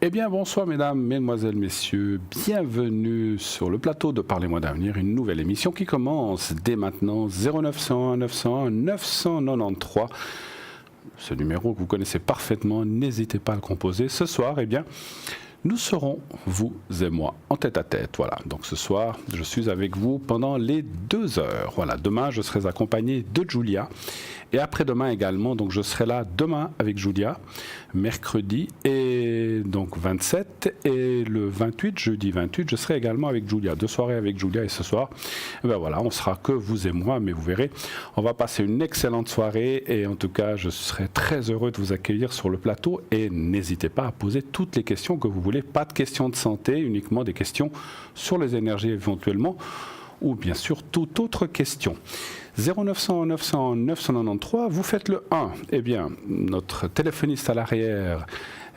Eh bien, bonsoir mesdames, mesdemoiselles, messieurs. Bienvenue sur le plateau de Parlez-moi d'avenir, une nouvelle émission qui commence dès maintenant 0901 901 993. Ce numéro que vous connaissez parfaitement, n'hésitez pas à le composer. Ce soir, eh bien, nous serons, vous et moi, en tête à tête. Voilà, donc ce soir, je suis avec vous pendant les 2 heures. Voilà, demain, je serai accompagné de Julia. Et après-demain également, donc je serai là demain avec Julia, mercredi et donc 27 et le 28, jeudi 28, je serai également avec Julia. 2 soirées avec Julia et ce soir, eh ben voilà, on sera que vous et moi, mais vous verrez, on va passer une excellente soirée et en tout cas, je serai très heureux de vous accueillir sur le plateau et n'hésitez pas à poser toutes les questions que vous voulez. Pas de questions de santé, uniquement des questions sur les énergies éventuellement ou bien sûr toute autre question. 0900 900 993, vous faites le 1. Eh bien, notre téléphoniste à l'arrière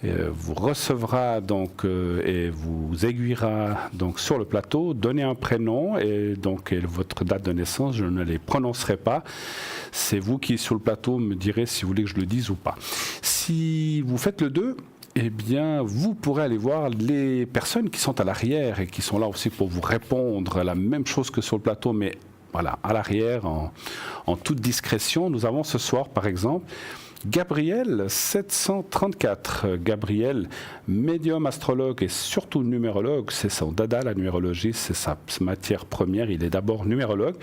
vous recevra donc et vous aiguillera donc sur le plateau. Donnez un prénom et donc votre date de naissance. Je ne les prononcerai pas. C'est vous qui sur le plateau me direz si vous voulez que je le dise ou pas. Si vous faites le 2, eh bien, vous pourrez aller voir les personnes qui sont à l'arrière et qui sont là aussi pour vous répondre la même chose que sur le plateau, mais voilà, à l'arrière, en toute discrétion. Nous avons ce soir, par exemple, Gabriel 734. Gabriel, médium astrologue et surtout numérologue, c'est son dada, la numérologie, c'est sa matière première. Il est d'abord numérologue,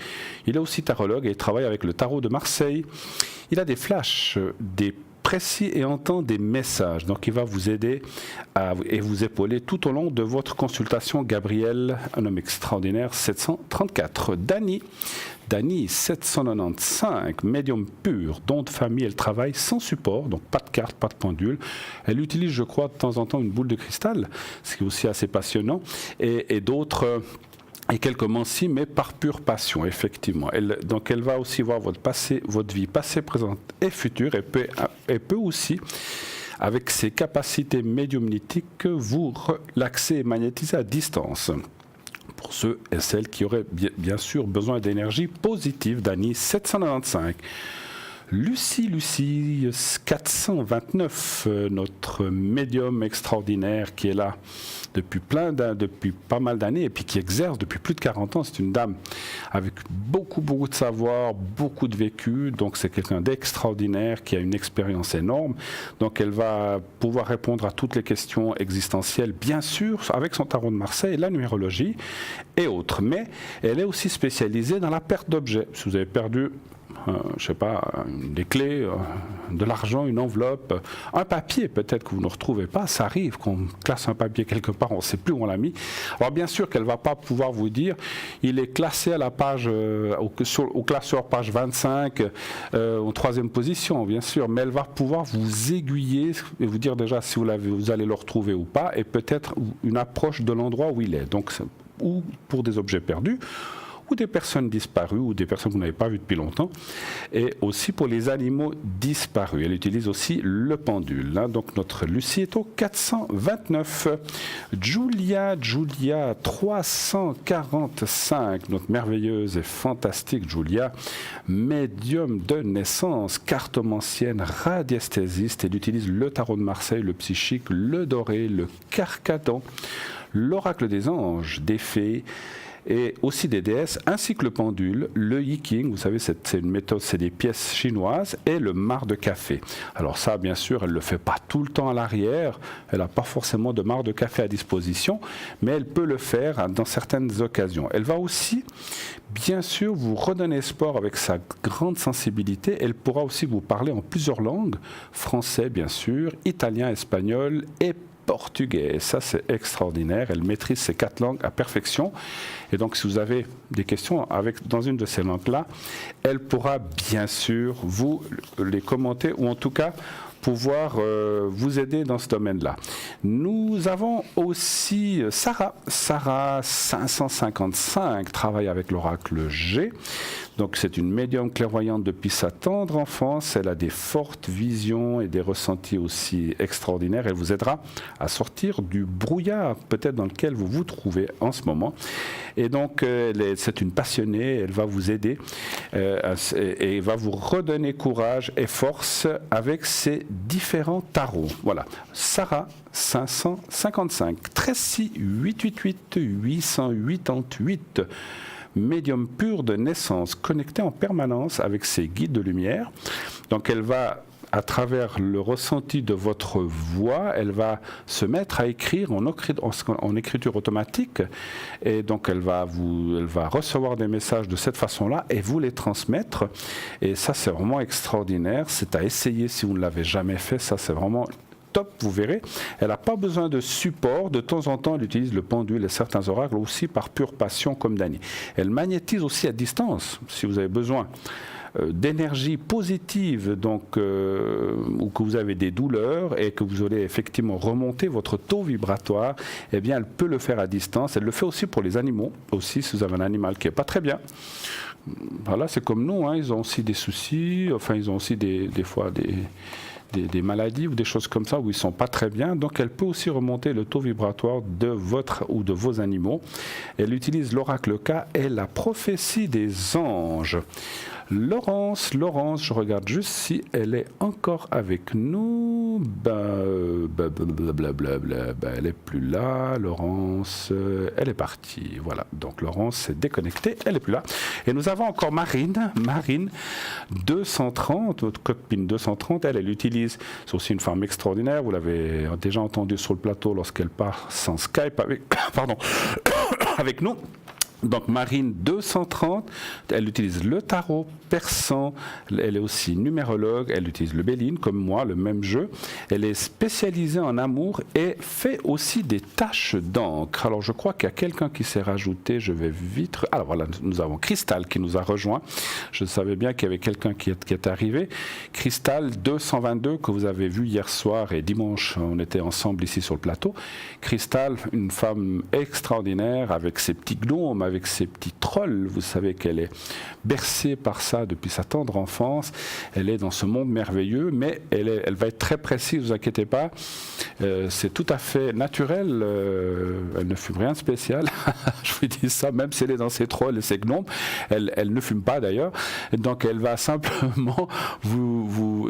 il est aussi tarologue et il travaille avec le tarot de Marseille. Il a des flashs, des précis et entend des messages. Donc, il va vous aider et vous épauler tout au long de votre consultation. Gabriel, un homme extraordinaire, 734. Dani, 795, médium pur, don de famille, elle travaille sans support, donc pas de carte, pas de pendule. Elle utilise, je crois, de temps en temps une boule de cristal, ce qui est aussi assez passionnant, et d'autres... Et quelques mancies, mais par pure passion, effectivement. Donc, elle va aussi voir votre passé, votre vie passée, présente et future, et peut aussi, avec ses capacités médiumnitiques, vous relaxer et magnétiser à distance. Pour ceux et celles qui auraient bien sûr besoin d'énergie positive, Dani 795. Lucie 429, notre médium extraordinaire qui est là depuis pas mal d'années et puis qui exerce depuis plus de 40 ans. C'est une dame avec beaucoup de savoir, beaucoup de vécu. Donc c'est quelqu'un d'extraordinaire qui a une expérience énorme. Donc elle va pouvoir répondre à toutes les questions existentielles, bien sûr, avec son tarot de Marseille, la numérologie et autres. Mais elle est aussi spécialisée dans la perte d'objets. Si vous avez perdu... je sais pas, des clés, de l'argent, une enveloppe, un papier peut-être que vous ne retrouvez pas, ça arrive qu'on classe un papier quelque part, on ne sait plus où on l'a mis. Alors bien sûr qu'elle ne va pas pouvoir vous dire, il est classé à la page, au classeur page 25, en 3e position bien sûr, mais elle va pouvoir vous aiguiller et vous dire déjà si vous allez le retrouver ou pas, et peut-être une approche de l'endroit où il est. Donc, ou pour des objets perdus, ou des personnes disparues, ou des personnes que vous n'avez pas vues depuis longtemps, et aussi pour les animaux disparus. Elle utilise aussi le pendule. Hein. Donc notre Lucie est au 429. Julia 345, notre merveilleuse et fantastique Julia, médium de naissance, cartomancienne, radiesthésiste. Elle utilise le tarot de Marseille, le psychique, le doré, le carcadon, l'oracle des anges, des fées, et aussi des déesses, ainsi que le pendule, le Yiking, vous savez, c'est une méthode, c'est des pièces chinoises, et le marc de café. Alors ça, bien sûr, elle ne le fait pas tout le temps à l'arrière, elle n'a pas forcément de marc de café à disposition, mais elle peut le faire dans certaines occasions. Elle va aussi, bien sûr, vous redonner espoir avec sa grande sensibilité. Elle pourra aussi vous parler en plusieurs langues, français, bien sûr, italien, espagnol et portugais. Ça, c'est extraordinaire. Elle maîtrise ces 4 langues à perfection. Et donc, si vous avez des questions dans une de ces langues-là, elle pourra bien sûr vous les commenter ou en tout cas pouvoir vous aider dans ce domaine-là. Nous avons aussi Sarah 555, travaille avec l'oracle G. Donc c'est une médium clairvoyante depuis sa tendre enfance. Elle a des fortes visions et des ressentis aussi extraordinaires. Elle vous aidera à sortir du brouillard peut-être dans lequel vous vous trouvez en ce moment. Et donc c'est une passionnée. Elle va vous aider et va vous redonner courage et force avec ses différents tarots. Voilà. Sarah 555, Tracy 888 888, médium pur de naissance, connecté en permanence avec ses guides de lumière. Donc elle va, à travers le ressenti de votre voix, elle va se mettre à écrire en écriture automatique, et donc elle va recevoir des messages de cette façon-là et vous les transmettre. Et ça, c'est vraiment extraordinaire. C'est à essayer si vous ne l'avez jamais fait. Ça, c'est vraiment top, vous verrez. Elle n'a pas besoin de support. De temps en temps, elle utilise le pendule et certains oracles aussi par pure passion, comme Dany. Elle magnétise aussi à distance, si vous avez besoin d'énergie positive, donc, ou que vous avez des douleurs et que vous allez effectivement remonter votre taux vibratoire, eh bien, elle peut le faire à distance. Elle le fait aussi pour les animaux, aussi, si vous avez un animal qui n'est pas très bien. Voilà, c'est comme nous, hein, ils ont aussi des soucis, enfin, ils ont aussi des fois des maladies ou des choses comme ça où ils ne sont pas très bien. Donc, elle peut aussi remonter le taux vibratoire de votre ou de vos animaux. Elle utilise l'oracle K et la prophétie des anges. Laurence, je regarde juste si elle est encore avec nous. Elle est plus là. Laurence, elle est partie. Voilà, donc Laurence s'est déconnectée, elle est plus là. Et nous avons encore Marine 230, notre code PIN 230. Elle utilise, c'est aussi une femme extraordinaire. Vous l'avez déjà entendu sur le plateau lorsqu'elle part sans Skype avec nous. Donc Marine 230, elle utilise le tarot persan, elle est aussi numérologue, elle utilise le Béline comme moi, le même jeu. Elle est spécialisée en amour et fait aussi des taches d'encre. Alors je crois qu'il y a quelqu'un qui s'est rajouté, je vais vite... Alors voilà, nous avons Cristal qui nous a rejoint. Je savais bien qu'il y avait quelqu'un qui est arrivé. Cristal 222 que vous avez vu hier soir et dimanche, on était ensemble ici sur le plateau. Cristal, une femme extraordinaire avec ses petits gnomes, avec ses petits trolls. Vous savez qu'elle est bercée par ça depuis sa tendre enfance. Elle est dans ce monde merveilleux, mais elle va être très précise, ne vous inquiétez pas. C'est tout à fait naturel. Elle ne fume rien de spécial. Je vous dis ça, même si elle est dans ses trolls et ses gnomes. Elle ne fume pas d'ailleurs. Donc elle va simplement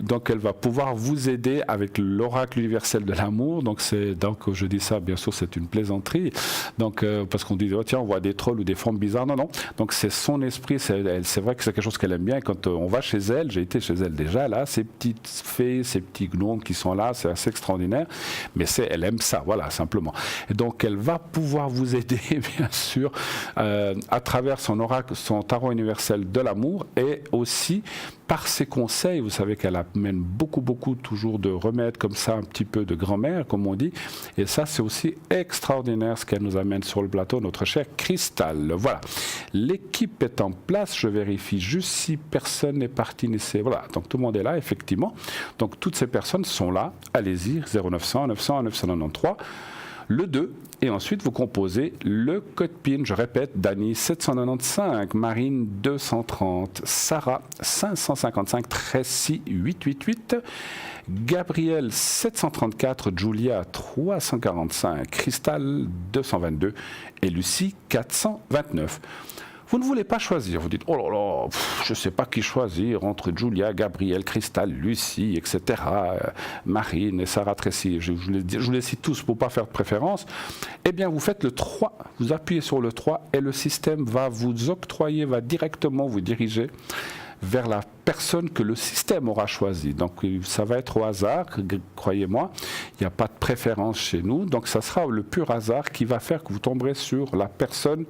donc elle va pouvoir vous aider avec l'oracle universel de l'amour. Donc je dis ça, bien sûr, c'est une plaisanterie. Donc parce qu'on dit, oh, tiens, on voit des trolls ou des formes bizarres. Non. Donc c'est son esprit. C'est vrai que c'est quelque chose qu'elle aime bien. Et quand on va chez elle, j'ai été chez elle déjà, là, ces petites fées, ces petits gnomes qui sont là, c'est assez extraordinaire. Mais elle aime ça, voilà, simplement. Et donc elle va pouvoir vous aider, bien sûr, à travers son oracle, son tarot universel de l'amour, et aussi par ses conseils. Vous savez qu'elle amène beaucoup toujours de remèdes comme ça, un petit peu de grand-mère, comme on dit. Et ça, c'est aussi extraordinaire ce qu'elle nous amène sur le plateau, notre cher Cristal. Voilà. L'équipe est en place. Je vérifie juste si personne n'est parti. Voilà. Donc tout le monde est là, effectivement. Donc toutes ces personnes sont là. Allez-y, 0900 900 993. Le 2, et ensuite vous composez le code PIN. Je répète, Dany 795, Marine 230, Sarah 555, Tracy 888, Gabriel 734, Julia 345, Cristal 222 et Lucie 429. Vous ne voulez pas choisir, vous dites, oh là là, je ne sais pas qui choisir entre Julia, Gabriel, Cristal, Lucie, etc., Marine et Sarah Tracy, je vous les cite tous pour ne pas faire de préférence. Eh bien, vous faites le 3, vous appuyez sur le 3 et le système va vous octroyer, va directement vous diriger vers la personne que le système aura choisie. Donc ça va être au hasard, croyez-moi, il n'y a pas de préférence chez nous, donc ça sera le pur hasard qui va faire que vous tomberez sur la personne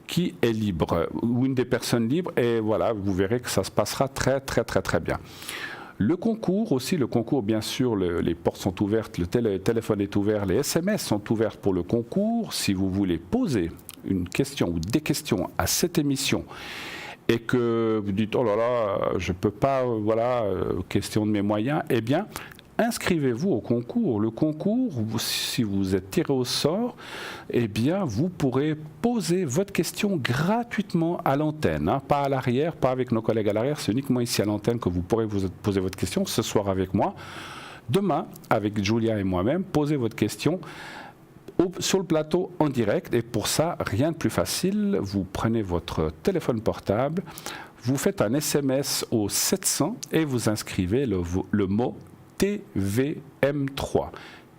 qui est libre, ou une des personnes libres, et voilà, vous verrez que ça se passera très bien. Le concours aussi, bien sûr, les portes sont ouvertes, le téléphone est ouvert, les SMS sont ouverts pour le concours. Si vous voulez poser une question ou des questions à cette émission, et que vous dites, oh là là, je ne peux pas, question de mes moyens, eh bien, inscrivez-vous au concours. Le concours, si vous êtes tiré au sort, eh bien, vous pourrez poser votre question gratuitement à l'antenne, hein, pas à l'arrière, pas avec nos collègues à l'arrière, c'est uniquement ici à l'antenne que vous pourrez vous poser votre question, ce soir avec moi. Demain, avec Julia et moi-même, posez votre question sur le plateau en direct, et pour ça, rien de plus facile, vous prenez votre téléphone portable, vous faites un SMS au 700 et vous inscrivez le mot TVM3.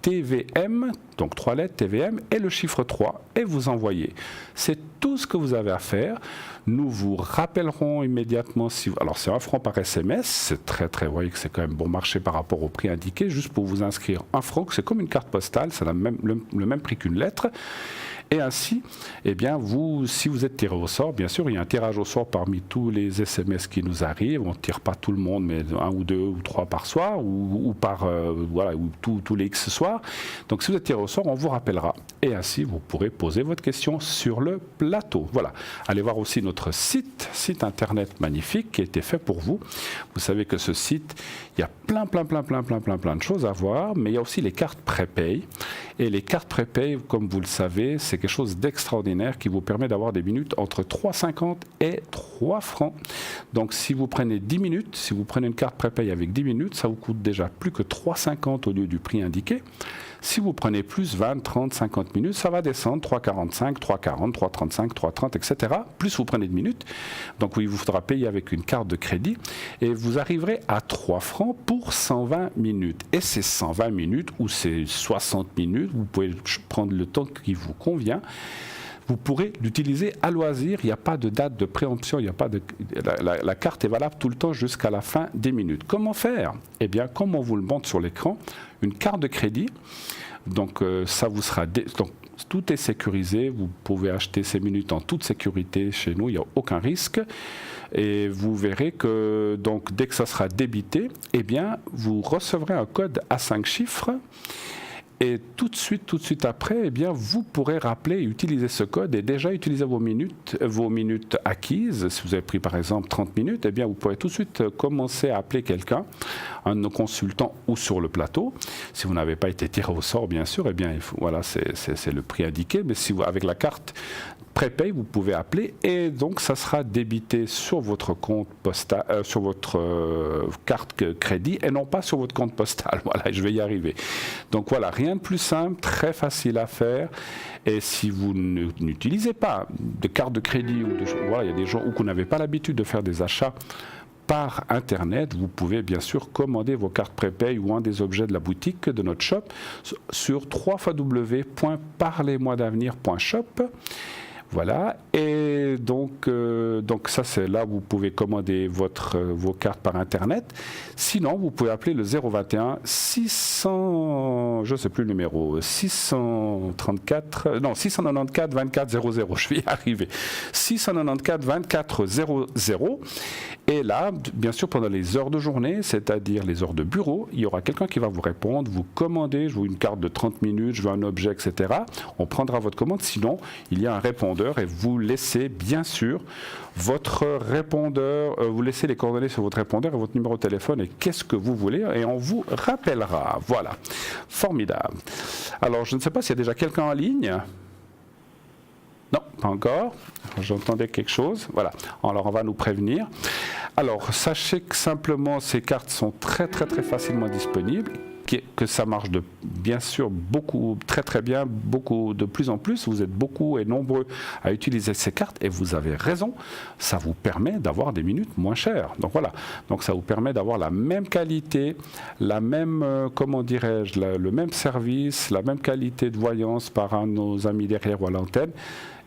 TVM, donc 3 lettres, TVM, et le chiffre 3, et vous envoyez. C'est tout ce que vous avez à faire. Nous vous rappellerons immédiatement si vous... Alors c'est 1 franc par SMS, c'est vous voyez que c'est quand même bon marché par rapport au prix indiqué, juste pour vous inscrire 1 franc, c'est comme une carte postale, c'est le même prix qu'une lettre. Et ainsi, eh bien, si vous êtes tiré au sort, bien sûr, il y a un tirage au sort parmi tous les SMS qui nous arrivent. On ne tire pas tout le monde, mais 1 ou 2 ou 3 par soir, ou par ou tous les X soirs. Donc si vous êtes tiré au sort, on vous rappellera. Et ainsi, vous pourrez poser votre question sur le plateau. Voilà. Allez voir aussi notre site internet magnifique qui a été fait pour vous. Vous savez que ce site, il y a plein de choses à voir, mais il y a aussi les cartes prépay. Et les cartes prépay, comme vous le savez, c'est quelque chose d'extraordinaire qui vous permet d'avoir des minutes entre 3,50 et 3 francs. Donc si vous prenez 10 minutes, si vous prenez une carte prépay avec 10 minutes, ça vous coûte déjà plus que 3,50 au lieu du prix indiqué. Si vous prenez plus 20, 30, 50 minutes, ça va descendre 3,45, 3,40, 3,35, 3,30, etc. Plus vous prenez de minutes, donc il vous faudra payer avec une carte de crédit et vous arriverez à 3 francs pour 120 minutes. Et ces 120 minutes ou ces 60 minutes, vous pouvez prendre le temps qui vous convient. Vous pourrez l'utiliser à loisir, il n'y a pas de date de préemption, la carte est valable tout le temps jusqu'à la fin des minutes. Comment faire? Eh bien, comme on vous le montre sur l'écran, une carte de crédit, donc ça vous sera... Donc, tout est sécurisé, vous pouvez acheter ces minutes en toute sécurité chez nous, il n'y a aucun risque. Et vous verrez que donc, dès que ça sera débité, eh bien, vous recevrez un code à 5 chiffres. Et tout de suite après, eh bien, vous pourrez rappeler et utiliser ce code et déjà utiliser vos minutes acquises. Si vous avez pris par exemple 30 minutes, eh bien, vous pourrez tout de suite commencer à appeler quelqu'un, un de nos consultants ou sur le plateau. Si vous n'avez pas été tiré au sort, bien sûr, eh bien, voilà, c'est le prix indiqué. Mais si vous, avec la carte prépay, vous pouvez appeler et donc ça sera débité sur votre compte postal, sur votre carte crédit et non pas sur votre compte postal. Voilà, je vais y arriver. Donc voilà, rien de plus simple, très facile à faire. Et si vous n'utilisez pas de carte de crédit ou voilà, il y a des gens où vous n'avez pas l'habitude de faire des achats par Internet, vous pouvez bien sûr commander vos cartes prépay ou un des objets de la boutique de notre shop sur www.parlez-moi-d'avenir.shop. Voilà, et donc ça c'est là où vous pouvez commander vos cartes par Internet. Sinon, vous pouvez appeler le 021 600, je ne sais plus le numéro, 694 24 00, je vais y arriver, 694 24 00. Et là, bien sûr, pendant les heures de journée, c'est-à-dire les heures de bureau, il y aura quelqu'un qui va vous répondre, vous commandez, je veux une carte de 30 minutes, je veux un objet, etc. On prendra votre commande, sinon, il y a un répondeur et vous laissez bien sûr votre répondeur, vous laissez les coordonnées sur votre répondeur et votre numéro de téléphone et qu'est-ce que vous voulez et on vous rappellera. Voilà, formidable. Alors, je ne sais pas s'il y a déjà quelqu'un en ligne. Non, pas encore. J'entendais quelque chose. Voilà. Alors, on va nous prévenir. Alors, sachez que simplement, ces cartes sont très facilement disponibles. Que ça marche bien sûr beaucoup, très bien, beaucoup de plus en plus. Vous êtes beaucoup et nombreux à utiliser ces cartes et vous avez raison. Ça vous permet d'avoir des minutes moins chères. Donc voilà. Donc ça vous permet d'avoir la même qualité, la même, comment dirais-je, le même service, la même qualité de voyance par un de nos amis derrière ou à l'antenne.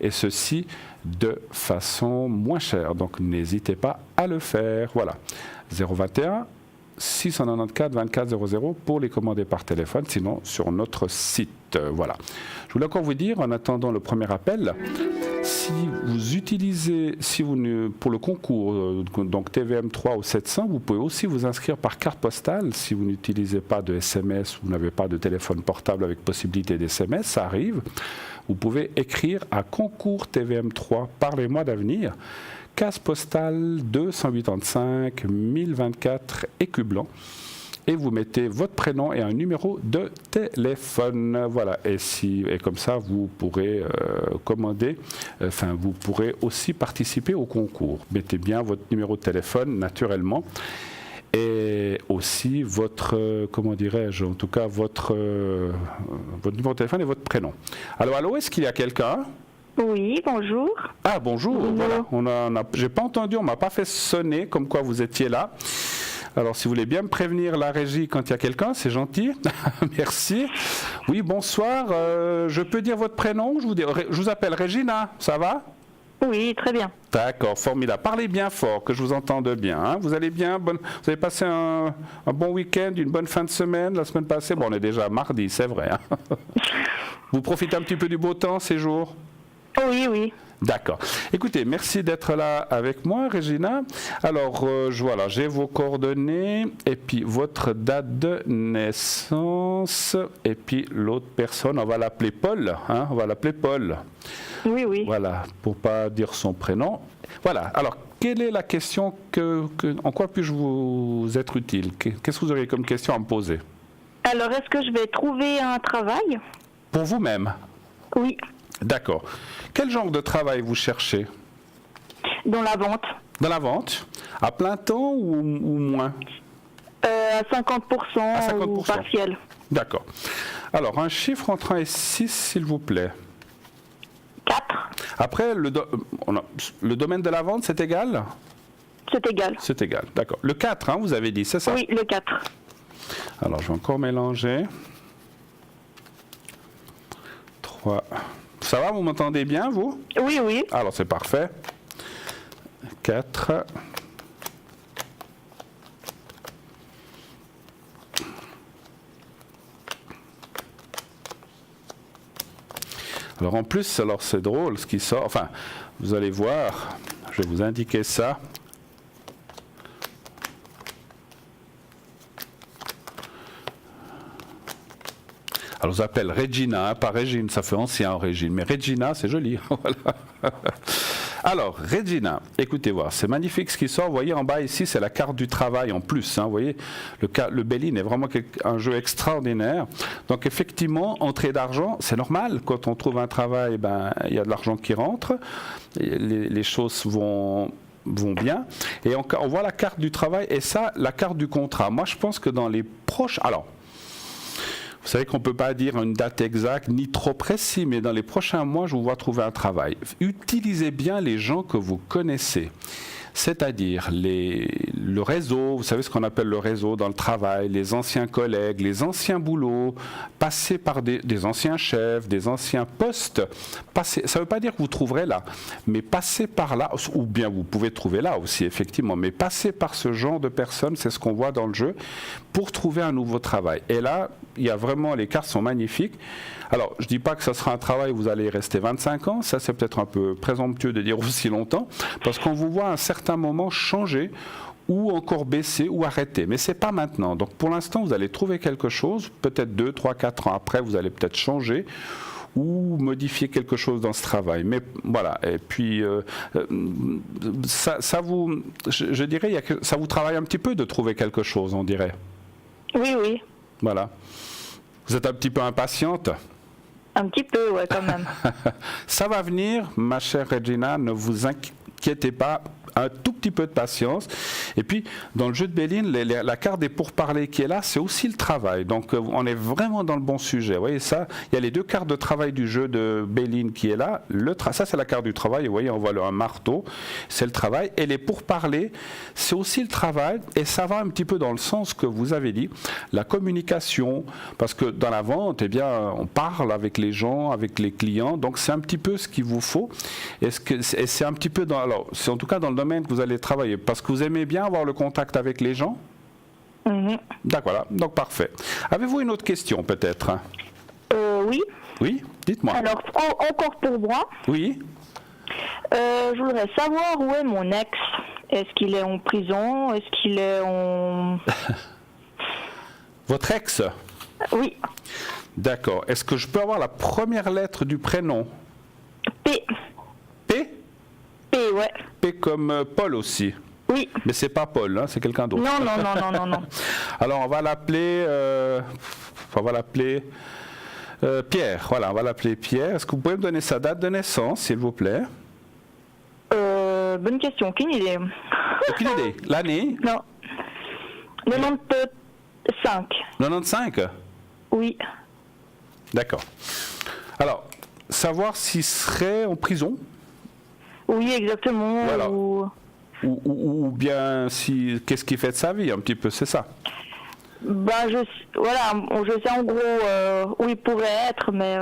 Et ceci de façon moins chère. Donc n'hésitez pas à le faire. Voilà. 021 694 24 00 pour les commander par téléphone, sinon sur notre site. Voilà. Je voulais encore vous dire, en attendant le premier appel, si vous utilisez, pour le concours, donc TVM3 au 700, vous pouvez aussi vous inscrire par carte postale. Si vous n'utilisez pas de SMS, vous n'avez pas de téléphone portable avec possibilité d'SMS, ça arrive. Vous pouvez écrire à concours TVM3, parlez-moi d'avenir. Case postale 285 1024 Écublanc et vous mettez votre prénom et un numéro de téléphone. Voilà, et comme ça vous pourrez commander, vous pourrez aussi participer au concours. Mettez bien votre numéro de téléphone naturellement et aussi votre, comment dirais-je, en tout cas votre numéro de téléphone et votre prénom. Allô, est-ce qu'il y a quelqu'un ? Oui, bonjour. Ah, bonjour. Voilà. J'ai pas entendu, on m'a pas fait sonner comme quoi vous étiez là. Alors, si vous voulez bien me prévenir la régie quand il y a quelqu'un, c'est gentil. Merci. Oui, bonsoir. Je peux dire votre prénom? Je vous appelle Regina, ça va? Oui, très bien. D'accord, formidable. Parlez bien fort, que je vous entende bien. Hein. Vous allez bien? Vous avez passé un bon week-end, une bonne fin de semaine la semaine passée? Bon, on est déjà mardi, c'est vrai. Hein. Vous profitez un petit peu du beau temps ces jours? Oui, oui. D'accord. Écoutez, merci d'être là avec moi, Regina. Alors, voilà, j'ai vos coordonnées et puis votre date de naissance. Et puis l'autre personne, on va l'appeler Paul. Hein, on va l'appeler Paul. Oui, oui. Voilà, pour pas dire son prénom. Voilà. Alors, quelle est la question en quoi puis-je vous être utile? Qu'est-ce que vous auriez comme question à me poser? Alors, est-ce que je vais trouver un travail? Pour vous-même? Oui. D'accord. Quel genre de travail vous cherchez? Dans la vente. Dans la vente? À plein temps ou moins? À 50%, À 50%. ou partiel. D'accord. Alors, un chiffre entre 1 et 6, s'il vous plaît. 4. Après, le domaine de la vente, c'est égal? C'est égal. C'est égal, d'accord. Le 4, hein, vous avez dit, c'est ça? Oui, le 4. Alors, je vais encore mélanger. 3. Ça va, vous m'entendez bien, vous? Oui, oui. Alors, c'est parfait. 4. Alors, en plus, alors c'est drôle ce qui sort. Enfin, vous allez voir, je vais vous indiquer ça. Alors, je vous appelle Regina, hein, pas Régine, ça fait ancien en Régine, mais Regina, c'est joli. Voilà. Alors, Regina, écoutez voir, c'est magnifique ce qui sort. Vous voyez en bas ici, c'est la carte du travail en plus. Hein, vous voyez, le Béline est vraiment un jeu extraordinaire. Donc, effectivement, entrée d'argent, c'est normal. Quand on trouve un travail, ben, il y a de l'argent qui rentre. Les choses vont bien. Et on voit la carte du travail et ça, la carte du contrat. Moi, je pense que dans les proches... Alors, vous savez qu'on ne peut pas dire une date exacte, ni trop précis, mais dans les prochains mois, je vous vois trouver un travail. Utilisez bien les gens que vous connaissez. C'est-à-dire le réseau, vous savez ce qu'on appelle le réseau dans le travail, les anciens collègues, les anciens boulots, passer par des anciens chefs, des anciens postes. Ça ne veut pas dire que vous trouverez là, mais passez par là, ou bien vous pouvez trouver là aussi, effectivement, mais passez par ce genre de personnes, c'est ce qu'on voit dans le jeu, pour trouver un nouveau travail. Et là, il y a vraiment, les cartes sont magnifiques. Alors, je ne dis pas que ce sera un travail où vous allez rester 25 ans, ça c'est peut-être un peu présomptueux de dire aussi longtemps, parce qu'on vous voit à un certain moment changer, ou encore baisser, ou arrêter. Mais ce n'est pas maintenant. Donc pour l'instant, vous allez trouver quelque chose, peut-être 2, 3, 4 ans après, vous allez peut-être changer, ou modifier quelque chose dans ce travail. Mais voilà, et puis je dirais, ça vous travaille un petit peu de trouver quelque chose, on dirait. Oui, oui. Voilà. Vous êtes un petit peu impatiente? Un petit peu, ouais, quand même. Ça va venir, ma chère Regina, ne vous inquiétez pas, un tout petit peu de patience. Et puis, dans le jeu de Béline, la carte des pourparlers qui est là, c'est aussi le travail. Donc, on est vraiment dans le bon sujet. Vous voyez ça? Il y a les deux cartes de travail du jeu de Béline qui est là. Ça, c'est la carte du travail. Vous voyez, on voit un marteau. C'est le travail. Et les pourparlers, c'est aussi le travail. Et ça va un petit peu dans le sens que vous avez dit. La communication. Parce que dans la vente, eh bien, on parle avec les gens, avec les clients. Donc, c'est un petit peu ce qu'il vous faut. Et c'est un petit peu c'est en tout cas dans le domaine que vous allez travailler, parce que vous aimez bien avoir le contact avec les gens? D'accord, voilà, donc parfait. Avez-vous une autre question peut-être? Oui. Oui, dites-moi. Alors, encore pour moi. Oui. Je voudrais savoir où est mon ex. Est-ce qu'il est en prison? Est-ce qu'il est en... Votre ex? Oui. D'accord. Est-ce que je peux avoir la première lettre du prénom? P. P? P, ouais. P comme Paul aussi. Oui. Mais c'est pas Paul, hein, c'est quelqu'un d'autre. Non. Alors on va l'appeler Pierre. Voilà, on va l'appeler Pierre. Est-ce que vous pouvez me donner sa date de naissance, s'il vous plaît? Bonne question, aucune idée. Aucune idée. L'année? Non. 95. 95? Oui. D'accord. Alors, savoir s'il serait en prison? Oui, exactement. Voilà. ou bien qu'est-ce qu'il fait de sa vie un petit peu, c'est ça? Ben, je sais en gros où il pourrait être, mais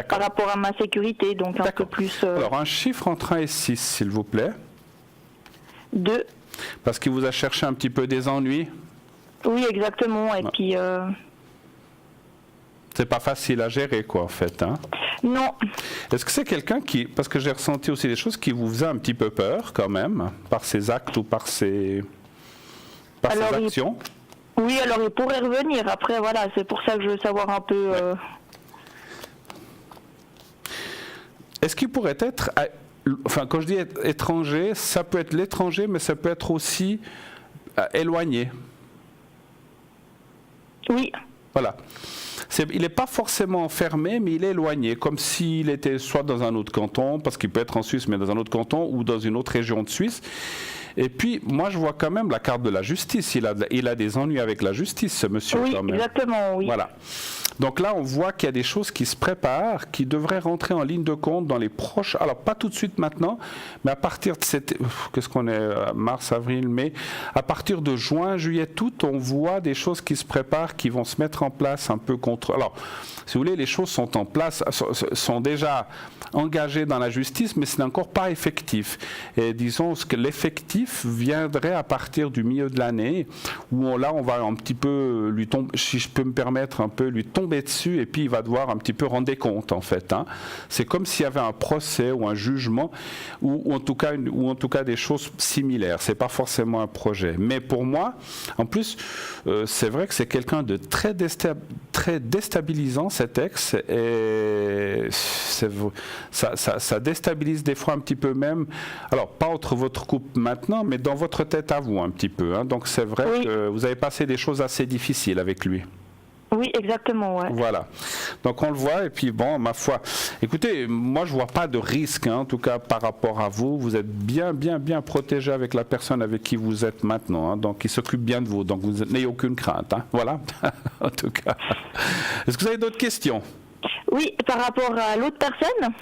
par rapport à ma sécurité, donc un peu plus... Alors, un chiffre entre 1 et 6, s'il vous plaît. 2. Parce qu'il vous a cherché un petit peu des ennuis? Oui, exactement, et puis... C'est pas facile à gérer, quoi, en fait, hein? Non. Est-ce que c'est quelqu'un qui... Parce que j'ai ressenti aussi des choses qui vous faisaient un petit peu peur, quand même, par ses actes ou par ses actions? Oui, alors il pourrait revenir. Après, voilà, c'est pour ça que je veux savoir un peu... Est-ce qu'il pourrait être... Enfin, quand je dis étranger, ça peut être l'étranger, mais ça peut être aussi éloigné. Oui. Voilà. Il n'est pas forcément enfermé, mais il est éloigné, comme s'il était soit dans un autre canton, parce qu'il peut être en Suisse, mais dans un autre canton, ou dans une autre région de Suisse. Et puis, moi, je vois quand même la carte de la justice. Il a des ennuis avec la justice, ce monsieur, oui, quand même. Exactement, oui. Voilà. Donc là, on voit qu'il y a des choses qui se préparent, qui devraient rentrer en ligne de compte dans les proches... Alors, pas tout de suite maintenant, mais à partir de qu'est-ce qu'on est, mars, avril, mai, à partir de juin, juillet, août, on voit des choses qui se préparent, qui vont se mettre en place un peu contre... Alors, si vous voulez, les choses sont en place, sont déjà engagées dans la justice, mais ce n'est encore pas effectif. Et disons que l'effectif viendrait à partir du milieu de l'année, où là, on va un petit peu lui tomber, si je peux me permettre, un peu lui tomber dessus, et puis il va devoir un petit peu rendre des comptes, en fait. Hein. C'est comme s'il y avait un procès ou un jugement, ou en tout cas des choses similaires. C'est pas forcément un projet. Mais pour moi, en plus, c'est vrai que c'est quelqu'un de très déstabilisant, cet ex, et ça déstabilise des fois un petit peu même, alors pas entre votre couple maintenant, mais dans votre tête à vous un petit peu. Hein. Donc c'est vrai que vous avez passé des choses assez difficiles avec lui. Oui, exactement, ouais. Voilà. Donc on le voit, et puis bon, ma foi. Écoutez, moi je vois pas de risque, hein, en tout cas par rapport à vous. Vous êtes bien protégé avec la personne avec qui vous êtes maintenant. Hein, donc il s'occupe bien de vous, donc vous n'ayez aucune crainte. Hein, voilà, en tout cas. Est-ce que vous avez d'autres questions? Oui, par rapport à l'autre personne.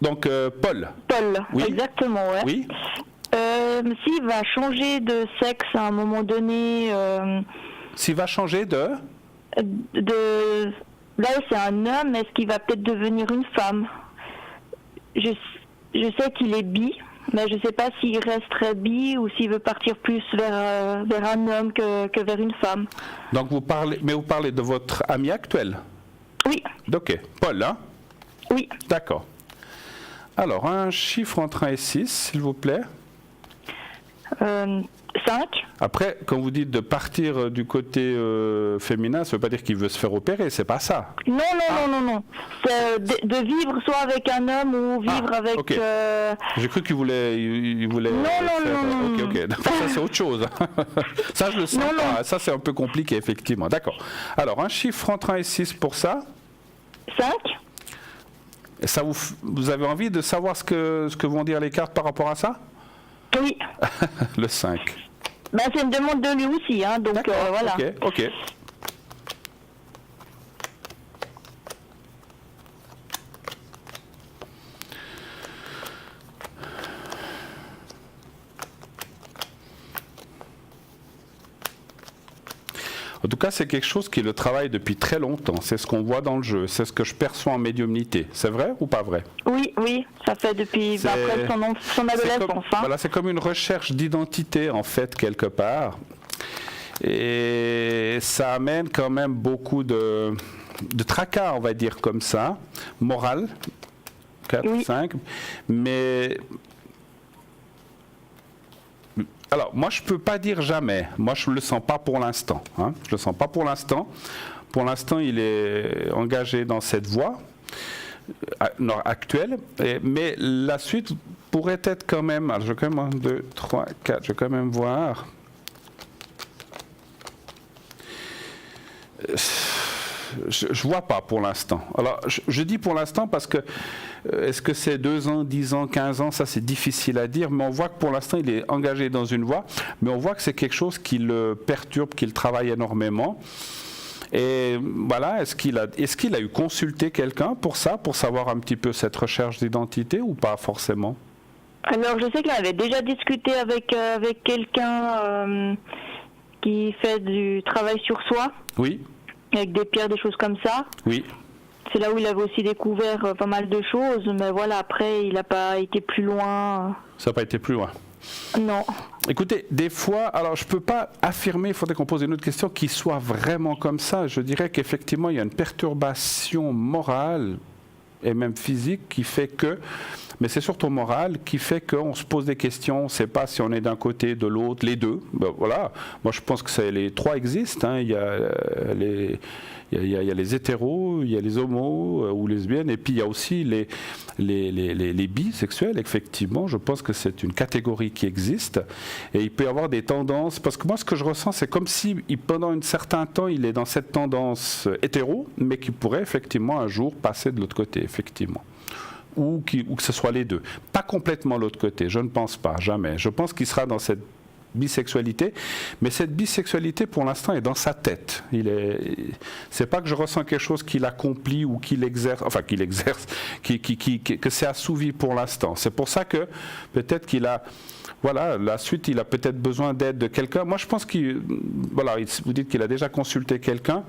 Donc Paul. Paul, oui. Exactement, ouais. Oui. S'il va changer de sexe à un moment donné... S'il va changer de... Là, c'est un homme, est-ce qu'il va peut-être devenir une femme? Je sais qu'il est bi, mais je ne sais pas s'il resterait bi ou s'il veut partir plus vers un homme que vers une femme. Donc vous parlez de votre ami actuel? Oui. Ok. Paul, hein? Oui. D'accord. Alors, un chiffre entre 1 et 6, s'il vous plaît. 5. Après, quand vous dites de partir du côté féminin, ça ne veut pas dire qu'il veut se faire opérer, c'est pas ça. Non. C'est de vivre soit avec un homme ou vivre avec... Okay. J'ai cru qu'il voulait... Non. Ok. Ça, c'est autre chose. Ça, je le sens pas. Non. Ça, c'est un peu compliqué, effectivement. D'accord. Alors, un chiffre entre 1 et 6 pour ça. 5. Et ça vous avez envie de savoir ce que vont dire les cartes par rapport à ça? Oui. Le 5. Ben, c'est une demande de lui aussi, hein, donc voilà. Ok. En tout cas, c'est quelque chose qui le travaille depuis très longtemps. C'est ce qu'on voit dans le jeu. C'est ce que je perçois en médiumnité. C'est vrai ou pas vrai? Oui. Ça fait depuis après son adolescence. Voilà, c'est comme une recherche d'identité, en fait, quelque part. Et ça amène quand même beaucoup de tracas, on va dire comme ça, moral, 4, 5. Mais... Alors, moi, je ne peux pas dire jamais. Moi, je ne le sens pas pour l'instant. Hein. Je ne le sens pas pour l'instant. Pour l'instant, il est engagé dans cette voie actuelle. Mais la suite pourrait être quand même... Alors, je vais quand même 1, 2, 3, 4. Je vais quand même voir... Je ne vois pas pour l'instant. Alors, je dis pour l'instant parce que est-ce que c'est 2 ans, 10 ans, 15 ans, ça c'est difficile à dire, mais on voit que pour l'instant il est engagé dans une voie, mais on voit que c'est quelque chose qui le perturbe, qui le travaille énormément. Et voilà, est-ce qu'il a eu consulté quelqu'un pour ça, pour savoir un petit peu cette recherche d'identité ou pas forcément? Alors, je sais qu'il avait déjà discuté avec quelqu'un qui fait du travail sur soi, Oui, avec des pierres, des choses comme ça. oui. C'est là où il avait aussi découvert pas mal de choses, mais voilà, après, il n'a pas été plus loin. Ça n'a pas été plus loin. Non. Écoutez, des fois, alors je ne peux pas affirmer, il faudrait qu'on pose une autre question, qu'il soit vraiment comme ça. Je dirais qu'effectivement, il y a une perturbation morale et même physique qui fait que, mais c'est surtout moral, qui fait qu'on se pose des questions, on ne sait pas si on est d'un côté, de l'autre, les deux. Ben, voilà, moi je pense que les trois existent, hein. Il y a les hétéros, il y a les homos ou lesbiennes, et puis il y a aussi les bisexuels. Effectivement, je pense que c'est une catégorie qui existe, et il peut y avoir des tendances, parce que moi ce que je ressens, c'est comme si pendant un certain temps, il est dans cette tendance hétéro, mais qui pourrait effectivement un jour passer de l'autre côté, effectivement. Ou que ce soit les deux. Pas complètement l'autre côté, je ne pense pas, jamais. Je pense qu'il sera dans cette bisexualité, mais cette bisexualité pour l'instant est dans sa tête. C'est pas que je ressens quelque chose qu'il accomplit ou qu'il exerce, enfin que c'est assouvi pour l'instant. C'est pour ça que peut-être qu'il a, voilà, la suite, il a peut-être besoin d'aide de quelqu'un. Moi, je pense vous dites qu'il a déjà consulté quelqu'un.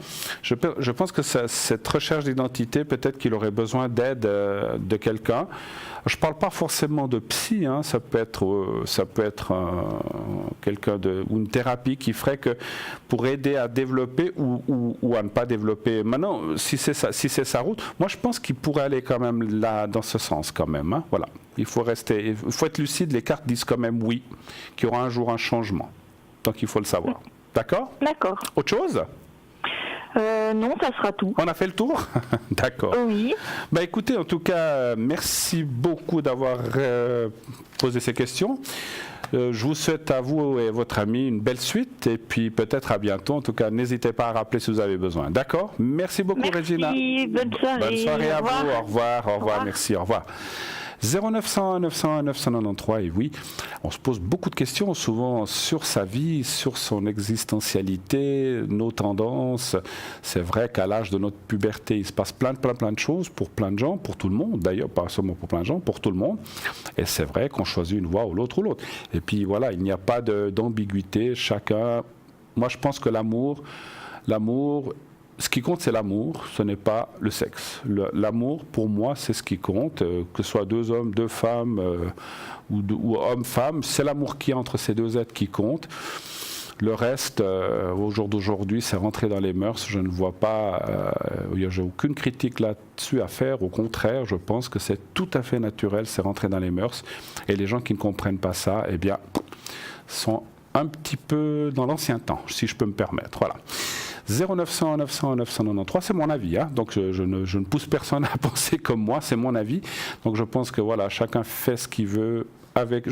Je pense que cette recherche d'identité, peut-être qu'il aurait besoin d'aide de quelqu'un. Je ne parle pas forcément de psy, hein, ça peut être quelqu'un ou une thérapie qui ferait que pour aider à développer ou à ne pas développer. Maintenant, si c'est sa route, moi je pense qu'il pourrait aller quand même là dans ce sens quand même. Hein, voilà. Il faut être lucide. Les cartes disent quand même oui, qu'il y aura un jour un changement. Donc il faut le savoir. D'accord ? D'accord. Autre chose ? Non, ça sera tout. On a fait le tour ? D'accord. Oui. Bah écoutez, en tout cas, merci beaucoup d'avoir posé ces questions. Je vous souhaite à vous et votre ami une belle suite et puis peut-être à bientôt. En tout cas, n'hésitez pas à rappeler si vous avez besoin. D'accord ? Merci beaucoup, Regina. Bonne soirée. Bonne soirée à vous. Au revoir. Au revoir. Merci. Au revoir. 0901 901 993, et oui, on se pose beaucoup de questions souvent sur sa vie, sur son existentialité, nos tendances. C'est vrai qu'à l'âge de notre puberté, il se passe plein de choses pour plein de gens, pour tout le monde d'ailleurs, pas seulement pour plein de gens, pour tout le monde. Et c'est vrai qu'on choisit une voie ou l'autre. Et puis voilà, il n'y a pas d'ambiguïté, chacun... Moi je pense que l'amour, ce qui compte, c'est l'amour, ce n'est pas le sexe. L'amour, pour moi, c'est ce qui compte, que ce soit deux hommes, deux femmes, ou hommes-femmes, c'est l'amour qui est entre ces deux êtres qui compte. Le reste, au jour d'aujourd'hui, c'est rentré dans les mœurs. Je ne vois pas, j'ai aucune critique là-dessus à faire. Au contraire, je pense que c'est tout à fait naturel, c'est rentré dans les mœurs. Et les gens qui ne comprennent pas ça, eh bien, sont un petit peu dans l'ancien temps, si je peux me permettre. Voilà. 0900 900 993, c'est mon avis, hein. Donc je ne pousse personne à penser comme moi, c'est mon avis. Donc je pense que voilà, chacun fait ce qu'il veut avec.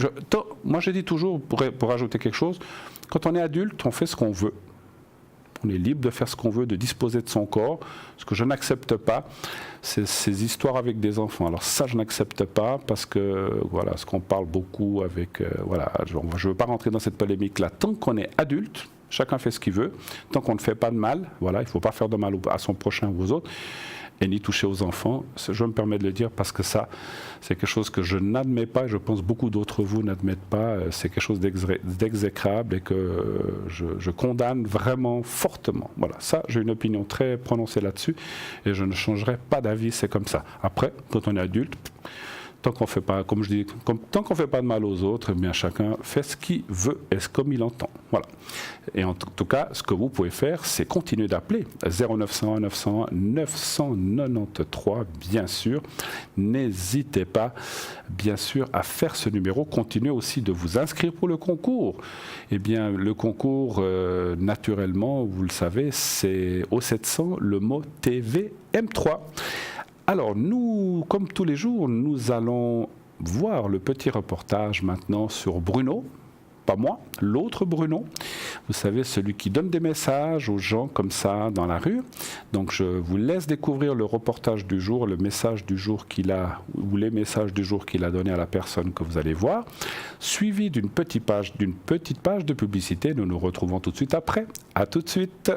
Moi je dis toujours, pour rajouter quelque chose, quand on est adulte, on fait ce qu'on veut. On est libre de faire ce qu'on veut, de disposer de son corps. Ce que je n'accepte pas, c'est ces histoires avec des enfants. Alors ça, je n'accepte pas parce que, voilà, ce qu'on parle beaucoup avec... voilà, je ne veux pas rentrer dans cette polémique-là. Tant qu'on est adulte, chacun fait ce qu'il veut. Tant qu'on ne fait pas de mal, voilà, il ne faut pas faire de mal à son prochain ou aux autres. Et ni toucher aux enfants, je me permets de le dire parce que ça, c'est quelque chose que je n'admets pas et je pense beaucoup d'entre vous n'admettent pas. C'est quelque chose d'exécrable et que je condamne vraiment fortement. Voilà, ça, j'ai une opinion très prononcée là-dessus et je ne changerai pas d'avis, c'est comme ça. Après, quand on est adulte, tant qu'on fait pas, comme je dis, tant qu'on fait pas de mal aux autres, eh bien chacun fait ce qu'il veut et comme il entend. Voilà. Et en tout cas, ce que vous pouvez faire, c'est continuer d'appeler 0901 901 993, bien sûr. N'hésitez pas, bien sûr, à faire ce numéro. Continuez aussi de vous inscrire pour le concours. Eh bien, le concours, naturellement, vous le savez, c'est au 700 le mot TVM3. Alors, nous, comme tous les jours, nous allons voir le petit reportage maintenant sur Bruno. Pas moi, l'autre Bruno. Vous savez, celui qui donne des messages aux gens comme ça dans la rue. Donc, je vous laisse découvrir le reportage du jour, le message du jour qu'il a, ou les messages du jour qu'il a donné à la personne que vous allez voir, suivi d'une petite page de publicité. Nous nous retrouvons tout de suite après. À tout de suite.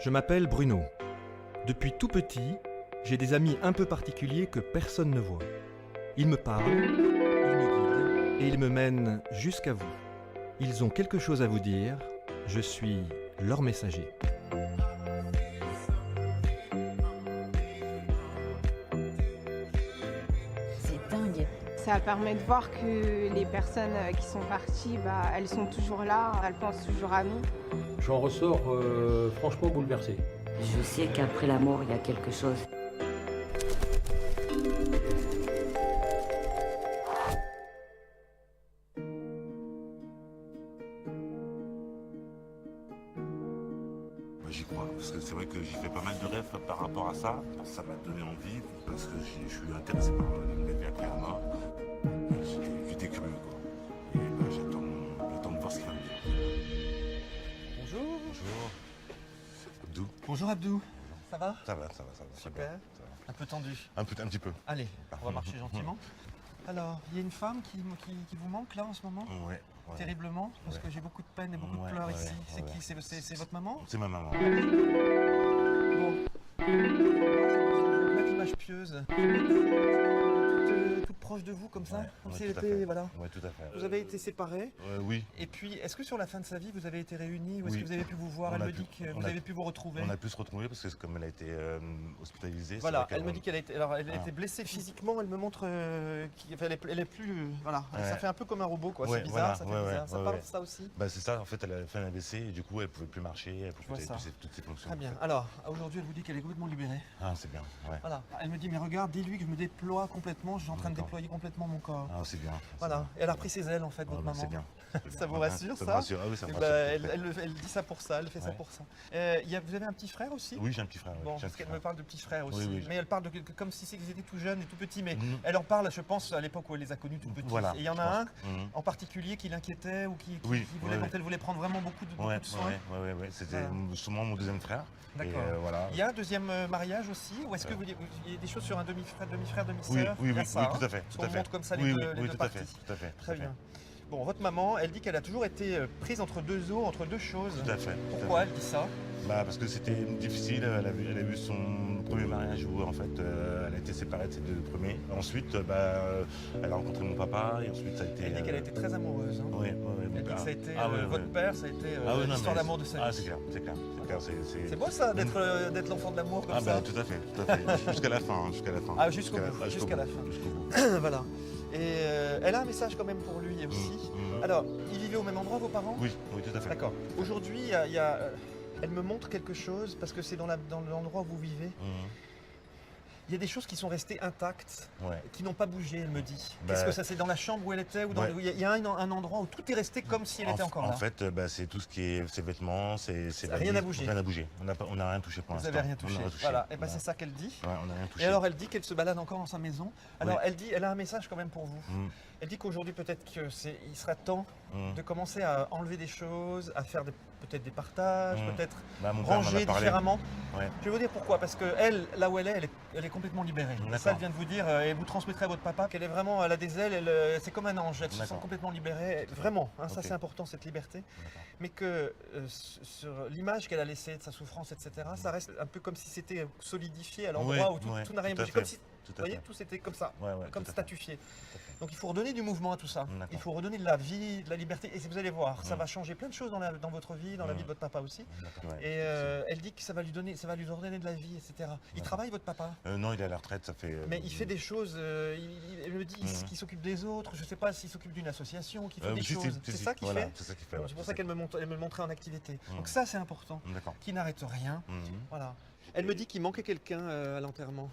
Je m'appelle Bruno. Depuis tout petit, j'ai des amis un peu particuliers que personne ne voit. Ils me parlent, ils me guident et ils me mènent jusqu'à vous. Ils ont quelque chose à vous dire, je suis leur messager. C'est dingue. Ça permet de voir que les personnes qui sont parties, elles sont toujours là, elles pensent toujours à nous. J'en ressors franchement bouleversé. Je sais qu'après la mort, il y a quelque chose. J'y crois, parce que c'est vrai que j'ai fait pas mal de rêves par rapport à ça. Ça m'a donné envie, parce que je suis intéressé par la vie après la mort. J'étais curieux, quoi. Et j'attends de voir ce qu'il va me dire. Bonjour. Bonjour. Abdou. Bonjour Abdou. Ça va? Ça va. Super. Ça va. Un peu tendu. Un petit peu. Allez, on va marcher gentiment. Alors, il y a une femme qui vous manque là en ce moment? Ouais. Terriblement, parce Ouais. que j'ai beaucoup de peine et beaucoup Ouais, de pleurs ouais, ici. C'est ouais. qui? C'est votre maman? C'est ma maman. Bon. Je vais vous mettre l'image pieuse. Toute proche de vous comme ça, Ouais, comme ouais, si elle tout à était, fait. voilà. Ouais, tout à fait. Vous avez été séparés. Oui. Et puis, est-ce que sur la fin de sa vie, vous avez été réunis ou est-ce Oui. que vous avez pu vous voir? On Elle a me pu- dit que on vous a- avez pu vous retrouver. On a pu se retrouver parce que comme elle a été hospitalisée. c'est Voilà, vrai qu'elle- elle me dit qu'elle a été, alors elle a Ah. été blessée physiquement. Elle me montre qu'elle est plus, voilà. Ouais. Ça fait un peu comme un robot, quoi. Ouais, C'est bizarre, voilà, ça fait ouais, bizarre. ouais, Ça ouais, parle ouais. de ça aussi. Bah c'est ça, en fait elle a fait un AVC et du coup elle pouvait plus marcher, elle pouvait vois ça. toutes ses fonctions. Très bien. en fait. Alors, aujourd'hui, elle vous dit qu'elle est complètement libérée. Ah c'est bien, ouais. Voilà. Elle me dit, mais regarde, dis-lui que je me déploie complètement. Je suis en train de D'accord. déployer complètement mon corps. Ah c'est bien. c'est Voilà. bien. Et elle a repris ses ailes, en fait, Ah, votre bah, maman. c'est bien. Ça vous rassure, Ça ça? me rassure, ah oui ça me Eh rassure. ben, tout à fait. elle dit ça pour ça, elle fait ça Ouais. pour ça. Vous avez un petit frère aussi? Oui j'ai un petit frère. Bon, j'ai un parce petit qu'elle frère. me parle de petit frère aussi. Oui, oui. Mais elle parle comme si c'était tout jeune et tout petit. Mais Mhm. elle en parle, je pense, à l'époque où elle les a connus tout petits. Voilà, Et il y en je a un pense. Mhm. en particulier qui l'inquiétait ou qui Oui, voulait, ouais, dont ouais. elle voulait prendre vraiment beaucoup de Ouais, soins. ouais. C'était Voilà. sûrement mon deuxième frère. Et, D'accord. voilà. Il y a un deuxième mariage aussi? Ou est-ce que il y a des choses sur un demi-frère, Oui, demi-sœur? oui, Il y a oui, ça, oui, hein? tout à fait. Parce Tout à qu'on fait. montre comme ça les Oui, deux, oui, les deux tout à parties. fait. Tout à fait. Très bien. Bon, votre maman, elle dit qu'elle a toujours été prise entre deux eaux, entre deux choses. Tout à fait. tout à Pourquoi fait. elle dit ça? Bah parce que c'était difficile, elle a vu son premier mariage où en fait elle a été séparée de ses deux premiers. Ensuite elle a rencontré mon papa et ensuite ça a été... Elle dit qu'elle a été très amoureuse. Hein. Oui, Elle dit que ça a été ouais, votre père, ça a été Ah ouais, non, l'histoire mais d'amour de sa vie. Ah c'est clair, c'est clair. C'est beau ça d'être l'enfant de l'amour comme Ah ça. bah tout à fait. Jusqu'à la fin, jusqu'à la fin. Ah, jusqu'au bout, jusqu'à la fin. Jusqu'au bout. Voilà. Et elle a un message quand même pour lui aussi. Mhm. Alors, ils vivaient au même endroit vos parents? Oui, tout à fait. D'accord. Aujourd'hui, elle me montre quelque chose parce que c'est dans l'endroit où vous vivez. Mhm. Il y a des choses qui sont restées intactes, Ouais. qui n'ont pas bougé, elle me dit. Bah, Qu'est-ce que ça, c'est dans la chambre où elle était ou dans ouais. il y a un endroit où tout est resté comme si elle était encore là. En fait, c'est tout ce qui est ses vêtements, ses Rien n'a bougé. Rien n'a bougé. On n'a rien touché pour Vous l'instant. n'avez rien On touché. n'a rien touché. Voilà. Et ben c'est ça qu'elle dit. Ouais, on n'a rien touché. Et alors elle dit qu'elle se balade encore dans sa maison. Alors Ouais. elle a un message quand même pour vous. Mhm. Elle dit qu'aujourd'hui peut-être qu'il sera temps Mhm. de commencer à enlever des choses, à faire peut-être des partages, Mhm. peut-être Bah, mon père m'en a ranger parlé. différemment. Ouais. Je vais vous dire pourquoi, parce que elle, là où elle est complètement libérée. Et D'accord. ça, elle vient de vous dire, et vous transmettrez à votre papa qu'elle est vraiment, elle a des ailes, c'est comme un ange, elle se sent D'accord. complètement libérée, vraiment, hein, ça Ok. c'est important, cette liberté. D'accord. Mais que sur l'image qu'elle a laissée de sa souffrance, etc., ça reste un peu comme si c'était solidifié à l'endroit où tout n'a rien tout à bougé, fait. comme si, Tout vous à voyez, fait. tout c'était comme ça, Ouais, comme tout à fait. statifié. Tout à fait. Donc il faut redonner du mouvement à tout ça. D'accord. Il faut redonner de la vie, de la liberté. Et vous allez voir, ça Mm. va changer plein de choses dans votre vie, dans la vie de votre papa aussi. D'accord. Ouais. Et elle dit que ça va lui ordonner de la vie, etc. Il D'accord. travaille votre papa? Non, il est à la retraite, ça fait. Mais il fait des choses, elle me dit Mhm. qu'il s'occupe des autres, je ne sais pas s'il s'occupe d'une association, qu'il fait des si, choses. si, C'est si, ça qu'il voilà, fait? C'est ça qu'il fait. Donc, ouais, c'est pour c'est ça qu'elle me le montrait en activité. Mhm. Donc ça c'est important, D'accord. qu'il n'arrête rien. Mhm. Voilà. Elle me dit qu'il manquait quelqu'un à l'enterrement.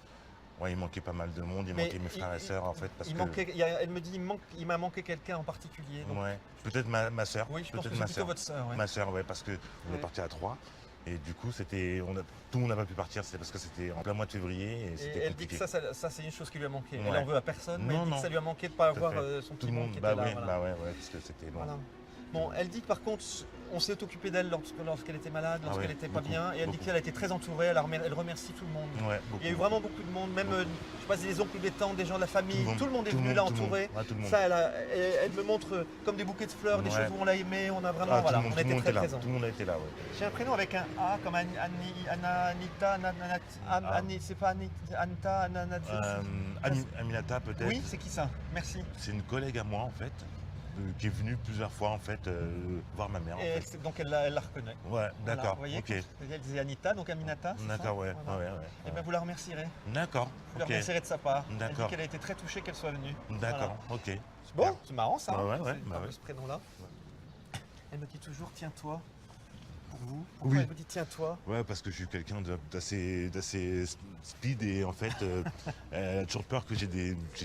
Ouais, il manquait pas mal de monde, il Mais manquait mes frères et sœurs en fait. Parce il que... manquait, elle me dit il m'a manqué quelqu'un en particulier. Donc, Ouais, peut-être ma sœur. oui, je pense que peut-être c'est ma plutôt sœur. votre sœur. Ouais. Ma sœur, ouais, parce qu'on Ouais. est parti à 3. Et du coup, tout le monde n'a pas pu partir, c'est parce que c'était en plein mois de février et Et c'était elle dit que compliqué. ça c'est une chose qui lui a manqué. Ouais. Elle en veut à personne, mais Non, elle dit non. que ça lui a manqué de ne pas Tout à avoir fait. son Tout petit le monde monde, qui bah était là. oui, Voilà. ouais, parce que c'était bon. Voilà. Bon, elle dit que par contre, on s'est occupé d'elle lorsqu'elle était malade, lorsqu'elle n'était pas bien. Et elle dit qu'elle a été très entourée, elle remercie tout le monde. Ouais, Il y a eu vraiment beaucoup de monde, même je sais pas, des oncles, des tantes, des gens de la famille, tout le monde est venu là entourer. Ça, elle me montre comme des bouquets de fleurs, des choses où on l'a aimé, on a vraiment, on était très présents. Tout le monde a été là, ouais. J'ai un prénom avec un A comme Anita, c'est pas Anita, Aminata peut-être. Oui, c'est qui ça? Merci. C'est une collègue à moi en fait, qui est venue plusieurs fois en fait voir ma mère. Et donc elle la reconnaît. Ouais, d'accord. Vous voyez, ok. elle disait Anita, donc Aminata. D'accord, ouais. Et bien vous la remercierez. D'accord. Vous la remercierez de sa part. Elle dit D'accord. qu'elle a été très touchée qu'elle soit venue. D'accord, ok. Bon, c'est marrant ça. Ouais. Ce prénom-là. Elle me dit toujours tiens-toi. Pour vous. Oui. Pourquoi elle me dit tiens-toi? Ouais, parce que je suis quelqu'un d'assez speed et en fait, elle a toujours peur que j'ai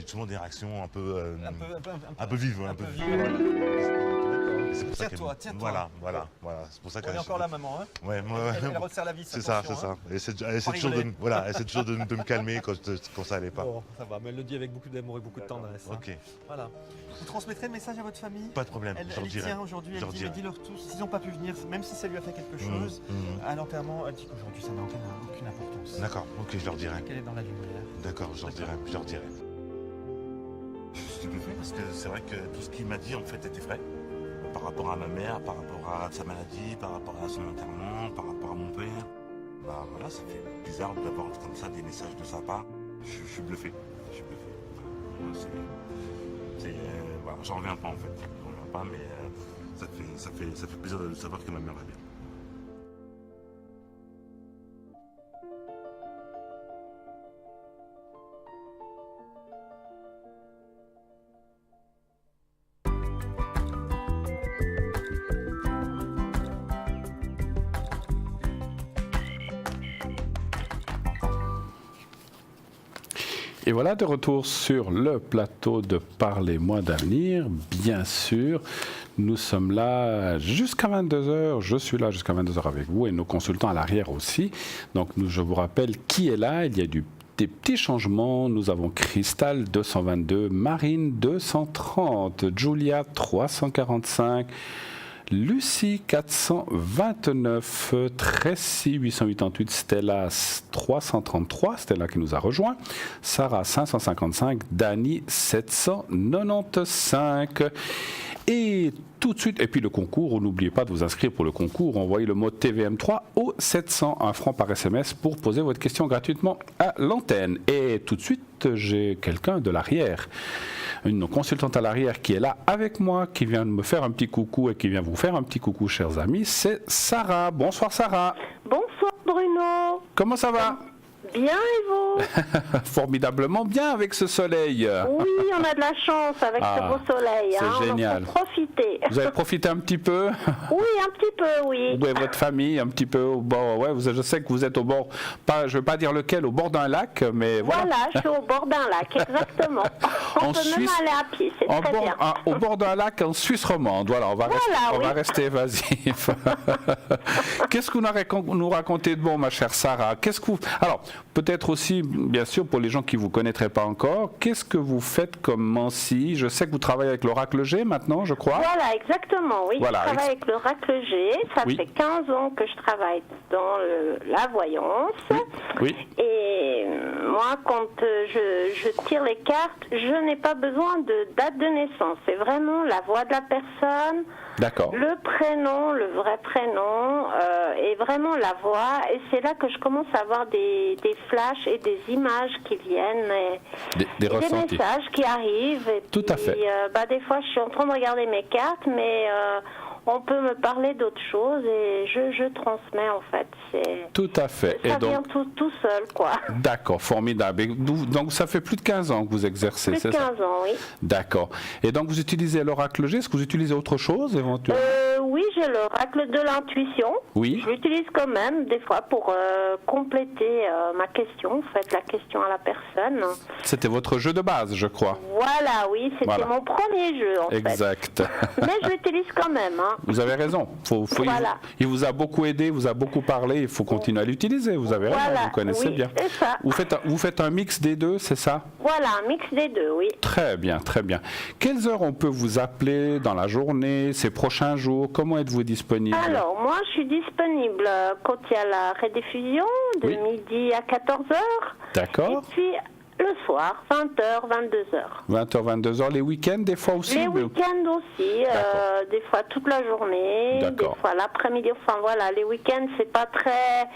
souvent des réactions un peu vives. Un peu vives. C'est pour ça tiens-toi. Voilà. C'est pour ça qu'elle est encore là, maman. Hein ouais. Elle resserre la vis. C'est ça. Elle essaie toujours de me calmer quand ça n'allait pas. Bon, ça va, mais elle le dit avec beaucoup d'amour et beaucoup de tendresse. Ok. Voilà. Vous transmettrez le message à votre famille? Pas de problème, Elle je leur y dirai. tient aujourd'hui, elle dit, mais dis-leur tous, s'ils n'ont pas pu venir, même si ça lui a fait quelque chose, à l'enterrement, elle dit qu'aujourd'hui ça n'a aucune importance. D'accord, ok, je leur dirai. Qu'elle est dans la lumière. D'accord, je leur dirai. Je suis stupéfait parce que c'est vrai que tout ce qu'il m'a dit en fait était vrai. Par rapport à ma mère, par rapport à sa maladie, par rapport à son enterrement, par rapport à mon père. Bah voilà, ça fait bizarre d'avoir comme ça des messages de sa part. Je suis bluffé. Voilà, j'en reviens pas en fait. J'en reviens pas, mais ça fait plaisir de savoir que ma mère va bien. Et voilà, de retour sur le plateau de Parlez-moi d'avenir. Bien sûr, nous sommes là jusqu'à 22h. Je suis là jusqu'à 22h avec vous et nos consultants à l'arrière aussi. Donc, je vous rappelle qui est là. Il y a des petits changements. Nous avons Cristal 222, Marine 230, Julia 345, Lucie 429, Tracy 888, Stella 333, Stella qui nous a rejoint, Sarah 555, Dani 795. Et tout de suite, et puis le concours, n'oubliez pas de vous inscrire pour le concours, envoyez le mot TVM3 au 700, 1 franc par SMS pour poser votre question gratuitement à l'antenne. Et tout de suite, j'ai quelqu'un de l'arrière, une consultante à l'arrière qui est là avec moi, qui vient de me faire un petit coucou et qui vient vous faire un petit coucou, chers amis, c'est Sarah. Bonsoir Sarah. Bonsoir Bruno. Comment ça va? Bien et vous? Formidablement bien avec ce soleil. Oui, on a de la chance avec ce beau soleil. C'est génial. On en profiter. Vous avez profité un petit peu? Oui, un petit peu, oui. Vous et votre famille un petit peu au bord. Ouais, je sais que vous êtes au bord, je ne veux pas dire lequel, au bord d'un lac, mais voilà. Voilà, je suis au bord d'un lac, exactement. On peut même aller à pied, c'est très bien. Au bord d'un lac en Suisse romande. Voilà, on va rester évasif. Qu'est-ce que vous nous racontez de bon, ma chère Sarah? Alors, peut-être aussi, bien sûr, pour les gens qui ne vous connaîtraient pas encore, qu'est-ce que vous faites comme Mancy? Je sais que vous travaillez avec l'Oracle G maintenant, je crois. Voilà, exactement, oui. Voilà, je travaille avec l'Oracle G. Ça fait 15 ans que je travaille dans la voyance. Oui. Et moi, quand je tire les cartes, je n'ai pas besoin de date de naissance. C'est vraiment la voix de la personne. D'accord. Le prénom, le vrai prénom, et vraiment la voix. Et c'est là que je commence à avoir des flashs et des images qui viennent. Des ressentis. Des messages qui arrivent. Et tout puis, à fait. Des fois, je suis en train de regarder mes cartes, mais on peut me parler d'autres choses et je transmets en fait. Tout à fait. Ça vient tout seul, quoi. D'accord, formidable. Et donc ça fait plus de 15 ans que vous exercez, c'est ça? Plus de 15 ans, oui. D'accord. Et donc vous utilisez l'Oracle G, est-ce que vous utilisez autre chose éventuellement? Oui, j'ai l'oracle de l'intuition. Oui. Je l'utilise quand même, des fois, pour compléter ma question, en fait, la question à la personne. C'était votre jeu de base, je crois. Voilà, oui, c'était Voilà. mon premier jeu, en Exact. fait. Mais je l'utilise quand même. Hein. Vous avez raison. Voilà. Il vous a beaucoup aidé, vous a beaucoup parlé, il faut continuer à l'utiliser. Vous avez raison, Voilà, vous connaissez oui, bien. c'est ça. Vous faites un mix des deux, c'est ça? Voilà, un mix des deux, oui. Très bien, très bien. Quelles heures on peut vous appeler dans la journée, ces prochains jours? Comment êtes-vous disponible? Alors, moi, je suis disponible quand il y a la rediffusion, de midi à 14h. D'accord. Et puis, le soir, 20h, 22h. 20h, 22h, les week-ends des fois aussi? Les week-ends aussi, des fois toute la journée, des fois l'après-midi. Enfin voilà, les week-ends, c'est pas très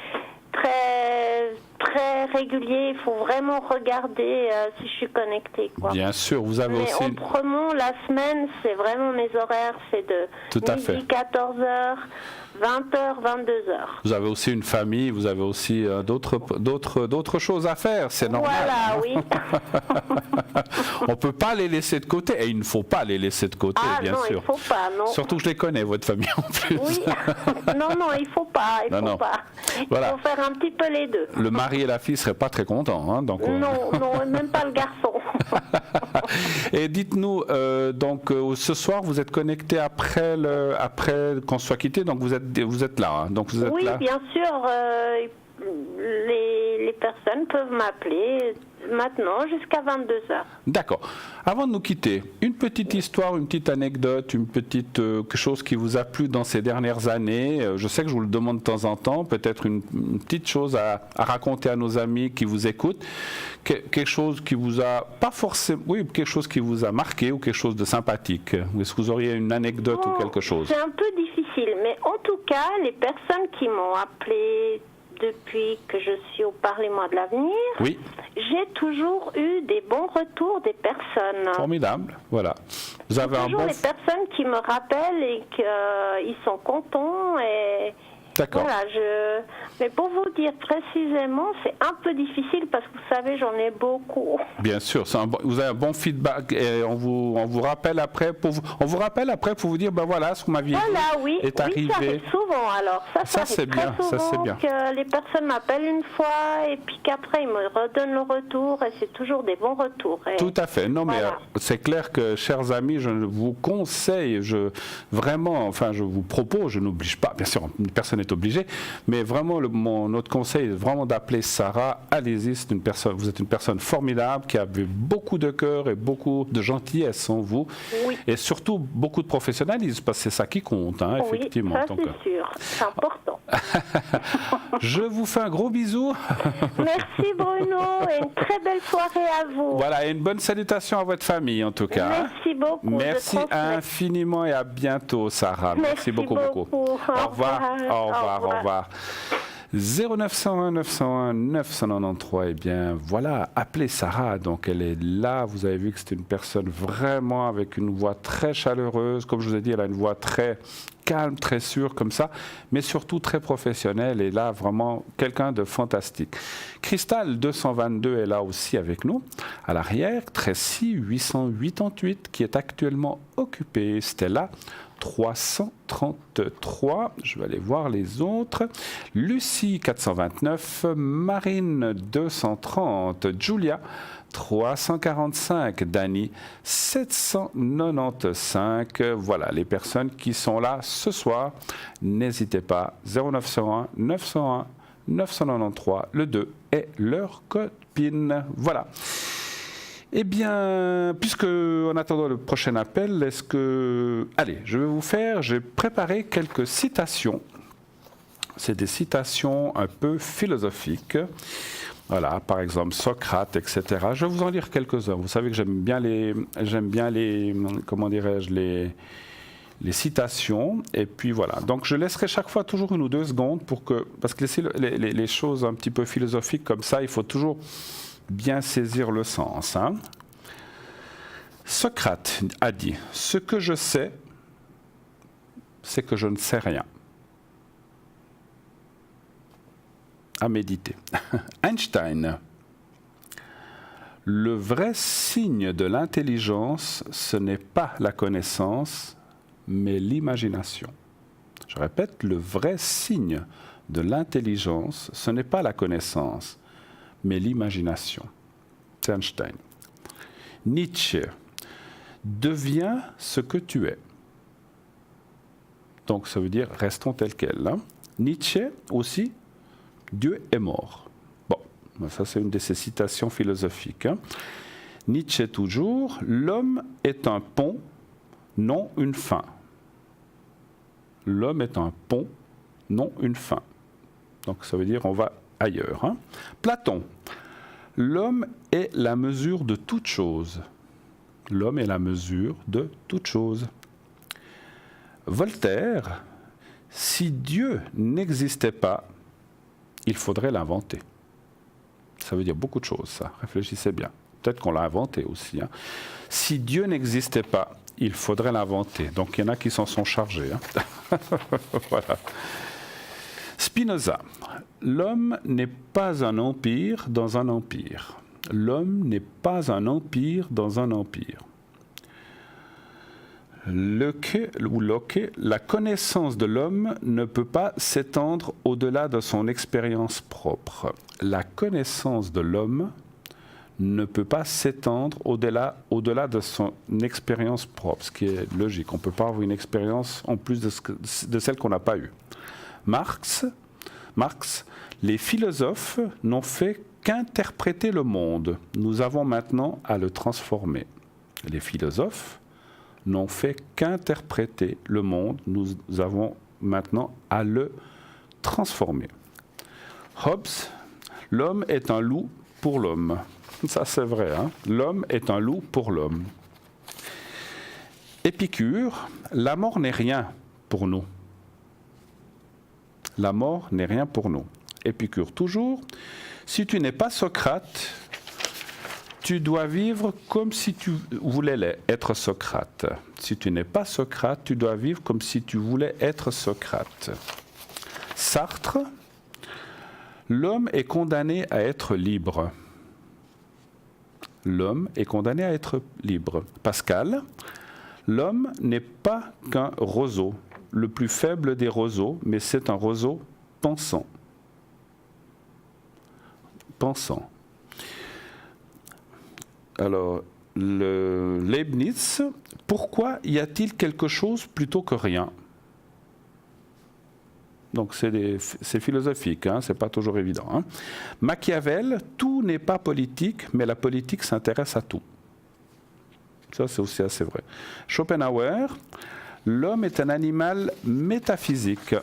régulier. Il faut vraiment regarder si je suis connectée. Quoi. Bien sûr, vous avez aussi... Mais autrement, la semaine, c'est vraiment mes horaires, c'est de midi 14h, 20h, 22h. Vous avez aussi une famille, vous avez aussi d'autres choses à faire, c'est normal. Voilà, oui. On ne peut pas les laisser de côté, et il ne faut pas les laisser de côté, bien sûr. Il faut pas, non. Surtout que je les connais, votre famille en plus. Oui, non, il ne faut pas, il faut pas. Il faut faire un petit peu les deux. Le mari et la fille ne seraient pas très contents. Hein, donc non, même pas le garçon. Et dites-nous, ce soir, vous êtes connecté après qu'on soit quitté, donc vous êtes là. Hein, donc vous êtes oui, là. bien sûr. Les personnes peuvent m'appeler maintenant jusqu'à 22h. D'accord. Avant de nous quitter, une petite histoire, une petite anecdote, quelque chose qui vous a plu dans ces dernières années. Je sais que je vous le demande de temps en temps, peut-être une petite chose à raconter à nos amis qui vous écoutent. Quelque chose qui vous a, pas forcément, oui, quelque chose qui vous a marqué ou quelque chose de sympathique. Est-ce que vous auriez une anecdote ou quelque chose? C'est un peu difficile, mais en tout cas, les personnes qui m'ont appelé depuis que je suis au Parlement de l'avenir, oui. J'ai toujours eu des bons retours des personnes. Formidable, voilà. Vous avez toujours les personnes qui me rappellent et qu'ils sont contents et... D'accord. Voilà, mais pour vous dire précisément, c'est un peu difficile parce que vous savez, j'en ai beaucoup. Bien sûr, vous avez un bon feedback et on vous rappelle après pour vous dire ben voilà ce que vous m'aviez dit est arrivé. Ça arrive souvent alors. Ça c'est bien, souvent ça c'est bien. Que les personnes m'appellent une fois et puis qu'après ils me redonnent le retour et c'est toujours des bons retours. Et tout à fait. Non mais c'est clair que chers amis, je vous conseille, je vous propose, je n'oblige pas, bien sûr, personne n'est obligé, mais vraiment notre conseil est vraiment d'appeler Sarah. Allez-y, vous êtes une personne formidable qui a beaucoup de cœur et beaucoup de gentillesse en vous, et surtout beaucoup de professionnalisme parce que c'est ça qui compte, hein, effectivement. Ça c'est sûr, c'est important. Je vous fais un gros bisou. Merci Bruno et une très belle soirée à vous. Voilà, et une bonne salutation à votre famille en tout cas. Merci beaucoup. Merci infiniment et à bientôt Sarah. Merci beaucoup. Au revoir. Au revoir. 0901 901 993, eh bien voilà, appelez Sarah, donc elle est là, vous avez vu que c'était une personne vraiment avec une voix très chaleureuse, comme je vous ai dit, elle a une voix très calme, très sûre comme ça, mais surtout très professionnelle, et là vraiment quelqu'un de fantastique. Cristal 222 est là aussi avec nous, à l'arrière, Tracy 888 qui est actuellement occupée, Stella 333, je vais aller voir les autres. Lucie 429, Marine 230, Julia 345, Dani 795. Voilà les personnes qui sont là ce soir. N'hésitez pas, 0901 901 993, le 2 est leur copine. Voilà. Eh bien, puisque en attendant le prochain appel, allez, j'ai préparé quelques citations. C'est des citations un peu philosophiques. Voilà, par exemple Socrate, etc. Je vais vous en lire quelques-uns. Vous savez que j'aime bien les comment dirais-je, les citations. Et puis voilà. Donc je laisserai chaque fois toujours 1 ou 2 secondes parce que les choses un petit peu philosophiques comme ça, il faut toujours bien saisir le sens. Hein. Socrate a dit « Ce que je sais, c'est que je ne sais rien ». À méditer. Einstein. Le vrai signe de l'intelligence, ce n'est pas la connaissance, mais l'imagination. Je répète, le vrai signe de l'intelligence, ce n'est pas la connaissance, mais l'imagination. C'est Einstein. Nietzsche, deviens ce que tu es. Donc ça veut dire restons tels quels. Hein. Nietzsche aussi, Dieu est mort. Bon, ça c'est une de ses citations philosophiques. Hein. Nietzsche toujours, l'homme est un pont, non une fin. L'homme est un pont, non une fin. Donc ça veut dire on va ailleurs. Hein. Platon, l'homme est la mesure de toute chose. L'homme est la mesure de toute chose. Voltaire, si Dieu n'existait pas, il faudrait l'inventer. Ça veut dire beaucoup de choses, ça. Réfléchissez bien. Peut-être qu'on l'a inventé aussi. Hein. Si Dieu n'existait pas, il faudrait l'inventer. Donc il y en a qui s'en sont chargés. Hein. Voilà. Spinoza, l'homme n'est pas un empire dans un empire. L'homme n'est pas un empire dans un empire. Locke, la connaissance de l'homme ne peut pas s'étendre au-delà de son expérience propre. La connaissance de l'homme ne peut pas s'étendre au-delà de son expérience propre, ce qui est logique. On ne peut pas avoir une expérience en plus de celle qu'on n'a pas eue. Marx, les philosophes n'ont fait qu'interpréter le monde. Nous avons maintenant à le transformer. Les philosophes n'ont fait qu'interpréter le monde. Nous avons maintenant à le transformer. Hobbes, l'homme est un loup pour l'homme. Ça c'est vrai, hein? L'homme est un loup pour l'homme. Épicure, la mort n'est rien pour nous. La mort n'est rien pour nous. Épicure toujours, si tu n'es pas Socrate, tu dois vivre comme si tu voulais être Socrate. Si tu n'es pas Socrate, tu dois vivre comme si tu voulais être Socrate. Sartre, l'homme est condamné à être libre. L'homme est condamné à être libre. Pascal, l'homme n'est pas qu'un roseau, le plus faible des roseaux, mais c'est un roseau pensant. Pensant. Alors, Leibniz, pourquoi y a-t-il quelque chose plutôt que rien? Donc c'est philosophique, hein, c'est pas toujours évident. Hein. Machiavel, tout n'est pas politique, mais la politique s'intéresse à tout. Ça c'est aussi assez vrai. Schopenhauer, l'homme est un animal métaphysique.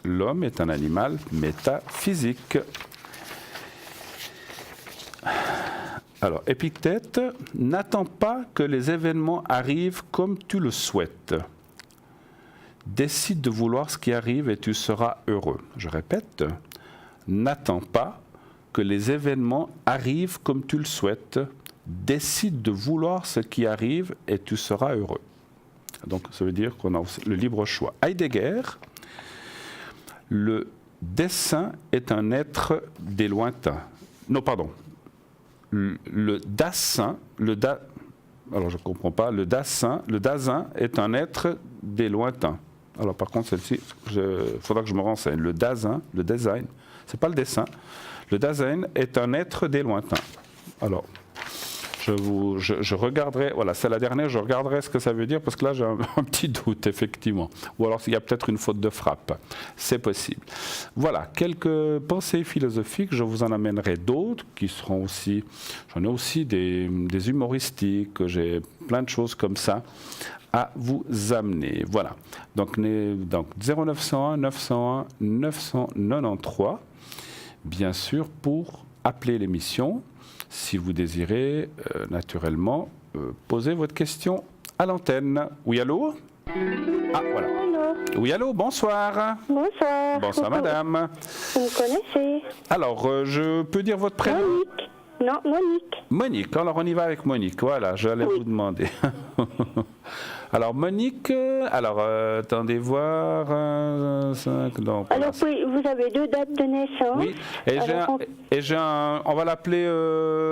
L'homme est un animal métaphysique. Alors, Épictète, n'attends pas que les événements arrivent comme tu le souhaites. Décide de vouloir ce qui arrive et tu seras heureux. Je répète, n'attends pas que les événements arrivent comme tu le souhaites. Décide de vouloir ce qui arrive et tu seras heureux. Donc, ça veut dire qu'on a le libre choix. Heidegger, le dessein est un être des lointains. Non, pardon. Le Dasein, alors je ne comprends pas, le Dasein est un être des lointains. Alors par contre, celle-ci, il faudra que je me renseigne. Le Dasein, c'est pas le dessin. Le Dasein est un être des lointains. Alors, je regarderai, voilà, c'est la dernière, je regarderai ce que ça veut dire, parce que là j'ai un petit doute, effectivement. Ou alors il y a peut-être une faute de frappe. C'est possible. Voilà, quelques pensées philosophiques, je vous en amènerai d'autres, qui seront aussi, j'en ai aussi des humoristiques, j'ai plein de choses comme ça à vous amener. Voilà, donc 0901 901 993, bien sûr, pour appeler l'émission. Si vous désirez, naturellement, poser votre question à l'antenne. Oui, allô? Ah, voilà. Allô? Oui, allô, bonsoir. Bonsoir. Bonsoir, madame. Vous me connaissez? Alors, je peux dire votre prénom? Monique. Non, Monique. Monique, alors on y va avec Monique. Voilà, j'allais vous demander. Alors, Monique, attendez voir. 5, donc, Alors, vous avez 2 dates de naissance. Oui, et on va l'appeler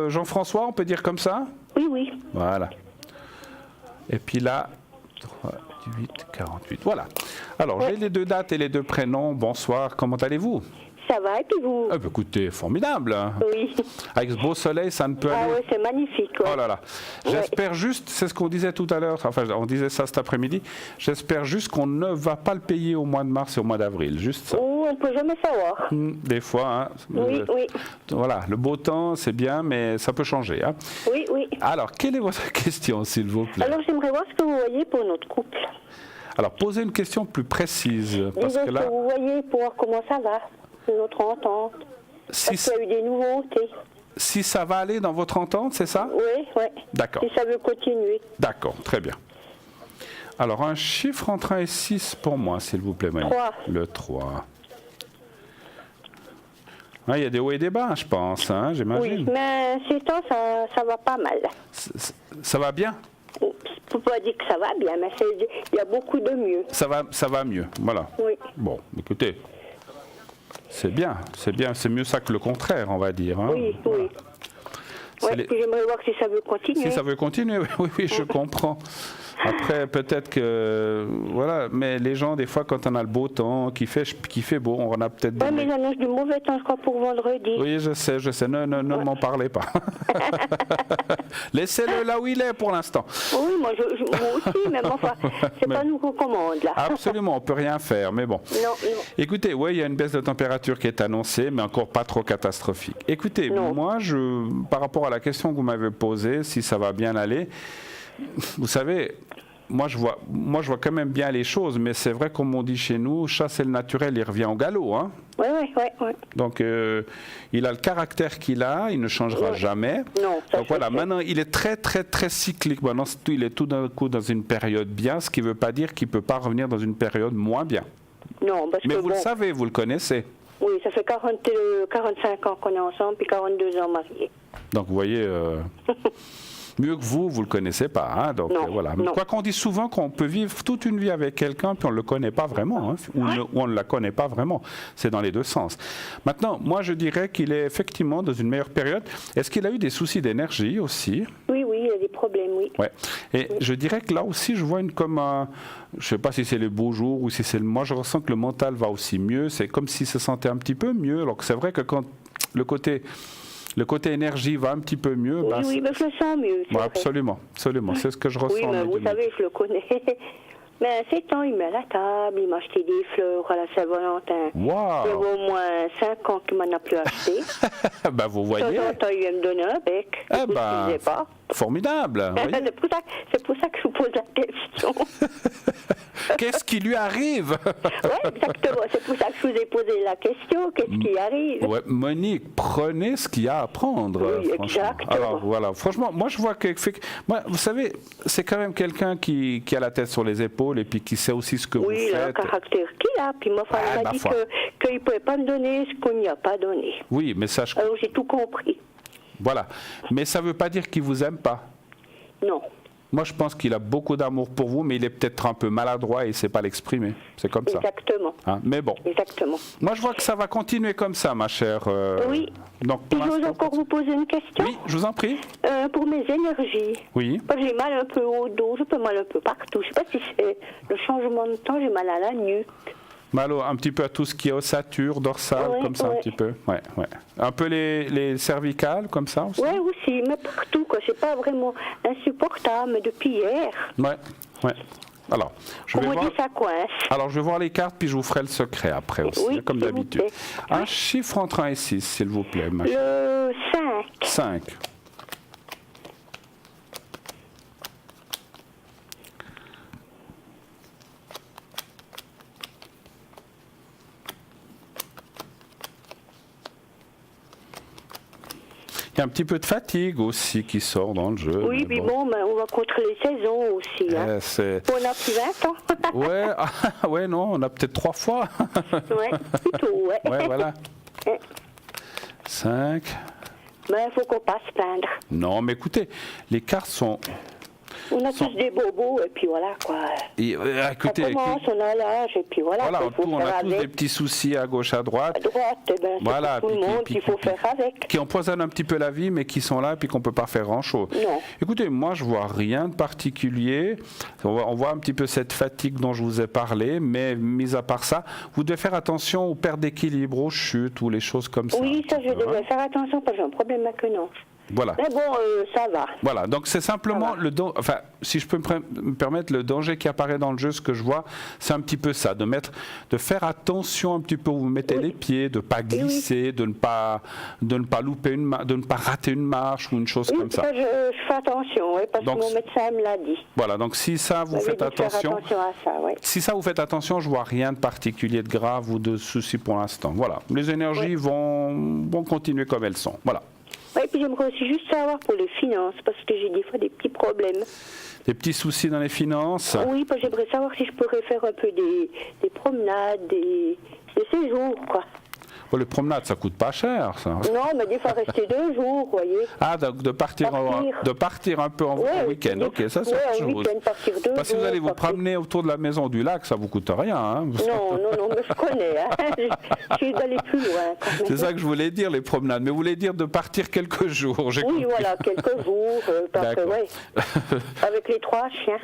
Jean-François, on peut dire comme ça? Oui, oui. Voilà. Et puis là, 3, 48. Voilà. Alors, j'ai les 2 dates et les 2 prénoms. Bonsoir, comment allez-vous? Ça va, et puis vous? Écoutez, formidable. Oui. Avec ce beau soleil, ça ne peut aller. Ah ouais, c'est magnifique. Ouais. Oh là là. J'espère juste, c'est ce qu'on disait tout à l'heure, enfin on disait ça cet après-midi, j'espère juste qu'on ne va pas le payer au mois de mars et au mois d'avril, juste ça. Oh, on ne peut jamais savoir. Des fois, hein, Oui, oui. Voilà, le beau temps, c'est bien, mais ça peut changer. Hein. Oui, oui. Alors, quelle est votre question, s'il vous plaît? Alors, j'aimerais voir ce que vous voyez pour notre couple. Alors, posez une question plus précise. Parce Disons que là, ce que vous voyez pour voir comment ça va, notre entente. si, Est-ce qu'il y a eu des nouveautés? si ça va aller dans votre entente, c'est ça? Oui, oui. D'accord. Si ça veut continuer. D'accord, très bien. Alors, un chiffre entre 1 et 6 pour moi, s'il vous plaît, Monique. 3. Le 3. Ah, il y a des hauts et des bas, je pense, hein, j'imagine. Oui, mais ces temps, ça va pas mal. Ça va bien? Je ne peux pas dire que ça va bien, mais il y a beaucoup de mieux. Ça va mieux, voilà. Oui. Bon, écoutez, c'est bien, c'est mieux ça que le contraire, on va dire. Hein. Oui, oui. C'est Ouais, puis j'aimerais voir si ça veut continuer. Si ça veut continuer, oui, je comprends. Après, peut-être que, voilà, mais les gens, des fois, quand on a le beau temps, qu'il fait beau, on en a peut-être... Oui, mais ils annoncent du mauvais temps, je crois, pour vendredi. Oui, je sais, ne m'en parlez pas. Laissez-le là où il est pour l'instant. Oui, moi aussi, mais enfin, c'est pas nous recommande, là. Absolument, on peut rien faire, mais bon. Non. Écoutez, oui, il y a une baisse de température qui est annoncée, mais encore pas trop catastrophique. Écoutez, moi, par rapport à la question que vous m'avez posée, si ça va bien aller, vous savez, moi je vois quand même bien les choses, mais c'est vrai, comme on dit chez nous, chasser le naturel, il revient au galop. Hein. Oui. Donc, il a le caractère qu'il a, il ne changera jamais. Non, donc voilà, maintenant, il est très, très, très cyclique. Maintenant, il est tout d'un coup dans une période bien, ce qui ne veut pas dire qu'il ne peut pas revenir dans une période moins bien. Non, parce mais que vous le savez, vous le connaissez. Oui, ça fait 45 ans qu'on est ensemble, puis 42 ans mariés. Donc, vous voyez... Mieux que vous le connaissez pas. Hein, donc voilà. Quoi qu'on dise souvent qu'on peut vivre toute une vie avec quelqu'un puis on ne le connaît pas vraiment, hein, ou on ne la connaît pas vraiment. C'est dans les deux sens. Maintenant, moi je dirais qu'il est effectivement dans une meilleure période. Est-ce qu'il a eu des soucis d'énergie aussi? Oui, il y a des problèmes, oui. Ouais. Et je dirais que là aussi je vois je ne sais pas si c'est les beaux jours ou si c'est moi je ressens que le mental va aussi mieux. C'est comme s'il se sentait un petit peu mieux. Alors que c'est vrai que quand le côté énergie va un petit peu mieux. Oui, mais je le sens mieux. Absolument. C'est ce que je ressens. Oui, mais vous savez, je le connais. Mais ces temps, il met à la table, il m'a acheté des fleurs à la Saint-Valentin. Wow. Il y a au moins 5 ans qu'il m'en a plus acheté. Vous voyez. De temps en temps, il vient me donner un bec. Je ne pas. Formidable. C'est pour ça que je vous pose la question. Qu'est-ce qui lui arrive? Oui, exactement. C'est pour ça que je vous ai posé la question. Qu'est-ce qui arrive? Ouais, Monique, prenez ce qu'il y a à prendre. Oui, exactement. Alors voilà, franchement, moi je vois que... vous savez, c'est quand même quelqu'un qui a la tête sur les épaules et puis qui sait aussi ce que vous faites. Oui, il a un caractère qu'il a. Puis moi, il m'a dit qu'il ne pouvait pas me donner ce qu'on n'y a pas donné. Oui, mais ça... Alors j'ai tout compris. Voilà. Mais ça ne veut pas dire qu'il ne vous aime pas. Non. Moi, je pense qu'il a beaucoup d'amour pour vous, mais il est peut-être un peu maladroit et il ne sait pas l'exprimer. C'est comme ça. Exactement. Hein, mais bon. Exactement. Moi, je vois que ça va continuer comme ça, ma chère. Oui. Donc, et j'ose encore vous poser une question? Oui, je vous en prie. Pour mes énergies. Oui. J'ai mal un peu au dos, j'ai mal un peu partout. Je ne sais pas si c'est le changement de temps, j'ai mal à la nuque. Mal un petit peu à tout ce qui est ossature, dorsale, comme ça un petit peu. Ouais. Un peu les cervicales, comme ça aussi. Oui, aussi, mais partout, quoi. C'est pas vraiment insupportable, mais depuis hier. Ouais. Alors, je vais voir les cartes, puis je vous ferai le secret après aussi, comme d'habitude. Un chiffre entre 1 et 6, s'il vous plaît. Le 5. 5. Il y a un petit peu de fatigue aussi qui sort dans le jeu. Oui, mais bon, on va contre les saisons aussi. Hein. On a plus 20 ans. Ouais, non, on a peut-être 3 fois. Ouais, plutôt, ouais. Ouais, voilà. 5. Mais il faut qu'on passe plaindre. Non, mais écoutez, les cartes sont... On a tous des bobos, et puis voilà, quoi. Et, écoutez, on commence, on a l'âge, et puis voilà. voilà, il faut on faire a tous avec. des petits soucis à gauche, à droite. À droite, eh ben, c'est Voilà, pour tout le monde puis- qu'il faut faire avec. Qui empoisonnent un petit peu la vie, mais qui sont là, puis qu'on ne peut pas faire grand-chose. Non. Écoutez, moi, je vois rien de particulier. On voit un petit peu cette fatigue dont je vous ai parlé, mais mis à part ça, vous devez faire attention aux pertes d'équilibre, aux chutes ou les choses comme ça. Oui, ça, je Hein? devrais faire attention, parce que j'ai un problème avec une hanche. Voilà. Mais bon, ça va. Voilà, donc c'est simplement le enfin, si je peux me permettre, le danger qui apparaît dans le jeu, ce que je vois, c'est un petit peu ça, de faire attention un petit peu où vous mettez les pieds, de ne pas glisser, de ne pas louper de ne pas rater une marche ou une chose comme ça. Je fais attention, oui, parce Donc, que mon médecin me l'a dit. Voilà, donc si ça vous faites attention, à ça, oui. si ça vous faites attention, je vois rien de particulier, de grave ou de souci pour l'instant. Voilà, les énergies vont continuer comme elles sont. Voilà. Oui, puis j'aimerais aussi juste savoir pour les finances, parce que j'ai des fois des petits problèmes. Des petits soucis dans les finances. Oui, parce que j'aimerais savoir si je pourrais faire un peu des promenades, des séjours, quoi. Bon, les promenades, ça coûte pas cher, ça. Non, mais des fois rester 2 jours, vous voyez. Ah, donc de partir un peu en week-end. Ok, ça c'est autre chose. week-end, partir 2 jours. Parce que vous allez vous promener autour de la maison du lac, ça vous coûte rien. Hein. Non, mais je connais. Hein. Je suis d'aller plus loin. C'est ça que je voulais dire, les promenades. Mais vous voulez dire de partir quelques jours. J'ai compris. Voilà, quelques jours. Parce que, avec les 3 chiens.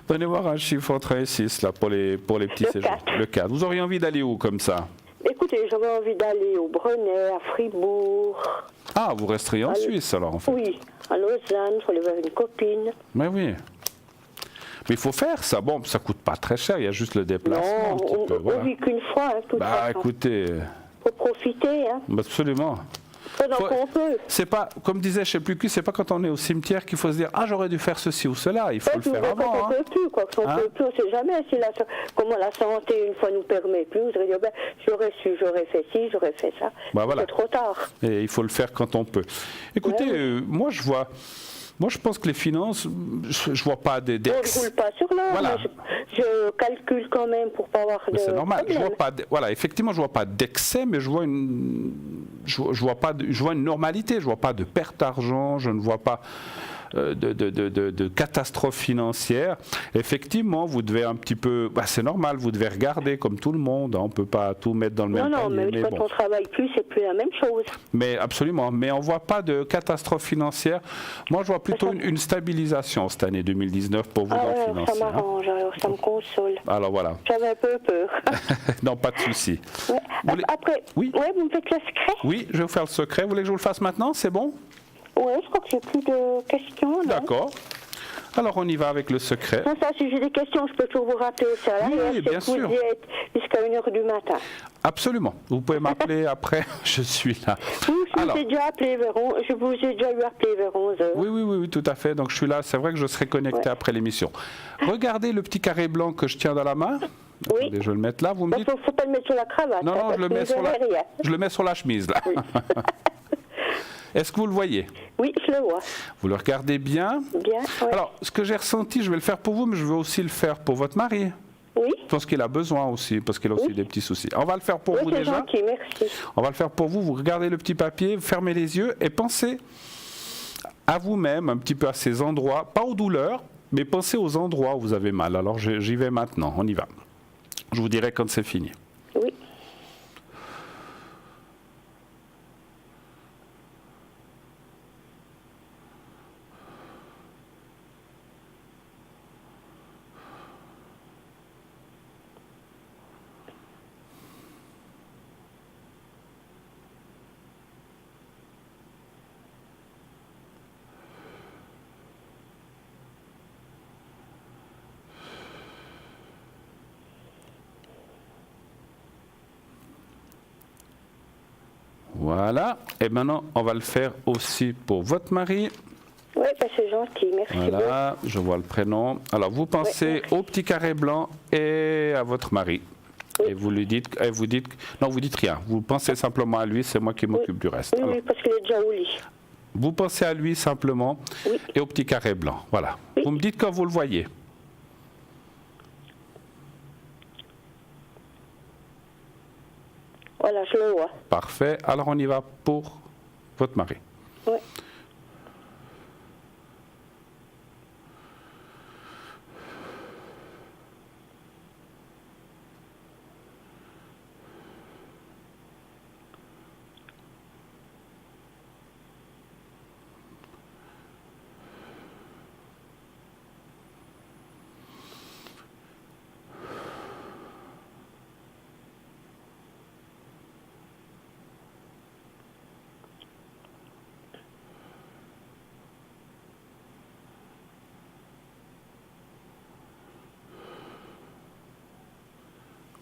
Donnez-moi un chiffre entre 1 et 6 là, pour les petits séjours. 4. Le 4. Vous auriez envie d'aller où comme ça? Écoutez, j'avais envie d'aller au Brenay, à Fribourg. Ah, vous resterez en Suisse alors en fait? Oui, à Lausanne, il faut aller voir une copine. Mais oui. Mais il faut faire ça. Bon, ça coûte pas très cher, il y a juste le déplacement. Non, on vit qu'une fois, hein, toute façon. Écoutez. Faut profiter, hein. Absolument. Pendant qu'on peut. C'est pas, comme disait je sais plus qui, c'est pas quand on est au cimetière qu'il faut se dire ah j'aurais dû faire ceci ou cela. Il faut le faire avant. Quand on peut plus, quoi. Quand on peut plus, on sait jamais si comment la santé une fois nous permet plus. Vous allez dire j'aurais su, j'aurais fait ci, j'aurais fait ça. Voilà. C'est trop tard. Et il faut le faire quand on peut. Écoutez, moi je pense que les finances, je vois pas des. On ne roule pas sur l'or. Voilà. Je calcule quand même pour pas avoir de. C'est normal. problème. Je vois pas. Voilà, effectivement, je vois pas d'excès, mais je vois je vois une normalité. Je vois pas de perte d'argent. Je ne vois pas de catastrophe financière. Effectivement, vous devez un petit peu. C'est normal. Vous devez regarder comme tout le monde. On peut pas tout mettre dans le même panier. Non, mais quand on travaille plus, c'est plus la même chose. Mais absolument. Mais on voit pas de catastrophe financière. Moi, je vois plutôt une stabilisation cette année 2019 pour vous dans le financier. Ça m'arrange. Alors, ça me console. Alors voilà. J'avais un peu peur. Non, pas de souci. Ouais. Après, vous me faites le secret? Oui, je vais vous faire le secret. Vous voulez que je vous le fasse maintenant? C'est bon? Oui, je crois que j'ai plus de questions. D'accord. Alors on y va avec le secret. Non, ça, si j'ai des questions, je peux toujours vous rappeler au salaire. Oui, bien sûr. Vous y êtes jusqu'à 1h du matin. Absolument. Vous pouvez m'appeler après, je suis là. Oui, je vous ai déjà appelé vers 11. Je vous ai déjà eu appelé vers 11h. Oui, tout à fait. Donc je suis là. C'est vrai que je serai connecté après l'émission. Regardez le petit carré blanc que je tiens dans la main. Oui. Attendez, je vais le mettre là. Vous me dites. Faut pas le mettre sur la cravate. Non, je le mets sur la chemise là. Oui. Est-ce que vous le voyez? Oui, je le vois. Vous le regardez bien? Bien, oui. Alors, ce que j'ai ressenti, je vais le faire pour vous, mais je veux aussi le faire pour votre mari. Oui. Je pense qu'il a besoin aussi, parce qu'il a aussi des petits soucis. On va le faire pour vous déjà. Gentil, merci. On va le faire pour vous. Vous regardez le petit papier, vous fermez les yeux et pensez à vous-même, un petit peu à ces endroits, pas aux douleurs, mais pensez aux endroits où vous avez mal. Alors, j'y vais maintenant. On y va. Je vous dirai quand c'est fini. Oui. Voilà. Et maintenant, on va le faire aussi pour votre mari. Oui, c'est gentil, merci. Voilà, je vois le prénom. Alors, vous pensez au petit carré blanc et à votre mari. Oui. Et vous lui dites, non, vous dites rien. Vous pensez simplement à lui, c'est moi qui m'occupe du reste. Oui, alors, parce qu'il est déjà au lit. Vous pensez à lui simplement et au petit carré blanc. Voilà. Oui. Vous me dites quand vous le voyez. Voilà, je le vois. Parfait. Alors, on y va pour votre mari. Oui.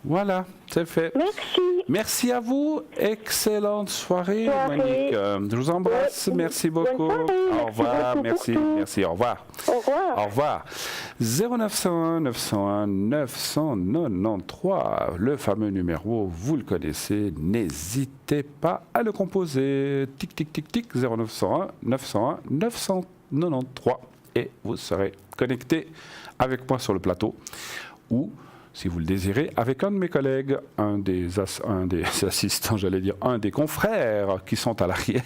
Voilà, c'est fait. Merci. Merci à vous. Excellente soirée, Monique. Je vous embrasse. Ouais. Merci beaucoup. Bonne soirée. Au revoir. Merci Merci. Au revoir. Au revoir. Au revoir. 0901 901 993, le fameux numéro, vous le connaissez. N'hésitez pas à le composer. Tic, tic, tic, tic. 0901 901 993. Et vous serez connecté avec moi sur le plateau ou, si vous le désirez, avec un de mes collègues, un des assistants, j'allais dire, un des confrères qui sont à l'arrière,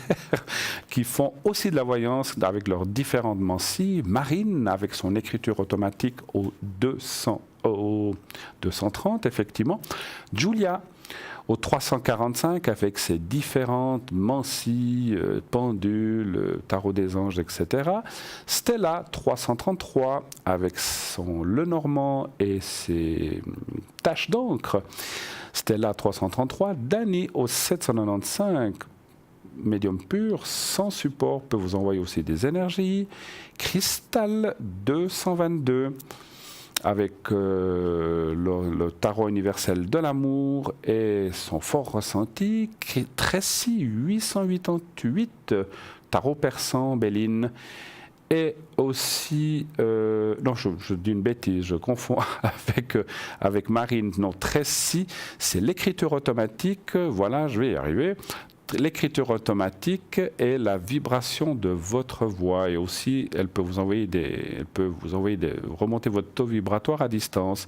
qui font aussi de la voyance avec leurs différentes mancies. Marine, avec son écriture automatique au 230, effectivement. Julia, au 345, avec ses différentes mancies, pendules, tarot des anges, etc. Stella, 333, avec son Lenormand et ses taches d'encre. Stella, 333. Dany, au 795, médium pur, sans support, peut vous envoyer aussi des énergies. Cristal, 222. Avec le tarot universel de l'amour et son fort ressenti. Tracy, 888, tarot persan, Béline. Et aussi, non, je dis une bêtise, je confonds avec Marine. Non, Tracy, c'est l'écriture automatique. Voilà, je vais y arriver. L'écriture automatique est la vibration de votre voix et aussi elle peut vous envoyer remonter votre taux vibratoire à distance.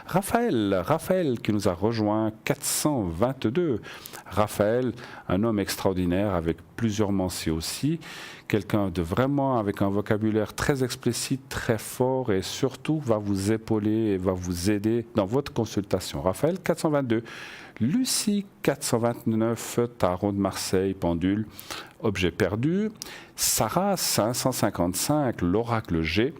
Raphaël qui nous a rejoint 422. Raphaël, un homme extraordinaire avec plusieurs mentions aussi, quelqu'un de vraiment avec un vocabulaire très explicite, très fort et surtout va vous épauler et va vous aider dans votre consultation. Raphaël 422. Lucie 429, tarot de Marseille, pendule, objet perdu. Sarah 555, l'oracle G,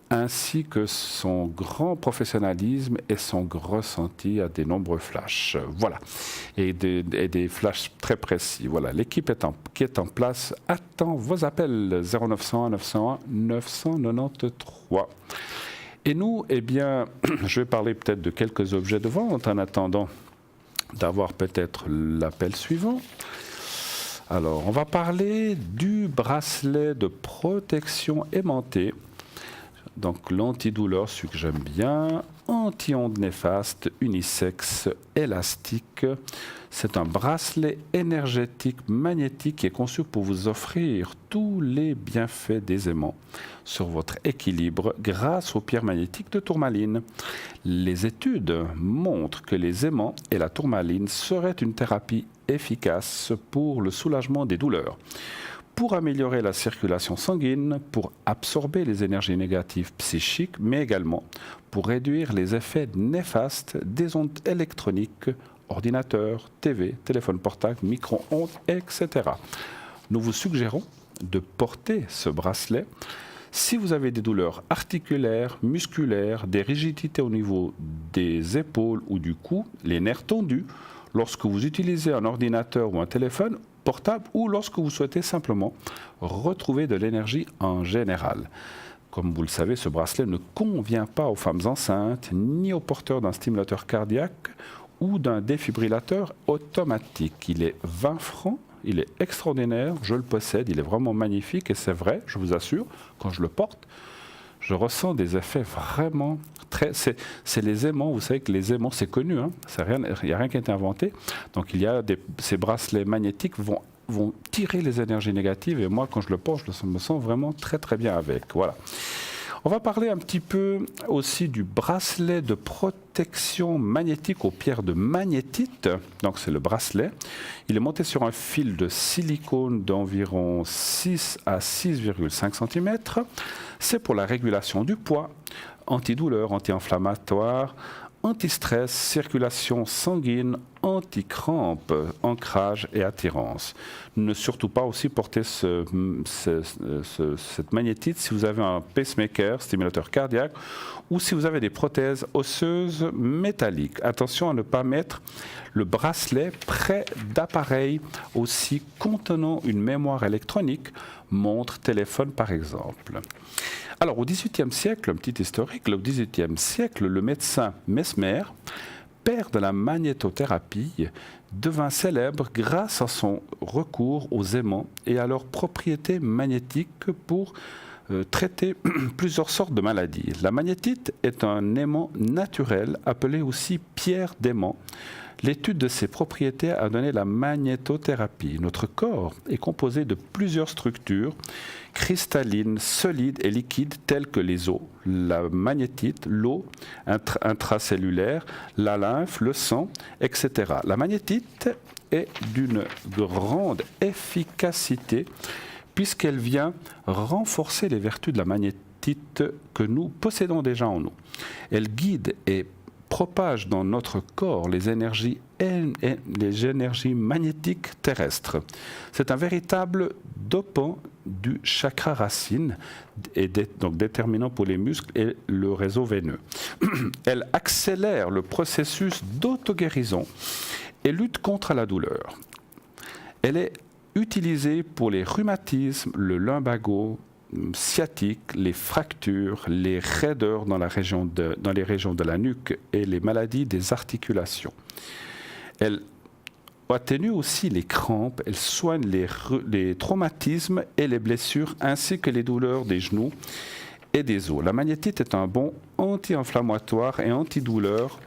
ainsi que son grand professionnalisme et son ressenti à des nombreux flashs. Voilà, et des flashs très précis. Voilà, l'équipe qui est en place attend vos appels 0901 901 993. Et nous, eh bien, je vais parler peut-être de quelques objets de vente en attendant d'avoir peut-être l'appel suivant. Alors, on va parler du bracelet de protection aimanté. Donc, l'antidouleur, celui que j'aime bien, anti-ondes néfastes, unisexe, élastique. C'est un bracelet énergétique magnétique qui est conçu pour vous offrir tous les bienfaits des aimants sur votre équilibre grâce aux pierres magnétiques de tourmaline. Les études montrent que les aimants et la tourmaline seraient une thérapie efficace pour le soulagement des douleurs, pour améliorer la circulation sanguine, pour absorber les énergies négatives psychiques, mais également pour réduire les effets néfastes des ondes électroniques, ordinateurs, TV, téléphone portable, micro-ondes, etc. Nous vous suggérons de porter ce bracelet si vous avez des douleurs articulaires, musculaires, des rigidités au niveau des épaules ou du cou, les nerfs tendus, lorsque vous utilisez un ordinateur ou un téléphone portable ou lorsque vous souhaitez simplement retrouver de l'énergie en général. Comme vous le savez, ce bracelet ne convient pas aux femmes enceintes ni aux porteurs d'un stimulateur cardiaque ou d'un défibrillateur automatique. Il est 20 francs, il est extraordinaire, je le possède, il est vraiment magnifique et c'est vrai, je vous assure, quand je le porte, je ressens des effets vraiment très... C'est les aimants, vous savez que les aimants, c'est connu, hein, il n'y a rien qui a été inventé. Donc ces bracelets magnétiques vont tirer les énergies négatives et moi, quand je le porte, je me sens vraiment très très bien avec. Voilà. On va parler un petit peu aussi du bracelet de protection magnétique aux pierres de magnétite. Donc c'est le bracelet. Il est monté sur un fil de silicone d'environ 6 à 6,5 cm. C'est pour la régulation du poids, antidouleur, anti-inflammatoire, anti-stress, circulation sanguine, anti-crampe, ancrage et attirance. Ne surtout pas aussi porter cette magnétite si vous avez un pacemaker, stimulateur cardiaque, ou si vous avez des prothèses osseuses métalliques. Attention à ne pas mettre le bracelet près d'appareils aussi contenant une mémoire électronique, montre, téléphone par exemple. Alors au XVIIIe siècle, un petit historique, au XVIIIe siècle, le médecin Mesmer père de la magnétothérapie, devint célèbre grâce à son recours aux aimants et à leurs propriétés magnétiques pour traiter plusieurs sortes de maladies. La magnétite est un aimant naturel appelé aussi pierre d'aimant. L'étude de ses propriétés a donné la magnétothérapie. Notre corps est composé de plusieurs structures cristallines, solides et liquides telles que les os, la magnétite, l'eau intracellulaire, la lymphe, le sang, etc. La magnétite est d'une grande efficacité puisqu'elle vient renforcer les vertus de la magnétite que nous possédons déjà en nous. Elle guide et propage dans notre corps les énergies magnétiques terrestres. C'est un véritable dopant du chakra racine, et donc déterminant pour les muscles et le réseau veineux. Elle accélère le processus d'auto-guérison et lutte contre la douleur. Elle est utilisée pour les rhumatismes, le lumbago, sciatique, les fractures, les raideurs dans les régions de la nuque et les maladies des articulations. Elle atténue aussi les crampes, elle soigne les traumatismes et les blessures ainsi que les douleurs des genoux et des os. La magnétite est un bon anti-inflammatoire et antidouleur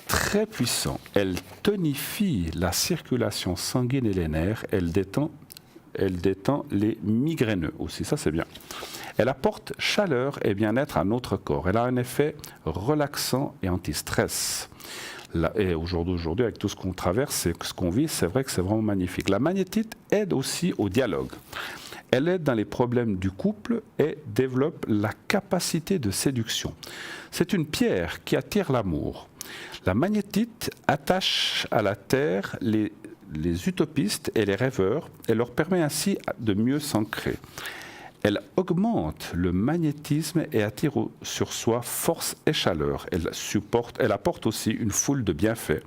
très puissant. Elle tonifie la circulation sanguine et les nerfs, elle détend les migraineux aussi, ça c'est bien. Elle apporte chaleur et bien-être à notre corps. Elle a un effet relaxant et anti-stress. Et aujourd'hui, avec tout ce qu'on traverse et ce qu'on vit, c'est vrai que c'est vraiment magnifique. La magnétite aide aussi au dialogue. Elle aide dans les problèmes du couple et développe la capacité de séduction. C'est une pierre qui attire l'amour. La magnétite attache à la terre les utopistes et les rêveurs et leur permet ainsi de mieux s'ancrer. Elle augmente le magnétisme et attire sur soi force et chaleur. Elle apporte aussi une foule de bienfaits.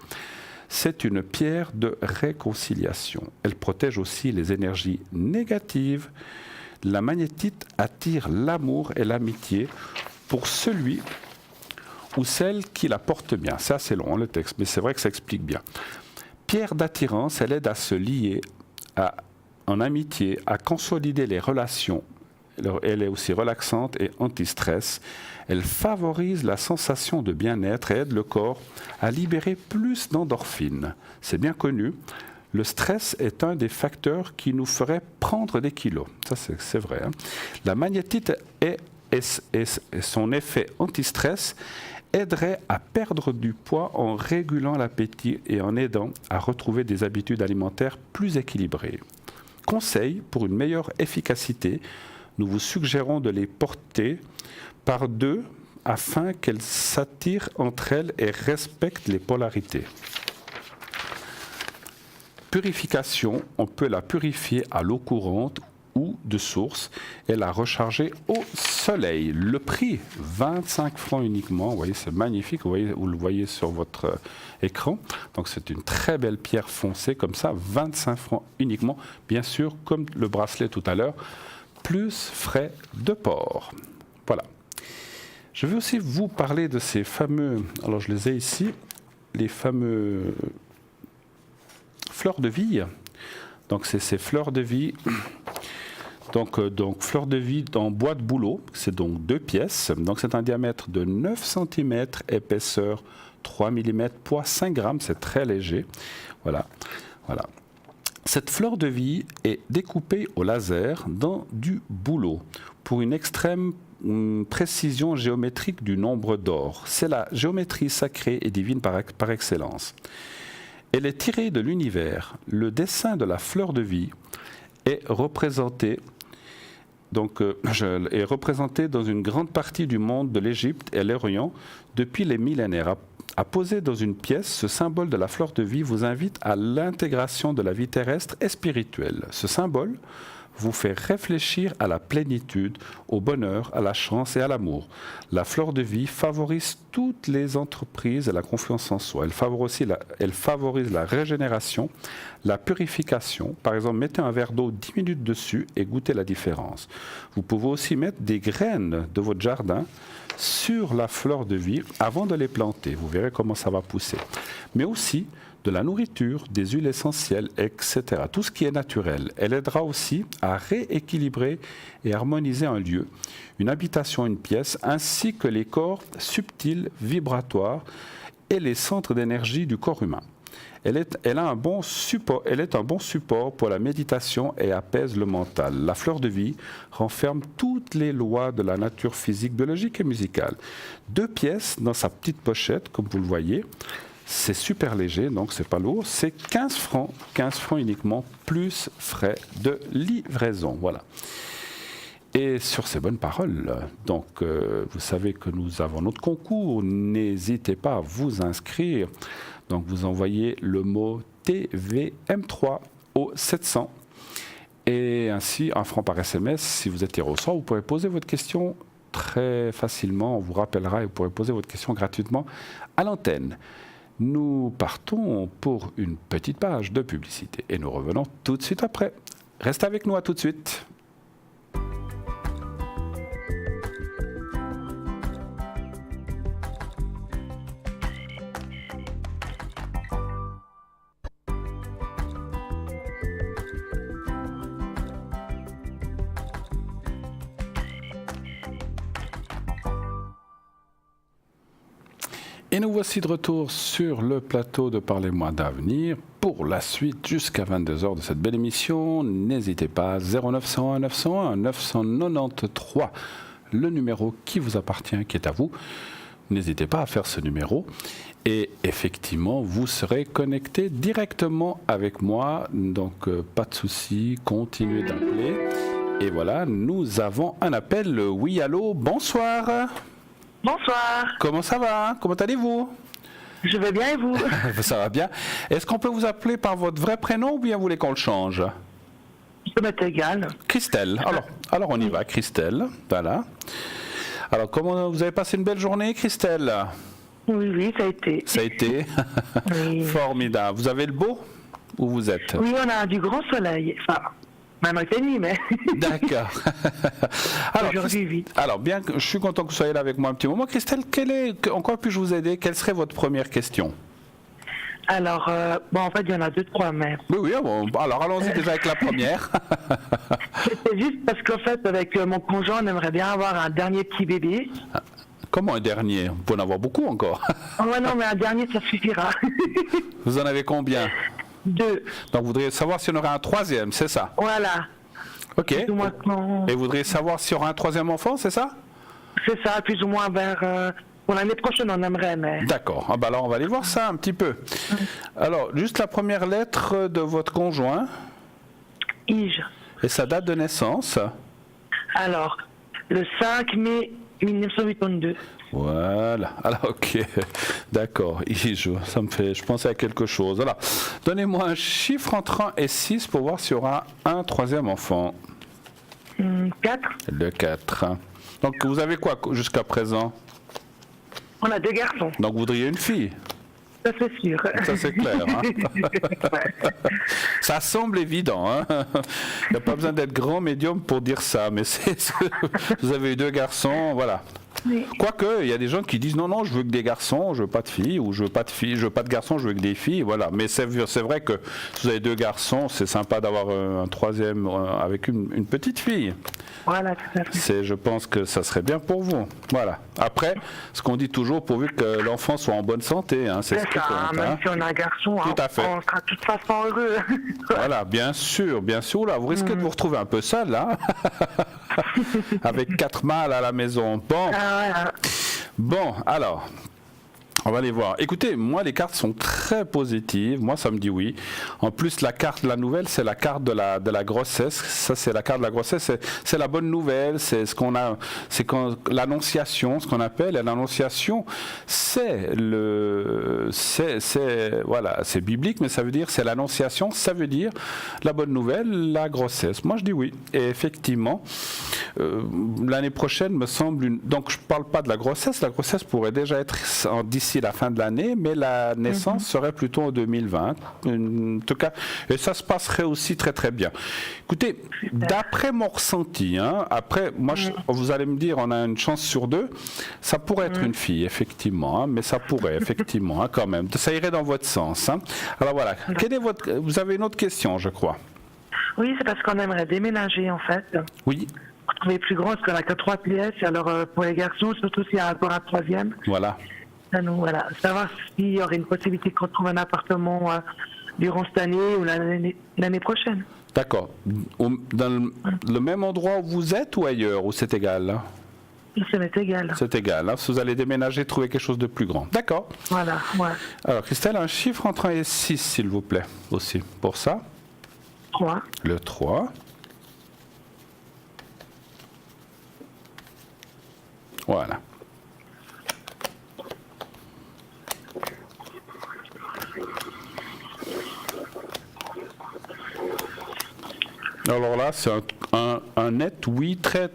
C'est une pierre de réconciliation. Elle protège aussi les énergies négatives. La magnétite attire l'amour et l'amitié pour celui ou celle qui la porte bien. C'est assez long le texte, mais c'est vrai que ça explique bien. Pierre d'attirance, elle aide à se lier en amitié, à consolider les relations. Elle est aussi relaxante et anti-stress. Elle favorise la sensation de bien-être et aide le corps à libérer plus d'endorphines. C'est bien connu. Le stress est un des facteurs qui nous ferait prendre des kilos. Ça, c'est vrai. Hein. La magnétite et son effet anti-stress aiderait à perdre du poids en régulant l'appétit et en aidant à retrouver des habitudes alimentaires plus équilibrées. Conseil pour une meilleure efficacité, nous vous suggérons de les porter par deux afin qu'elles s'attirent entre elles et respectent les polarités. Purification, on peut la purifier à l'eau courante ou de source et la recharger au soleil. Le prix, 25 francs uniquement. Vous voyez, c'est magnifique. Vous le voyez sur votre écran. Donc, c'est une très belle pierre foncée comme ça. 25 francs uniquement. Bien sûr, comme le bracelet tout à l'heure, plus frais de port. Voilà. Je vais aussi vous parler de ces fameux... Alors, je les ai ici. Les fameux fleurs de vie. Donc, c'est ces fleurs de vie... Donc, fleur de vie en bois de bouleau, c'est donc 2 pièces. Donc, c'est un diamètre de 9 cm, épaisseur 3 mm, poids 5 grammes, c'est très léger. Voilà. Cette fleur de vie est découpée au laser dans du bouleau pour une extrême précision géométrique du nombre d'or. C'est la géométrie sacrée et divine par excellence. Elle est tirée de l'univers. Le dessin de la fleur de vie est représenté dans une grande partie du monde de l'Égypte et l'Orient depuis les millénaires. À poser dans une pièce, ce symbole de la fleur de vie vous invite à l'intégration de la vie terrestre et spirituelle. Ce symbole vous fait réfléchir à la plénitude, au bonheur, à la chance et à l'amour. La fleur de vie favorise toutes les entreprises et la confiance en soi. Elle favorise la régénération, la purification. Par exemple, mettez un verre d'eau 10 minutes dessus et goûtez la différence. Vous pouvez aussi mettre des graines de votre jardin sur la fleur de vie avant de les planter. Vous verrez comment ça va pousser. Mais aussi de la nourriture, des huiles essentielles, etc. Tout ce qui est naturel. Elle aidera aussi à rééquilibrer et harmoniser un lieu, une habitation, une pièce, ainsi que les corps subtils, vibratoires et les centres d'énergie du corps humain. Elle est un bon support pour la méditation et apaise le mental. La fleur de vie renferme toutes les lois de la nature physique, biologique et musicale. 2 pièces dans sa petite pochette, comme vous le voyez. C'est super léger, donc c'est pas lourd. C'est 15 francs uniquement, plus frais de livraison. Voilà. Et sur ces bonnes paroles, donc vous savez que nous avons notre concours. N'hésitez pas à vous inscrire. Donc vous envoyez le mot TVM3 au 700. Et ainsi, 1 franc par SMS. Si vous êtes tiré au sort, vous pourrez poser votre question très facilement. On vous rappellera et vous pourrez poser votre question gratuitement à l'antenne. Nous partons pour une petite page de publicité et nous revenons tout de suite après. Restez avec nous, à tout de suite. Et nous voici de retour sur le plateau de Parlez-moi d'avenir pour la suite jusqu'à 22h de cette belle émission. N'hésitez pas, 0901 901 993, le numéro qui vous appartient, qui est à vous. N'hésitez pas à faire ce numéro et effectivement, vous serez connecté directement avec moi. Donc, pas de souci, continuez d'appeler. Et voilà, nous avons un appel. Oui, allô, bonsoir. Bonsoir. Comment ça va? Comment allez-vous? Je vais bien et vous? Ça va bien. Est-ce qu'on peut vous appeler par votre vrai prénom ou bien vous voulez qu'on le change? Ça m'est égal. Christelle. Alors on y va, Christelle. Voilà. Alors comment vous avez passé une belle journée, Christelle? Oui, ça a été. Ça a été? Oui. Formidable. Vous avez le beau? Où vous êtes? Oui, on a du grand soleil. Enfin, même avec nuit, mais... D'accord. Alors, aujourd'hui, oui. Alors, bien, je suis content que vous soyez là avec moi un petit moment. Christelle, en quoi puis-je vous aider? Quelle serait votre première question? Alors, en fait, il y en a 2, 3, mais... Oui, bon, alors allons-y déjà avec la première. C'était juste parce qu'en fait, avec mon conjoint, on aimerait bien avoir un dernier petit bébé. Comment un dernier? Vous pouvez en avoir beaucoup encore. Ouais, non, mais un dernier, ça suffira. Vous en avez combien? 2. Donc vous voudriez savoir s'il y en aurait un troisième, c'est ça? Voilà. Ok. Plus ou moins, et vous voudriez savoir s'il y aura un troisième enfant, c'est ça? C'est ça, plus ou moins vers... pour l'année prochaine, on aimerait, mais... D'accord. Ah bah alors on va aller voir ça un petit peu. Alors, juste la première lettre de votre conjoint. Ige. Et sa date de naissance? Alors, le 5 mai 1982. Voilà. Alors, ok. D'accord. Je pensais à quelque chose. Alors, donnez-moi un chiffre entre 1 et 6 pour voir s'il y aura un troisième enfant. 4. Le 4. Donc, vous avez quoi jusqu'à présent? On a 2 garçons. Donc, vous voudriez une fille? Ça, c'est sûr. Ça, c'est clair. Hein? Ça semble évident. Hein? Il n'y a pas besoin d'être grand médium pour dire ça. Mais vous avez eu 2 garçons, voilà. Oui. Quoique, il y a des gens qui disent non, je veux que des garçons, je veux pas de filles, ou je veux pas de garçons, je veux que des filles, voilà. Mais c'est vrai que si vous avez 2 garçons, c'est sympa d'avoir un troisième avec une petite fille. Voilà, tout à fait. Je pense que ça serait bien pour vous. Voilà. Après, ce qu'on dit toujours, pourvu que l'enfant soit en bonne santé, hein, c'est ce qui compte. Même si on a un garçon, tout à fait. On sera de toute façon heureux. Voilà, bien sûr. Là, vous risquez de vous retrouver un peu seul, là. Avec 4 mâles à la maison. Bon. Voilà. Bon, alors, On va aller voir. Écoutez, moi, les cartes sont très positives. Moi, ça me dit oui. En plus, la carte, la nouvelle, c'est la carte de la grossesse. Ça, c'est la carte de la grossesse. C'est la bonne nouvelle. C'est ce qu'on a. C'est quand l'annonciation, ce qu'on appelle. Et l'annonciation, voilà, c'est biblique, mais ça veut dire, c'est l'annonciation. Ça veut dire la bonne nouvelle, la grossesse. Moi, je dis oui. Et effectivement, l'année prochaine me semble donc je parle pas de la grossesse. La grossesse pourrait déjà être d'ici la fin de l'année, mais la naissance serait plutôt en 2020. En tout cas, et ça se passerait aussi très très bien. Écoutez, d'après mon ressenti, après, moi, vous allez me dire, on a une chance sur 2, ça pourrait être une fille, effectivement, mais ça pourrait, effectivement, quand même. Ça irait dans votre sens. Alors voilà, vous avez une autre question, je crois. Oui, c'est parce qu'on aimerait déménager, en fait. Oui. Trouver plus grand, parce qu'on n'a que 3 pièces. Alors, pour les garçons, surtout s'il y a encore un 3e. Voilà. Donc, voilà. Savoir s'il y aurait une possibilité qu'on trouve un appartement durant cette année ou l'année prochaine. D'accord. Dans le même endroit où vous êtes ou ailleurs, ou c'est égal? Ça m'est égal. C'est égal. Si vous allez déménager, trouver quelque chose de plus grand. D'accord. Voilà. Ouais. Alors, Christelle, un chiffre entre 1 et 6, s'il vous plaît, aussi. Pour ça? 3. Le 3. Voilà. Alors là, c'est un net, oui, très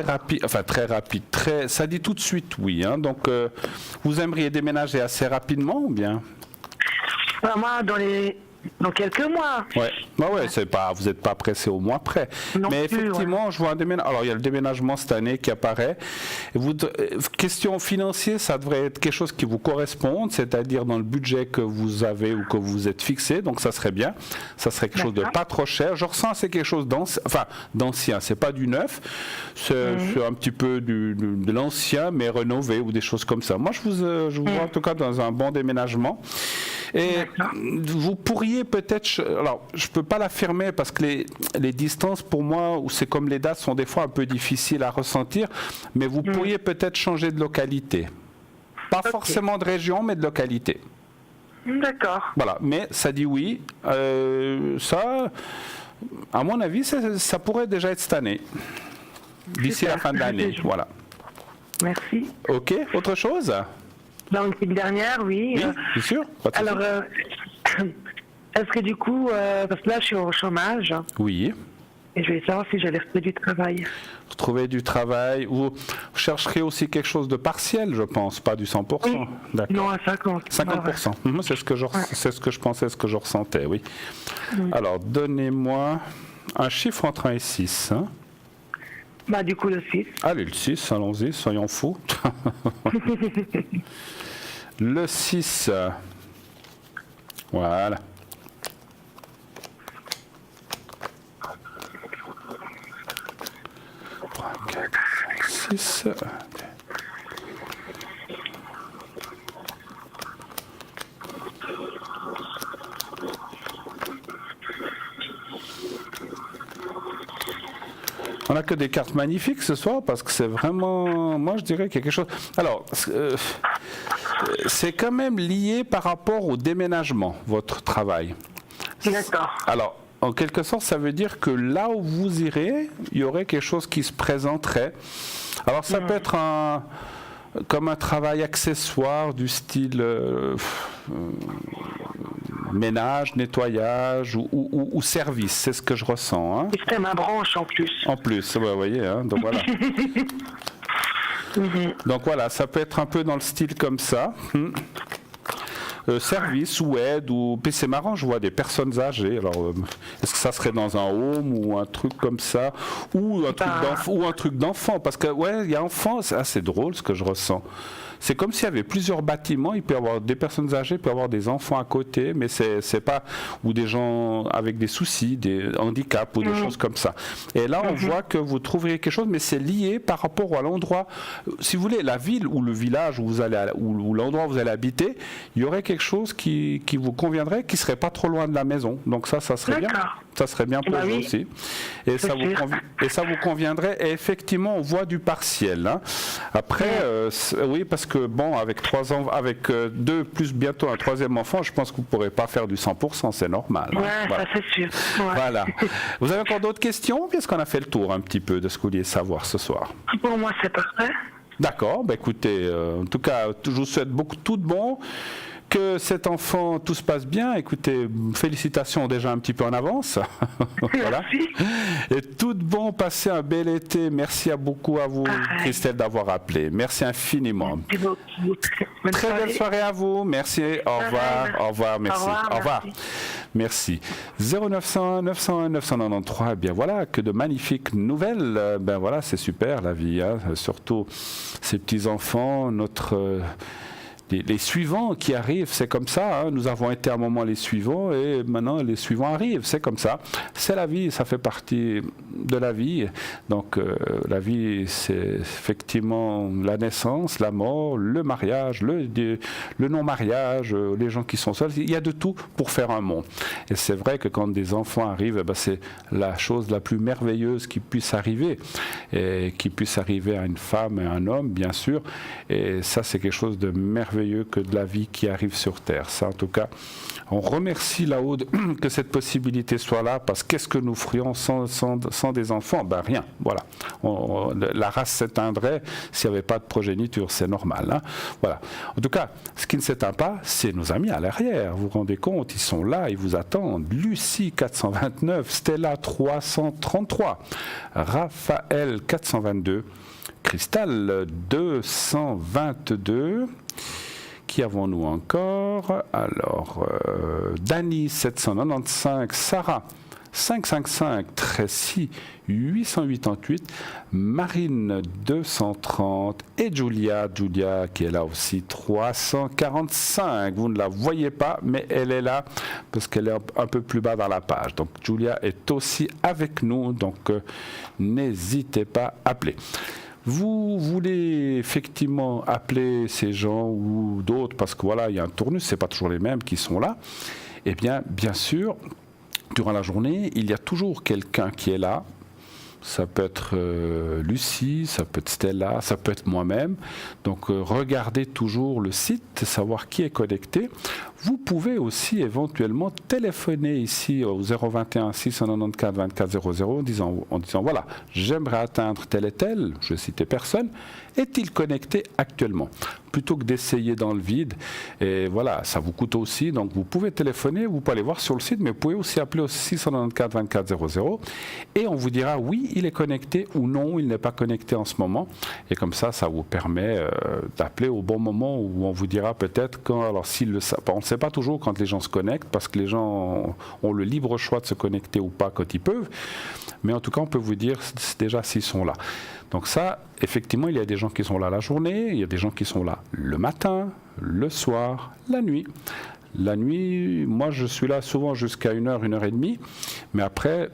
rapide, enfin très rapide, ça dit tout de suite oui. Donc, vous aimeriez déménager assez rapidement ou bien? Moi, dans quelques mois. Ouais, vous n'êtes pas pressé au mois près. Non mais plus, effectivement, je vois un déménagement. Alors, il y a le déménagement cette année qui apparaît. Question financière, ça devrait être quelque chose qui vous corresponde, c'est-à-dire dans le budget que vous avez ou que vous êtes fixé. Donc, ça serait bien. Ça serait quelque chose de pas trop cher. Je ressens c'est quelque chose d'ancien. C'est pas du neuf. C'est un petit peu de l'ancien, mais rénové ou des choses comme ça. Moi, je vous vois en tout cas dans un bon déménagement. Et vous pourriez peut-être, alors je ne peux pas l'affirmer parce que les distances pour moi, ou c'est comme les dates, sont des fois un peu difficiles à ressentir, mais vous pourriez peut-être changer de localité. Pas forcément de région, mais de localité. D'accord. Voilà, mais ça dit oui. Ça, à mon avis, ça pourrait déjà être cette année. D'ici la fin de l'année, voilà. Merci. Ok, autre chose? Donc, une dernière, oui. Oui, bien sûr. Alors, est-ce que du coup, parce que là, je suis au chômage. Oui. Et je voulais savoir si j'allais retrouver du travail. Retrouver du travail. Vous chercherez aussi quelque chose de partiel, je pense, pas du 100%. Oui. D'accord. Non, à 50%. 50%. C'est ce que je pensais, ce que je ressentais, oui. Alors, donnez-moi un chiffre entre 1 et 6. Du coup, le 6. Allez, le 6, allons-y, soyons fous. Le 6. Voilà. 3, 4, 5, 6. On n'a que des cartes magnifiques ce soir parce que c'est vraiment, moi je dirais quelque chose. Alors, c'est quand même lié par rapport au déménagement, votre travail. D'accord. Alors, en quelque sorte, ça veut dire que là où vous irez, il y aurait quelque chose qui se présenterait. Alors, ça peut être comme un travail accessoire du style ménage, nettoyage ou service, c'est ce que je ressens. C'était ma branche en plus. En plus, vous voyez, donc voilà. Donc voilà, ça peut être un peu dans le style comme ça. Service ou aide, puis c'est marrant, je vois des personnes âgées. Alors, est-ce que ça serait dans un home ou un truc comme ça, ou un truc d'enfant, parce que il y a enfant, c'est assez drôle ce que je ressens. C'est comme s'il y avait plusieurs bâtiments, il peut y avoir des personnes âgées, il peut y avoir des enfants à côté, mais c'est pas, ou des gens avec des soucis, des handicaps ou des choses comme ça. Et là, on voit que vous trouveriez quelque chose, mais c'est lié par rapport à l'endroit, si vous voulez, la ville ou le village où vous allez, ou l'endroit où vous allez habiter, il y aurait quelque quelque chose qui vous conviendrait, qui serait pas trop loin de la maison. Donc ça serait bien. Ça serait bien pour vous aussi. Et ça vous conviendrait. Et effectivement, on voit du partiel. Hein. Après, oui, parce que bon, avec 3 ans, avec 2 plus bientôt un 3e enfant, je pense que vous ne pourrez pas faire du 100%, c'est normal. Ouais, voilà. Ça c'est sûr. Ouais. Voilà. Vous avez encore d'autres questions? Est-ce qu'on a fait le tour un petit peu de ce que vous vouliez savoir ce soir? Pour moi, c'est parfait. D'accord, écoutez, en tout cas, je vous souhaite tout de bon, que cet enfant, tout se passe bien. Écoutez, félicitations déjà un petit peu en avance. Voilà. Merci. Et tout de bon, passez un bel été. Merci beaucoup à vous, Christelle, d'avoir appelé. Merci infiniment. Merci beaucoup. Très belle soirée à vous. Merci. Au revoir. Au revoir. Merci. Au revoir. Merci. 0901 901 993. Eh bien voilà, que de magnifiques nouvelles. Ben voilà, c'est super la vie. Hein. Surtout ces petits enfants, les suivants qui arrivent, c'est comme ça. Hein. Nous avons été à un moment les suivants et maintenant les suivants arrivent. C'est comme ça. C'est la vie, ça fait partie de la vie. Donc la vie, c'est effectivement la naissance, la mort, le mariage, le non-mariage, les gens qui sont seuls. Il y a de tout pour faire un monde. Et c'est vrai que quand des enfants arrivent, c'est la chose la plus merveilleuse qui puisse arriver. Et qui puisse arriver à une femme et à un homme, bien sûr. Et ça, c'est quelque chose de merveilleux que de la vie qui arrive sur Terre. Ça, en tout cas, on remercie là-haut que cette possibilité soit là, parce que qu'est-ce que nous ferions sans des enfants? Ben rien, voilà. La race s'éteindrait s'il n'y avait pas de progéniture, c'est normal. Hein, voilà. En tout cas, ce qui ne s'éteint pas, c'est nos amis à l'arrière. Vous vous rendez compte, ils sont là, ils vous attendent. Lucie 429, Stella 333, Raphaël 422, Cristal 222. Qui avons-nous encore? Alors, Dany 795, Sarah 555, Tracy 888, Marine 230 et Julia qui est là aussi 345. Vous ne la voyez pas, mais elle est là parce qu'elle est un peu plus bas dans la page. Donc Julia est aussi avec nous, donc n'hésitez pas à appeler. Vous voulez effectivement appeler ces gens ou d'autres, parce que voilà, il y a un tournus, ce n'est pas toujours les mêmes qui sont là. Eh bien, bien sûr, durant la journée, il y a toujours quelqu'un qui est là. Ça peut être Lucie, ça peut être Stella, ça peut être moi-même. Donc regardez toujours le site, savoir qui est connecté. Vous pouvez aussi éventuellement téléphoner ici au 021 694 24 00 en disant voilà, j'aimerais atteindre tel et tel, je ne citais personne, est-il connecté actuellement? Plutôt que d'essayer dans le vide. Et voilà, ça vous coûte aussi. Donc vous pouvez téléphoner, vous pouvez aller voir sur le site, mais vous pouvez aussi appeler au 694 24 00 et on vous dira oui, il est connecté ou non, il n'est pas connecté en ce moment. Et comme ça, ça vous permet d'appeler au bon moment où on vous dira peut-être quand. Alors s'ils le savent, on ne sait pas toujours quand les gens se connectent parce que les gens ont le libre choix de se connecter ou pas quand ils peuvent. Mais en tout cas, on peut vous dire déjà s'ils sont là. Donc ça, effectivement, il y a des gens qui sont là la journée, il y a des gens qui sont là le matin, le soir, la nuit. La nuit, moi je suis là souvent jusqu'à 1h, 1h30, mais après,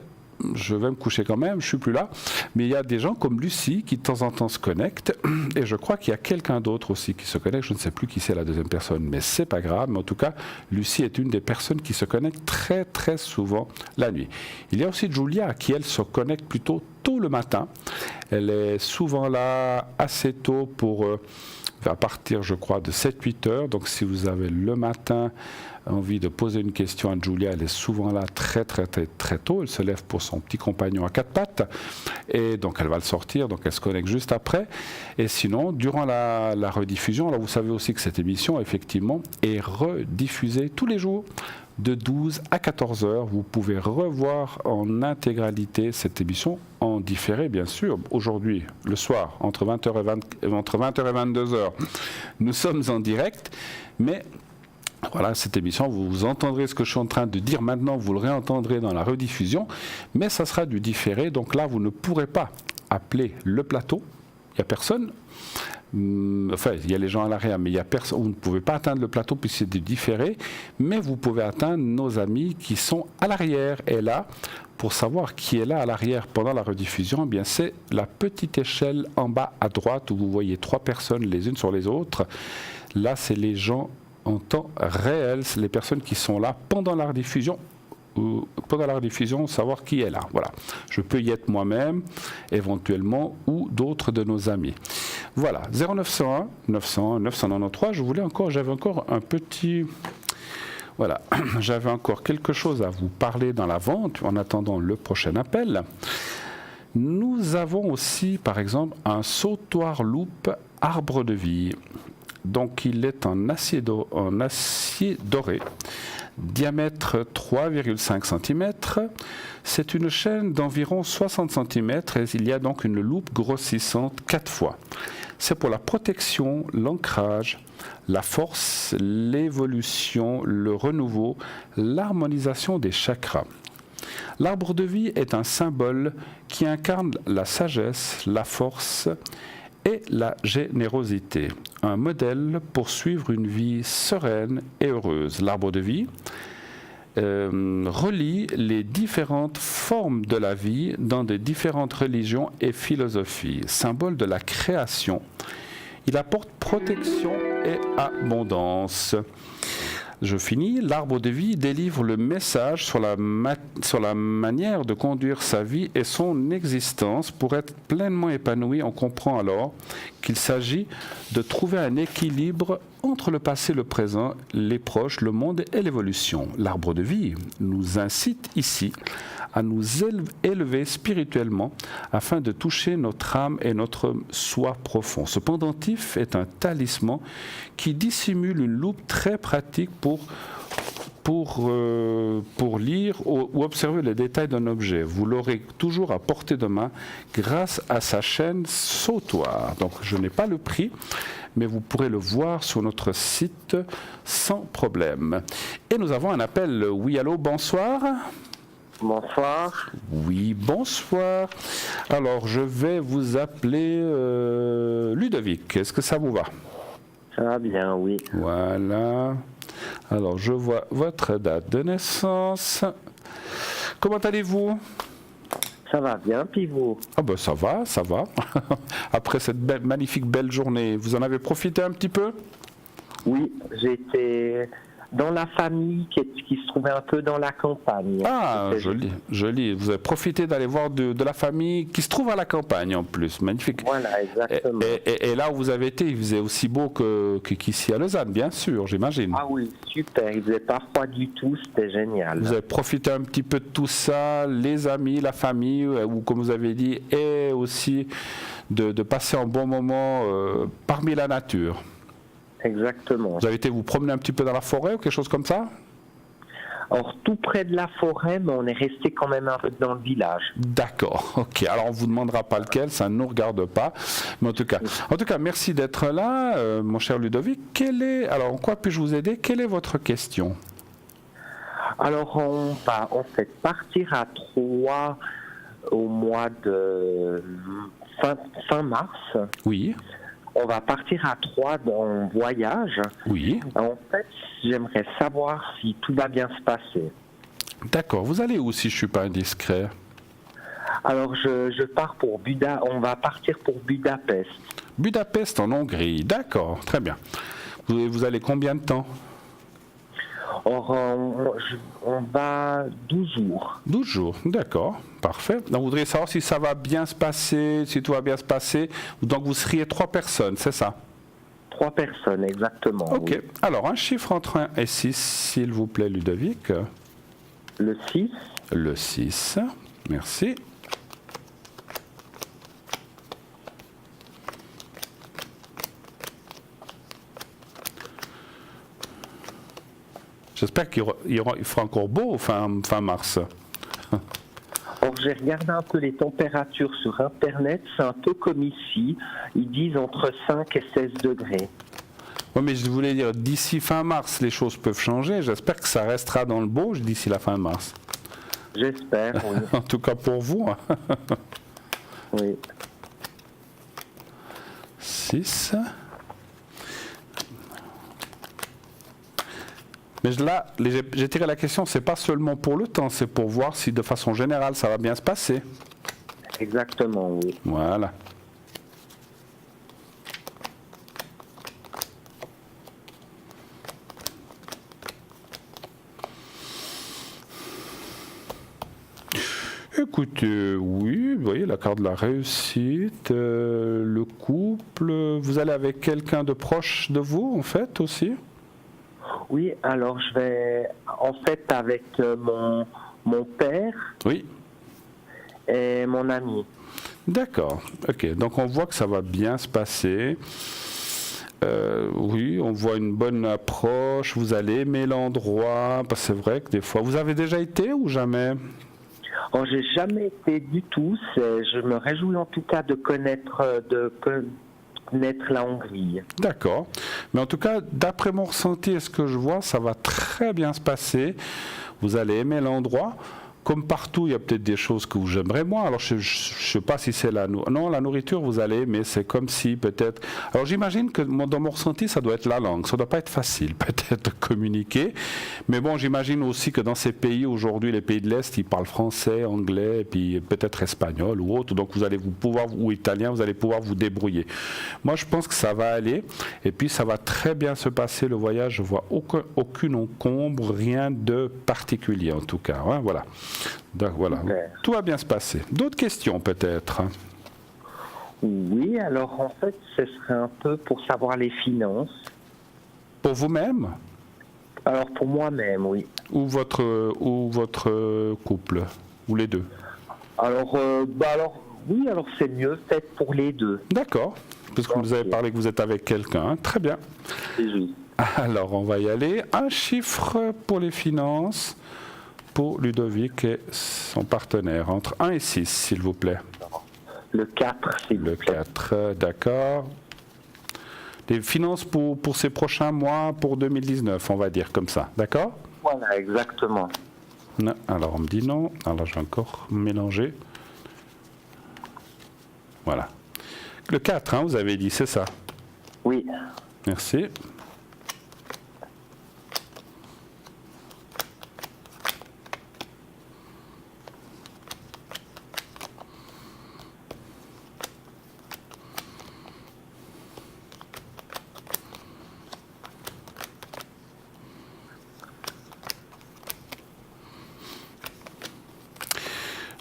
je vais me coucher quand même, je ne suis plus là. Mais il y a des gens comme Lucie qui de temps en temps se connectent, et je crois qu'il y a quelqu'un d'autre aussi qui se connecte, je ne sais plus qui c'est la deuxième personne, mais c'est pas grave, mais en tout cas, Lucie est une des personnes qui se connecte très très souvent la nuit. Il y a aussi Julia qui elle se connecte plutôt tôt le matin, elle est souvent là assez tôt pour à partir je crois de 7-8 heures, donc si vous avez le matin envie de poser une question à Julia, elle est souvent là très très très très tôt, elle se lève pour son petit compagnon à 4 pattes et donc elle va le sortir, donc elle se connecte juste après. Et sinon, durant la rediffusion, alors vous savez aussi que cette émission effectivement est rediffusée tous les jours de 12 à 14 heures. Vous pouvez revoir en intégralité cette émission en différé, bien sûr. Aujourd'hui, le soir, entre 20h et 22h, nous sommes en direct, mais voilà, cette émission, vous entendrez ce que je suis en train de dire maintenant, vous le réentendrez dans la rediffusion, mais ça sera du différé, donc là, vous ne pourrez pas appeler le plateau, il n'y a personne. Enfin, il y a les gens à l'arrière, mais il y a personne. Vous ne pouvez pas atteindre le plateau puisque c'est du différé, mais vous pouvez atteindre nos amis qui sont à l'arrière. Et là, pour savoir qui est là à l'arrière pendant la rediffusion, eh bien c'est la petite échelle en bas à droite où vous voyez 3 personnes les unes sur les autres. Là, c'est les gens en temps réel, les personnes qui sont là pendant la rediffusion. Pendant la rediffusion, savoir qui est là. Voilà. Je peux y être moi-même, éventuellement, ou d'autres de nos amis. Voilà. 0901 901 993. J'avais encore un petit. Voilà. J'avais encore quelque chose à vous parler dans la vente en attendant le prochain appel. Nous avons aussi, par exemple, un sautoir loupe arbre de vie. Donc, il est en acier doré. Diamètre 3,5 cm. C'est une chaîne d'environ 60 cm et il y a donc une loupe grossissante 4 fois. C'est pour la protection, l'ancrage, la force, l'évolution, le renouveau, l'harmonisation des chakras. L'arbre de vie est un symbole qui incarne la sagesse, la force et la générosité. Un modèle pour suivre une vie sereine et heureuse. L'arbre de vie relie les différentes formes de la vie dans des différentes religions et philosophies. Symbole de la création, il apporte protection et abondance. Je finis. L'arbre de vie délivre le message sur la manière de conduire sa vie et son existence. Pour être pleinement épanoui, on comprend alors qu'il s'agit de trouver un équilibre entre le passé, le présent, les proches, le monde et l'évolution. L'arbre de vie nous incite ici à nous élever spirituellement afin de toucher notre âme et notre soi profond. Ce pendentif est un talisman qui dissimule une loupe très pratique pour lire ou observer les détails d'un objet. Vous l'aurez toujours à portée de main grâce à sa chaîne sautoir. Donc je n'ai pas le prix, mais vous pourrez le voir sur notre site sans problème. Et nous avons un appel. Oui, allô, bonsoir. Bonsoir. Oui, bonsoir. Alors, je vais vous appeler Ludovic. Est-ce que ça vous va? Ça va bien, oui. Voilà. Alors, je vois votre date de naissance. Comment allez-vous? Ça va bien, puis vous? Ah ben ça va, ça va. Après cette magnifique belle journée, vous en avez profité un petit peu? Oui, j'étais dans la famille qui se trouvait un peu dans la campagne. Ah, joli, joli. Vous avez profité d'aller voir de la famille qui se trouve à la campagne en plus. Magnifique. Voilà, exactement. Et là où vous avez été, il faisait aussi beau qu'ici à Lausanne, bien sûr, j'imagine. Ah oui, super. Il faisait pas froid du tout, c'était génial. Vous avez profité un petit peu de tout ça, les amis, la famille, ou comme vous avez dit, et aussi de passer un bon moment parmi la nature. Exactement. Vous avez été vous promener un petit peu dans la forêt ou quelque chose comme ça? Alors, tout près de la forêt, mais on est resté quand même un peu dans le village. D'accord, ok. Alors, on ne vous demandera pas lequel, ça ne nous regarde pas. Mais en tout cas, merci d'être là, mon cher Ludovic. Alors, en quoi puis-je vous aider? Quelle est votre question? Alors, on va en fait partir à Troyes au mois de fin mars. Oui. On va partir à Troyes en voyage. Oui. En fait, j'aimerais savoir si tout va bien se passer. D'accord. Vous allez où si je ne suis pas indiscret? Alors, je pars pour on va partir pour Budapest. Budapest en Hongrie. D'accord. Très bien. Vous allez combien de temps? Or, on va 12 jours. 12 jours, d'accord, parfait. Donc, vous voudriez savoir si ça va bien se passer, si tout va bien se passer. Donc, vous seriez 3 personnes, c'est ça? 3 personnes, exactement. Ok, oui. Alors, un chiffre entre 1 et 6, s'il vous plaît, Ludovic. Le 6. Le 6, merci. J'espère qu'il fera encore beau fin mars. Or, j'ai regardé un peu les températures sur Internet, c'est un peu comme ici. Ils disent entre 5 et 16 degrés. Oui, mais je voulais dire, d'ici fin mars, les choses peuvent changer. J'espère que ça restera dans le beau d'ici la fin mars. J'espère, oui. En tout cas pour vous. Oui. 6. Mais là, j'ai tiré la question, c'est pas seulement pour le temps, c'est pour voir si de façon générale ça va bien se passer. Exactement, oui. Voilà. écoutez, oui, vous voyez la carte de la réussite, le couple, vous allez avec quelqu'un de proche de vous, en fait, aussi? Oui, alors je vais en fait avec mon père Oui. et mon ami. D'accord, ok. Donc on voit que ça va bien se passer. Oui, on voit une bonne approche, vous allez aimer l'endroit, parce que c'est vrai que des fois... Vous avez déjà été ou jamais? Oh, j'ai jamais été du tout, je me réjouis en tout cas de connaître la Hongrie. D'accord. Mais en tout cas, d'après mon ressenti et ce que je vois, ça va très bien se passer. Vous allez aimer l'endroit. Comme partout, il y a peut-être des choses que vous aimerez moins. Alors, je ne sais pas si c'est la nourriture. Non, la nourriture, vous allez, mais c'est comme si peut-être... Alors, j'imagine que dans mon ressenti, ça doit être la langue. Ça ne doit pas être facile, peut-être, de communiquer. Mais bon, j'imagine aussi que dans ces pays, aujourd'hui, les pays de l'Est, ils parlent français, anglais, et puis peut-être espagnol ou autre. Donc, vous allez ou italien, vous allez pouvoir vous débrouiller. Moi, je pense que ça va aller. Et puis, ça va très bien se passer, le voyage. Je ne vois aucune encombre, rien de particulier, en tout cas. Hein, voilà. Donc, voilà. Tout va bien se passer. D'autres questions peut-être? Oui, alors en fait, ce serait un peu pour savoir les finances. Pour vous-même? Alors pour moi-même, oui. Ou votre couple? Ou les deux? Alors, oui, alors c'est mieux peut-être pour les deux. D'accord. Parce que vous avez parlé que vous êtes avec quelqu'un. Très bien. Oui. Alors, on va y aller. Un chiffre pour les finances. Pour Ludovic et son partenaire, entre 1 et 6, s'il vous plaît. Le 4, s'il vous plaît. Le 4, d'accord. Les finances pour ces prochains mois, pour 2019, on va dire comme ça, d'accord? Voilà, exactement. Non, alors on me dit non, alors je vais encore mélanger. Voilà. Le 4, hein, vous avez dit, c'est ça? Oui. Merci.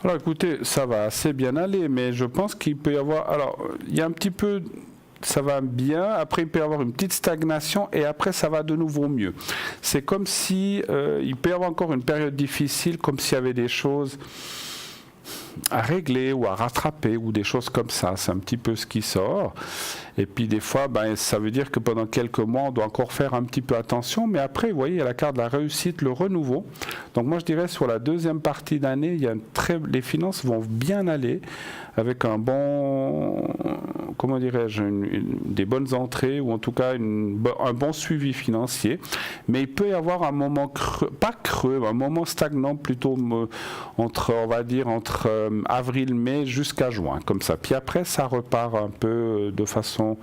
Alors écoutez, ça va assez bien aller, mais je pense qu'il peut y avoir... Alors, il y a un petit peu... Ça va bien, après il peut y avoir une petite stagnation et après ça va de nouveau mieux. C'est comme si il peut y avoir encore une période difficile, comme s'il y avait des choses à régler ou à rattraper ou des choses comme ça. C'est un petit peu ce qui sort. Et puis des fois, ça veut dire que pendant quelques mois, on doit encore faire un petit peu attention. Mais après, vous voyez, il y a la carte de la réussite, le renouveau. Donc moi, je dirais sur la deuxième partie d'année, les finances vont bien aller avec un bon, comment dirais-je, des bonnes entrées ou en tout cas un bon suivi financier. Mais il peut y avoir un moment creux, pas creux, un moment stagnant plutôt entre avril-mai jusqu'à juin, comme ça. Puis après, ça repart un peu de façon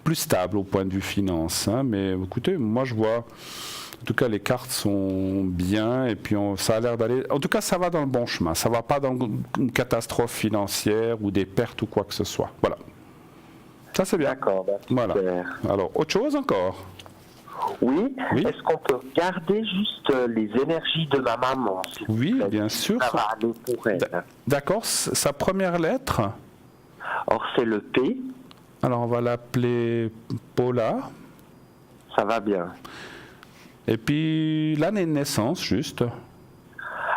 plus stable au point de vue finance. Hein. Mais écoutez, moi je vois, en tout cas les cartes sont bien et puis ça a l'air d'aller, en tout cas ça va dans le bon chemin. Ça ne va pas dans une catastrophe financière ou des pertes ou quoi que ce soit. Voilà. Ça c'est bien. D'accord. Voilà. Alors, autre chose encore? Oui. Est-ce qu'on peut regarder juste les énergies de ma maman? Oui, bien sûr. Ça va aller pour elle. D'accord. Sa première lettre? Or, c'est le P. Alors, on va l'appeler Paula. Ça va bien. Et puis, l'année de naissance, juste?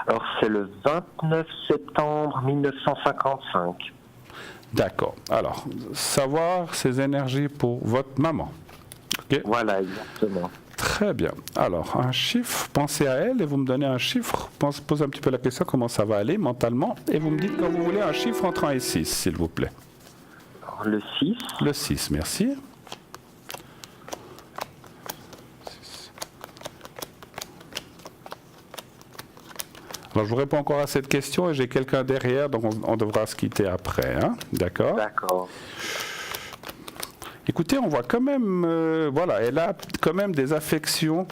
Alors, c'est le 29 septembre 1955. D'accord. Alors, savoir ses énergies pour votre maman. Okay. Voilà, exactement. Très bien. Alors, un chiffre, pensez à elle et vous me donnez un chiffre. Posez un petit peu la question comment ça va aller mentalement. Et vous me dites quand vous voulez un chiffre entre 1 et 6, s'il vous plaît. Alors, le 6. Le 6, merci. Alors, je vous réponds encore à cette question et j'ai quelqu'un derrière, donc on devra se quitter après. Hein? D'accord? D'accord. Écoutez, on voit quand même, elle a quand même des affections,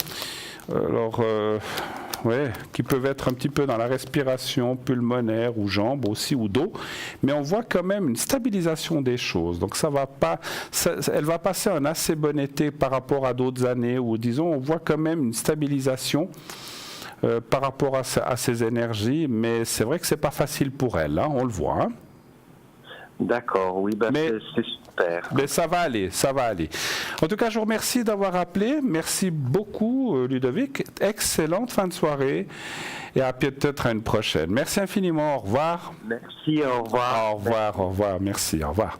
qui peuvent être un petit peu dans la respiration pulmonaire ou jambes aussi ou dos, mais on voit quand même une stabilisation des choses. Donc elle va passer un assez bon été par rapport à d'autres années où, disons, on voit quand même une stabilisation. par rapport à ses énergies, mais c'est vrai que c'est pas facile pour elle, hein, on le voit. Hein. D'accord, oui, c'est super. Mais ça va aller, ça va aller. En tout cas, je vous remercie d'avoir appelé. Merci beaucoup, Ludovic. Excellente fin de soirée et à peut-être à une prochaine. Merci infiniment, au revoir. Merci, au revoir. Au revoir, au revoir, merci, au revoir.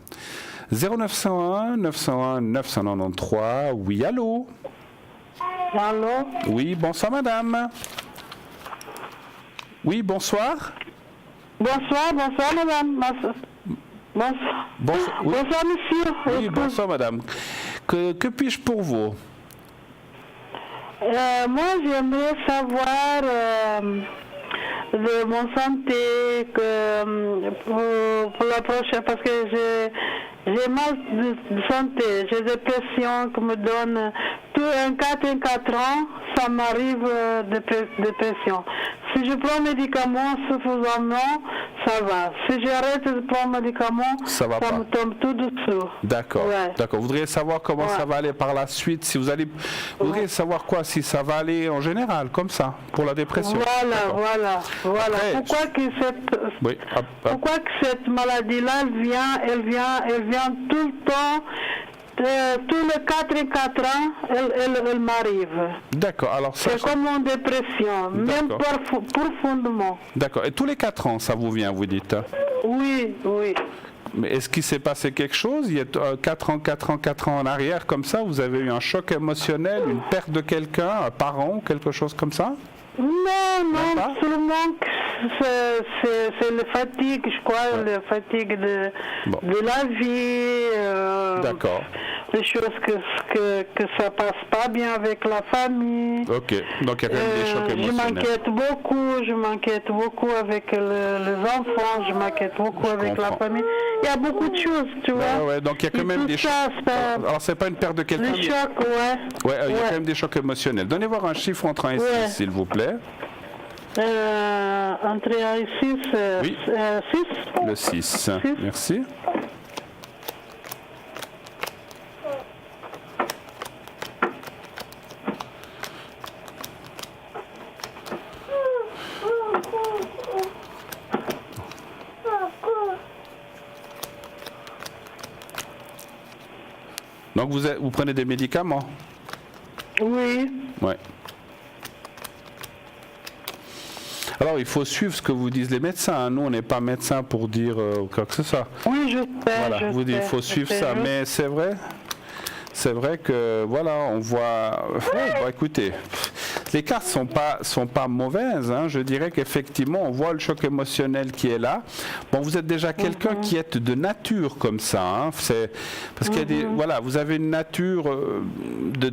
0901 901 993, oui, allô? Allô? Oui, bonsoir madame. Oui, bonsoir. Bonsoir madame. Bonsoir, oui. Bonsoir monsieur. Oui, bonsoir madame. Que puis-je pour vous? Moi j'aimerais savoir de mon santé pour la prochaine, parce que j'ai mal de santé, j'ai des pressions qui me donnent tout un 4 ans, ça m'arrive de dépression. Si je prends médicaments suffisamment, ça va. Si j'arrête de prendre médicaments, ça me tombe tout dessous. D'accord. Ouais. D'accord. Vous voudriez savoir comment ça va aller par la suite, si vous allez. Vous voudriez savoir quoi, si ça va aller en général, comme ça, pour la dépression. Voilà. Après, pourquoi que cette maladie-là, elle vient tout le temps. Tous les 4 ans, elle m'arrive. D'accord. Alors ça, c'est comme une dépression, même profondément. D'accord. Et tous les 4 ans, ça vous vient, vous dites? Oui. Mais est-ce qu'il s'est passé quelque chose? Il y a 4 ans en arrière, comme ça, vous avez eu un choc émotionnel, une perte de quelqu'un, un parent, quelque chose comme ça? Non, seulement c'est la fatigue, je crois, la fatigue de la vie. D'accord. Les choses que ça passe pas bien avec la famille. Ok, donc il y a quand même des chocs émotionnels. Je m'inquiète beaucoup avec les enfants, je m'inquiète beaucoup avec la famille. Il y a beaucoup de choses, tu vois. Ouais, donc il y a quand même des chocs. Alors c'est pas une perte de quelqu'un. Des chocs, ouais, il y a quand même des chocs émotionnels. Donnez-moi un chiffre entre 1 et 6, s'il vous plaît. Entre 1 et 6, oui. 6. Le 6, merci. Donc vous prenez des médicaments? Oui. Ouais. Alors il faut suivre ce que vous disent les médecins. Hein. Nous on n'est pas médecins pour dire quoi que ce soit. Oui, je sais. Voilà, vous dites il faut suivre ça, mais c'est vrai que voilà, on voit. Écoutez, les cartes sont pas mauvaises. Hein. Je dirais qu'effectivement, on voit le choc émotionnel qui est là. Bon, vous êtes déjà quelqu'un qui est de nature comme ça. Hein. C'est parce qu'il y a des, voilà, vous avez une nature de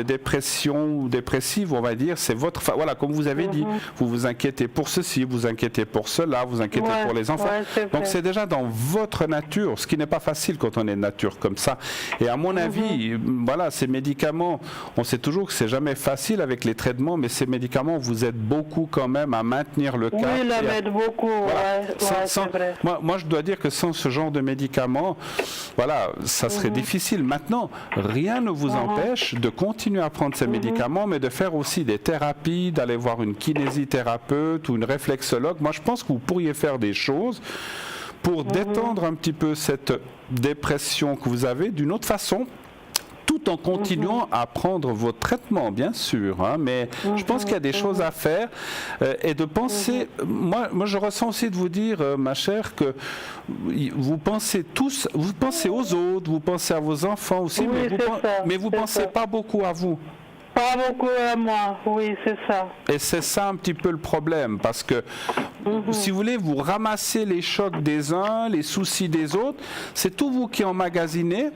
dépression ou dépressive, on va dire. C'est votre, voilà, comme vous avez dit, vous vous inquiétez pour ceci, vous inquiétez pour cela, vous inquiétez pour les enfants. Donc c'est déjà dans votre nature, ce qui n'est pas facile quand on est de nature comme ça. Et à mon avis, voilà, ces médicaments, on sait toujours que c'est jamais facile avec les traitements, mais ces médicaments vous aident beaucoup quand même à maintenir le cap. Oui, ils m'aident beaucoup. Voilà. C'est vrai. Moi, je dois dire que sans ce genre de médicaments, voilà, ça serait difficile. Maintenant, rien ne vous empêche de continuer à prendre ces médicaments, mais de faire aussi des thérapies, d'aller voir une kinésithérapeute ou une réflexologue. Moi, je pense que vous pourriez faire des choses pour détendre un petit peu cette dépression que vous avez d'une autre façon, tout en continuant à prendre vos traitements, bien sûr. Hein, mais je pense qu'il y a des choses à faire et de penser. Moi, je ressens aussi de vous dire, ma chère, que vous pensez tous, vous pensez aux autres, vous pensez à vos enfants aussi, mais vous ne pensez pas beaucoup à vous. Pas beaucoup à moi, oui, c'est ça. Et c'est ça un petit peu le problème, parce que, si vous voulez, vous ramassez les chocs des uns, les soucis des autres, c'est tout vous qui emmagasinez,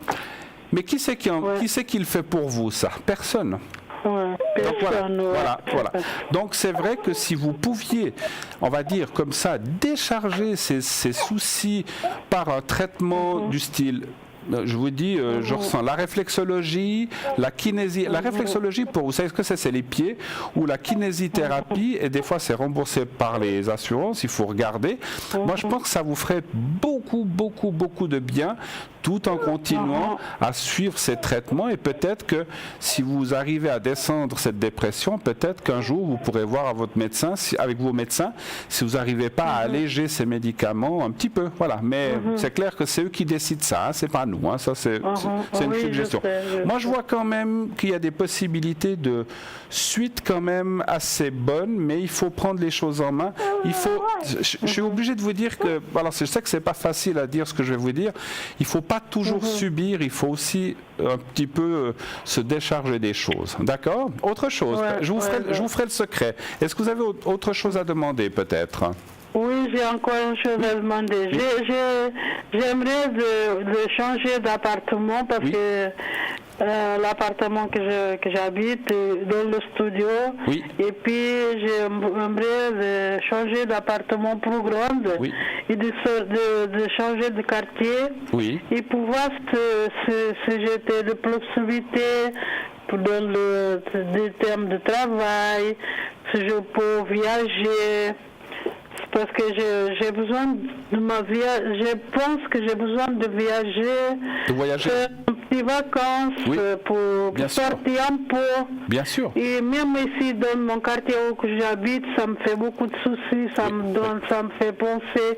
mais qui c'est qui le fait pour vous, ça? Personne. Personne. Donc, voilà. Donc c'est vrai que si vous pouviez, on va dire comme ça, décharger ces soucis par un traitement du style... Je vous dis, je ressens la réflexologie, la kinésie. La réflexologie, vous savez ce que c'est les pieds, ou la kinésithérapie, et des fois c'est remboursé par les assurances, il faut regarder. Moi je pense que ça vous ferait beaucoup de bien, tout en continuant à suivre ces traitements. Et peut-être que si vous arrivez à descendre cette dépression, peut-être qu'un jour vous pourrez voir à votre médecin, avec vos médecins, si vous n'arrivez pas à alléger ces médicaments un petit peu. Voilà. Mais c'est clair que c'est eux qui décident ça, c'est pas nous. Hein. Ça, c'est une suggestion. Moi, je vois quand même qu'il y a des possibilités de suite quand même assez bonnes, mais il faut prendre les choses en main. Il faut. Je suis obligé de vous dire que. Alors, je sais que c'est pas facile à dire ce que je vais vous dire. Il faut pas toujours subir. Il faut aussi un petit peu se décharger des choses. D'accord? Autre chose. Je vous ferai le secret. Est-ce que vous avez autre chose à demander, peut-être? Oui, j'ai encore une chose à demander. J'aimerais de changer d'appartement parce que l'appartement que j'habite dans le studio, et puis j'aimerais changer d'appartement plus grand et de changer de quartier et pouvoir se jeter de proximité dans le terme de travail, si je peux voyager. Parce que j'ai besoin de je pense que j'ai besoin de voyager, faire un petit vacances pour sortir un peu. Bien sûr. Et même ici dans mon quartier où j'habite, ça me fait beaucoup de soucis, ça me fait penser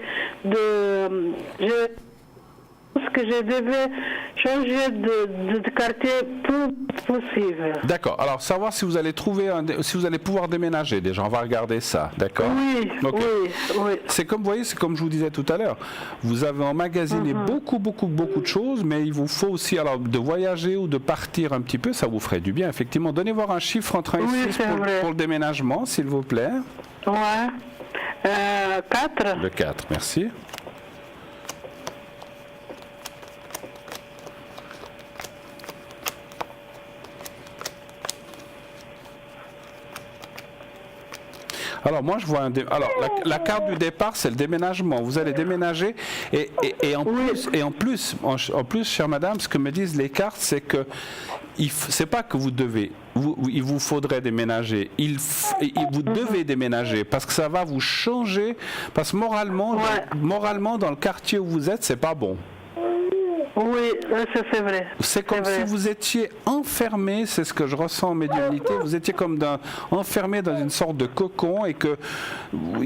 que je devais changer de quartier plus possible. D'accord. Alors, savoir si vous allez si vous allez pouvoir déménager déjà. On va regarder ça. D'accord. Oui. C'est comme, vous voyez, c'est comme je vous disais tout à l'heure. Vous avez emmagasiné beaucoup de choses, mais il vous faut aussi, alors, de voyager ou de partir un petit peu, ça vous ferait du bien, effectivement. Donnez voir un chiffre entre 1 et 6 pour le déménagement, s'il vous plaît. 4. Le 4, merci. Alors moi je vois la carte du départ, c'est le déménagement. Vous allez déménager et en plus, chère madame, ce que me disent les cartes, c'est que c'est pas que il vous faudrait déménager. Vous devez déménager parce que ça va vous changer. Parce que moralement, dans le quartier où vous êtes, c'est pas bon. Oui, c'est vrai. C'est comme si vous étiez enfermé, c'est ce que je ressens en médiumnité, vous étiez comme enfermé dans une sorte de cocon et que vous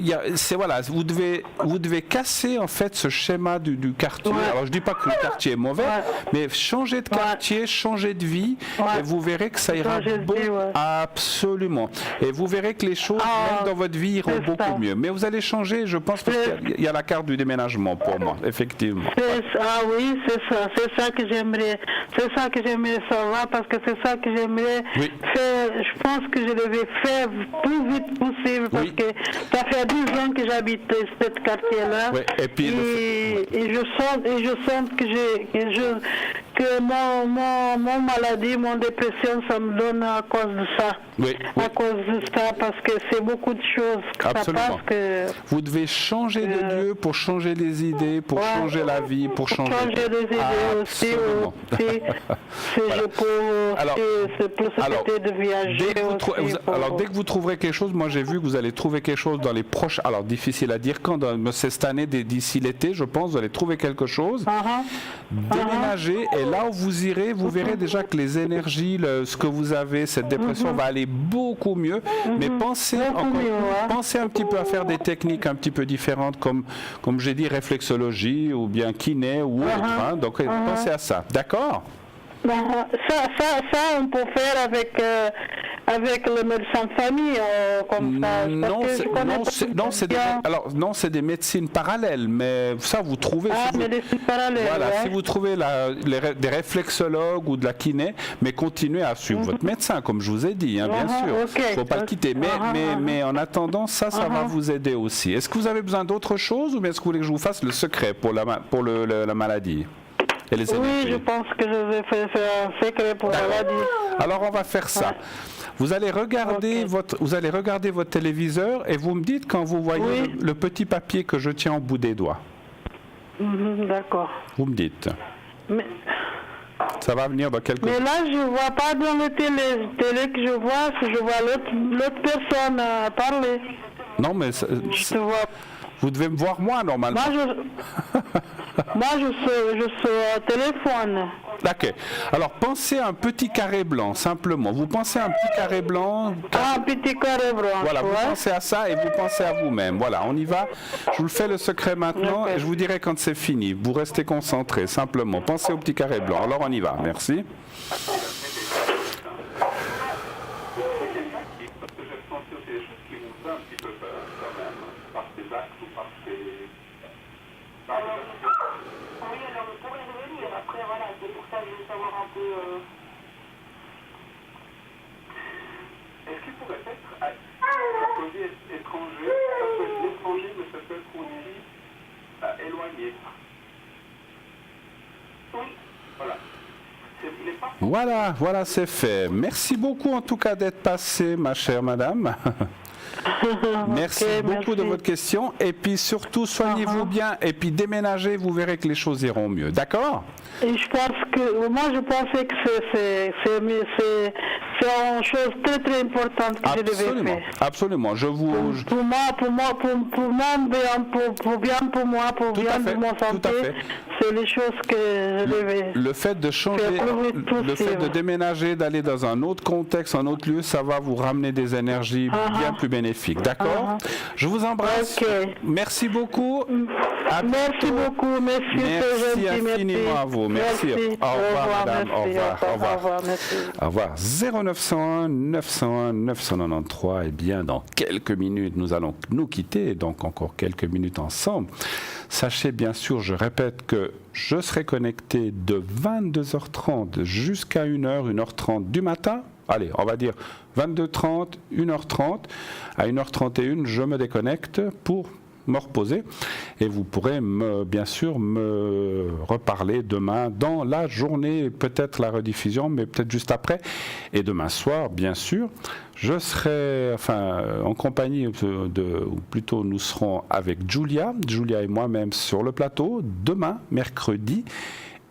devez casser en fait ce schéma du quartier. Alors je dis pas que le quartier est mauvais, mais changer de quartier, changer de vie, et vous verrez que ça ira absolument. Et vous verrez que les choses même dans votre vie iront beaucoup mieux. Mais vous allez changer, je pense, parce qu'il y a la carte du déménagement pour moi, effectivement. Oui, c'est ça. C'est ça que j'aimerais savoir parce que c'est ça que j'aimerais faire. Je pense que je devais faire plus vite possible parce que ça fait 10 ans que j'habite ce quartier-là. Et je sens que mon maladie, mon dépression, ça me donne à cause de ça. À cause de ça, parce que c'est beaucoup de choses que ça passe que... Vous devez changer de lieu pour changer les idées, pour changer la vie, pour changer des idées aussi. Je peux de viager dès que vous trouverez quelque chose, moi j'ai vu que vous allez trouver quelque chose dans les proches, alors difficile à dire quand, c'est cette année, d'ici l'été, je pense, vous allez trouver quelque chose, déménager, et là où vous irez, vous verrez déjà que les énergies, ce que vous avez, cette dépression va aller beaucoup mieux, mais pensez un petit peu à faire des techniques un petit peu différentes, comme j'ai dit, réflexologie, ou bien kiné, ou autre, donc pensez à ça, d'accord? Ça, on peut faire avec le médecin de famille, comme ça. C'est des médecines parallèles, mais ça, vous trouvez... médecine parallèle, si vous trouvez des réflexologues ou de la kiné, mais continuez à suivre votre médecin, comme je vous ai dit, bien sûr. Il ne faut pas le quitter. Mais en attendant, ça va vous aider aussi. Est-ce que vous avez besoin d'autre chose, ou bien est-ce que vous voulez que je vous fasse le secret pour la maladie? Oui, je pense que je vais faire un secret pour la maladie. Alors on va faire ça. Vous allez regarder votre téléviseur et vous me dites quand vous voyez le petit papier que je tiens au bout des doigts. D'accord. Vous me dites. Ça va venir dans quelques... Mais là, je ne vois pas dans le télé que je vois l'autre personne parler. Non, mais... Je te vois. Vous devez me voir moi, normalement. Moi, je suis au téléphone. D'accord. Alors, pensez à un petit carré blanc, simplement. Vous pensez à un petit carré blanc. Un petit carré blanc. Voilà, vous ouais. pensez à ça et vous pensez à vous-même. Voilà, on y va. Je vous le fais le secret maintenant et je vous dirai quand c'est fini. Vous restez concentré, simplement. Pensez au petit carré blanc. Alors, on y va. Merci. Est-ce qu'il pourrait être apposé étranger, ça peut être l'étranger, mais ça peut être aussi éloigné. Oui, voilà. Voilà, c'est fait. Merci beaucoup en tout cas d'être passée, ma chère madame. Merci beaucoup de votre question. Et puis surtout, soignez-vous bien et puis déménagez, vous verrez que les choses iront mieux. D'accord ? Et je pensais que c'est une chose très très importante que je devais faire. Absolument. Pour moi, pour moi, pour bien de mon santé, c'est les choses que je devais. Le fait de changer, le fait de déménager, d'aller dans un autre contexte, un autre lieu, ça va vous ramener des énergies bien plus bénéfiques. D'accord ? Je vous embrasse. Merci beaucoup. Merci beaucoup, monsieur. Merci infiniment à vous. Merci. Au revoir, madame. Au revoir. Au revoir. Au revoir. 0901 901 993. Eh bien, dans quelques minutes, nous allons nous quitter. Donc, encore quelques minutes ensemble. Sachez bien sûr, je répète que je serai connecté de 22h30 jusqu'à 1h, 1h30 du matin. Allez, on va dire 22h30, 1h30. À 1h31, je me déconnecte pour me reposer et vous pourrez bien sûr me reparler demain dans la journée, peut-être la rediffusion, mais peut-être juste après. Et demain soir, bien sûr, je serai en compagnie ou plutôt nous serons avec Julia et moi-même sur le plateau, demain, mercredi.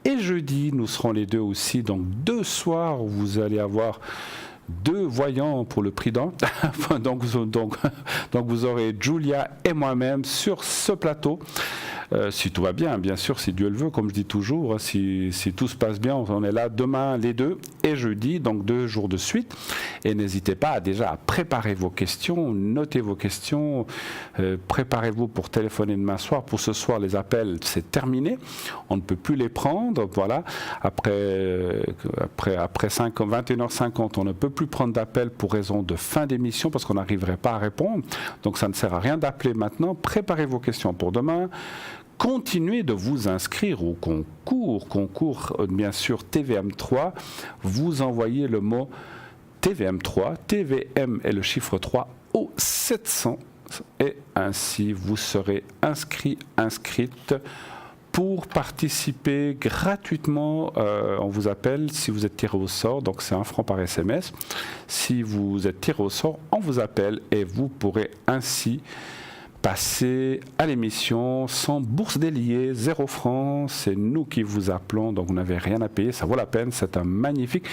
Et jeudi, nous serons les deux aussi, donc 2 soirs où vous allez avoir 2 voyants pour le prix d'un. donc vous aurez Julia et moi-même sur ce plateau. Si tout va bien, bien sûr, si Dieu le veut, comme je dis toujours, si tout se passe bien, on est là demain les 2 et jeudi, donc 2 jours de suite. Et n'hésitez pas déjà à préparer vos questions, notez vos questions, préparez-vous pour téléphoner demain soir. Pour ce soir, les appels, c'est terminé, on ne peut plus les prendre. Voilà, après 21h50, on ne peut plus prendre d'appels pour raison de fin d'émission parce qu'on n'arriverait pas à répondre. Donc ça ne sert à rien d'appeler maintenant. Préparez vos questions pour demain. Continuez de vous inscrire au concours bien sûr TVM3. Vous envoyez le mot TVM3, TVM et le chiffre 3 au 700 et ainsi vous serez inscrite pour participer gratuitement. On vous appelle si vous êtes tiré au sort, donc c'est 1 franc par SMS. Si vous êtes tiré au sort, on vous appelle et vous pourrez ainsi passer à l'émission sans bourse déliée, 0 francs, c'est nous qui vous appelons, donc vous n'avez rien à payer, ça vaut la peine, c'est un magnifique,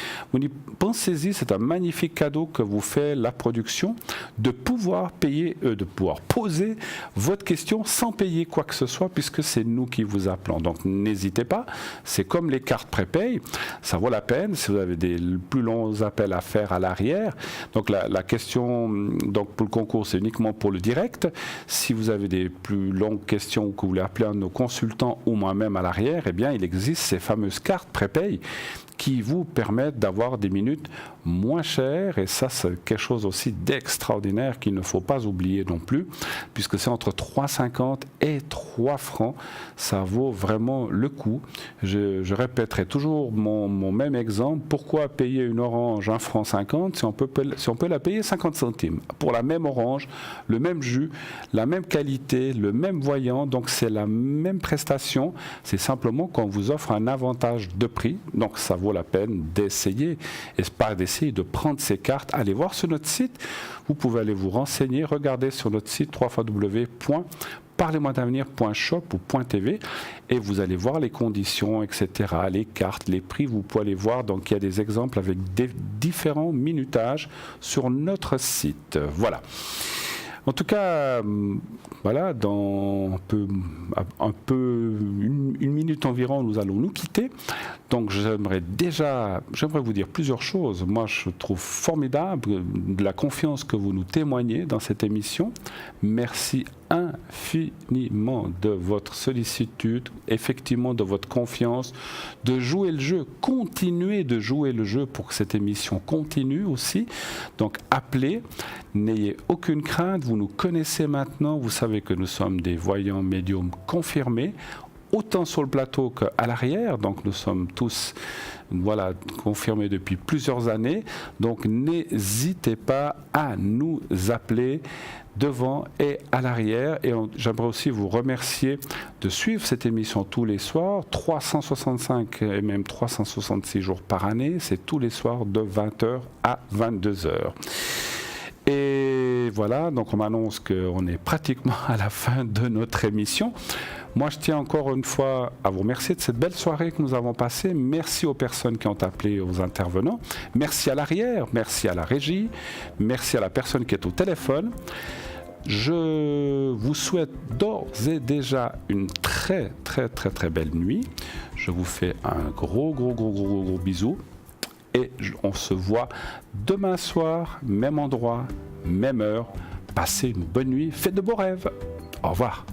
pensez-y, c'est un magnifique cadeau que vous fait la production, de pouvoir poser votre question sans payer quoi que ce soit, puisque c'est nous qui vous appelons. Donc n'hésitez pas, c'est comme les cartes prépay, ça vaut la peine, si vous avez des plus longs appels à faire à l'arrière, donc la question donc pour le concours, c'est uniquement pour le direct. Si vous avez des plus longues questions ou que vous voulez appeler un de nos consultants ou moi-même à l'arrière, eh bien, il existe ces fameuses cartes prépay qui vous permettent d'avoir des minutes moins chères. Et ça, c'est quelque chose aussi d'extraordinaire qu'il ne faut pas oublier non plus, puisque c'est entre 3,50 et 3 francs. Ça vaut vraiment le coup. Je répéterai toujours mon même exemple. Pourquoi payer une orange 1,50 franc si on peut la payer 50 centimes pour la même orange, le même jus, la même qualité, le même voyant. Donc c'est la même prestation. C'est simplement qu'on vous offre un avantage de prix. Donc ça vaut la peine d'essayer, et pas d'essayer de prendre ces cartes. Allez voir sur notre site, vous pouvez aller vous renseigner, regardez sur notre site www.parlez-moi-d'avenir.shop ou .tv et vous allez voir les conditions, etc., les cartes, les prix, vous pouvez aller voir. Donc il y a des exemples avec des différents minutages sur notre site. Voilà. En tout cas, voilà, dans une minute environ, nous allons nous quitter. Donc j'aimerais vous dire plusieurs choses. Moi, je trouve formidable de la confiance que vous nous témoignez dans cette émission. Merci infiniment de votre sollicitude, effectivement de votre confiance, de jouer le jeu, continuez de jouer le jeu pour que cette émission continue aussi. Donc appelez, n'ayez aucune crainte, vous nous connaissez maintenant, vous savez que nous sommes des voyants médiums confirmés, autant sur le plateau qu'à l'arrière, donc nous sommes tous confirmés depuis plusieurs années, donc n'hésitez pas à nous appeler devant et à l'arrière. Et j'aimerais aussi vous remercier de suivre cette émission tous les soirs, 365 et même 366 jours par année, c'est tous les soirs de 20h à 22h. Et voilà, donc on m'annonce qu'on est pratiquement à la fin de notre émission. Moi, je tiens encore une fois à vous remercier de cette belle soirée que nous avons passée. Merci aux personnes qui ont appelé, aux intervenants. Merci à l'arrière, merci à la régie, merci à la personne qui est au téléphone. Je vous souhaite d'ores et déjà une très belle nuit. Je vous fais un gros bisou. Et on se voit demain soir, même endroit, même heure. Passez une bonne nuit, faites de beaux rêves. Au revoir.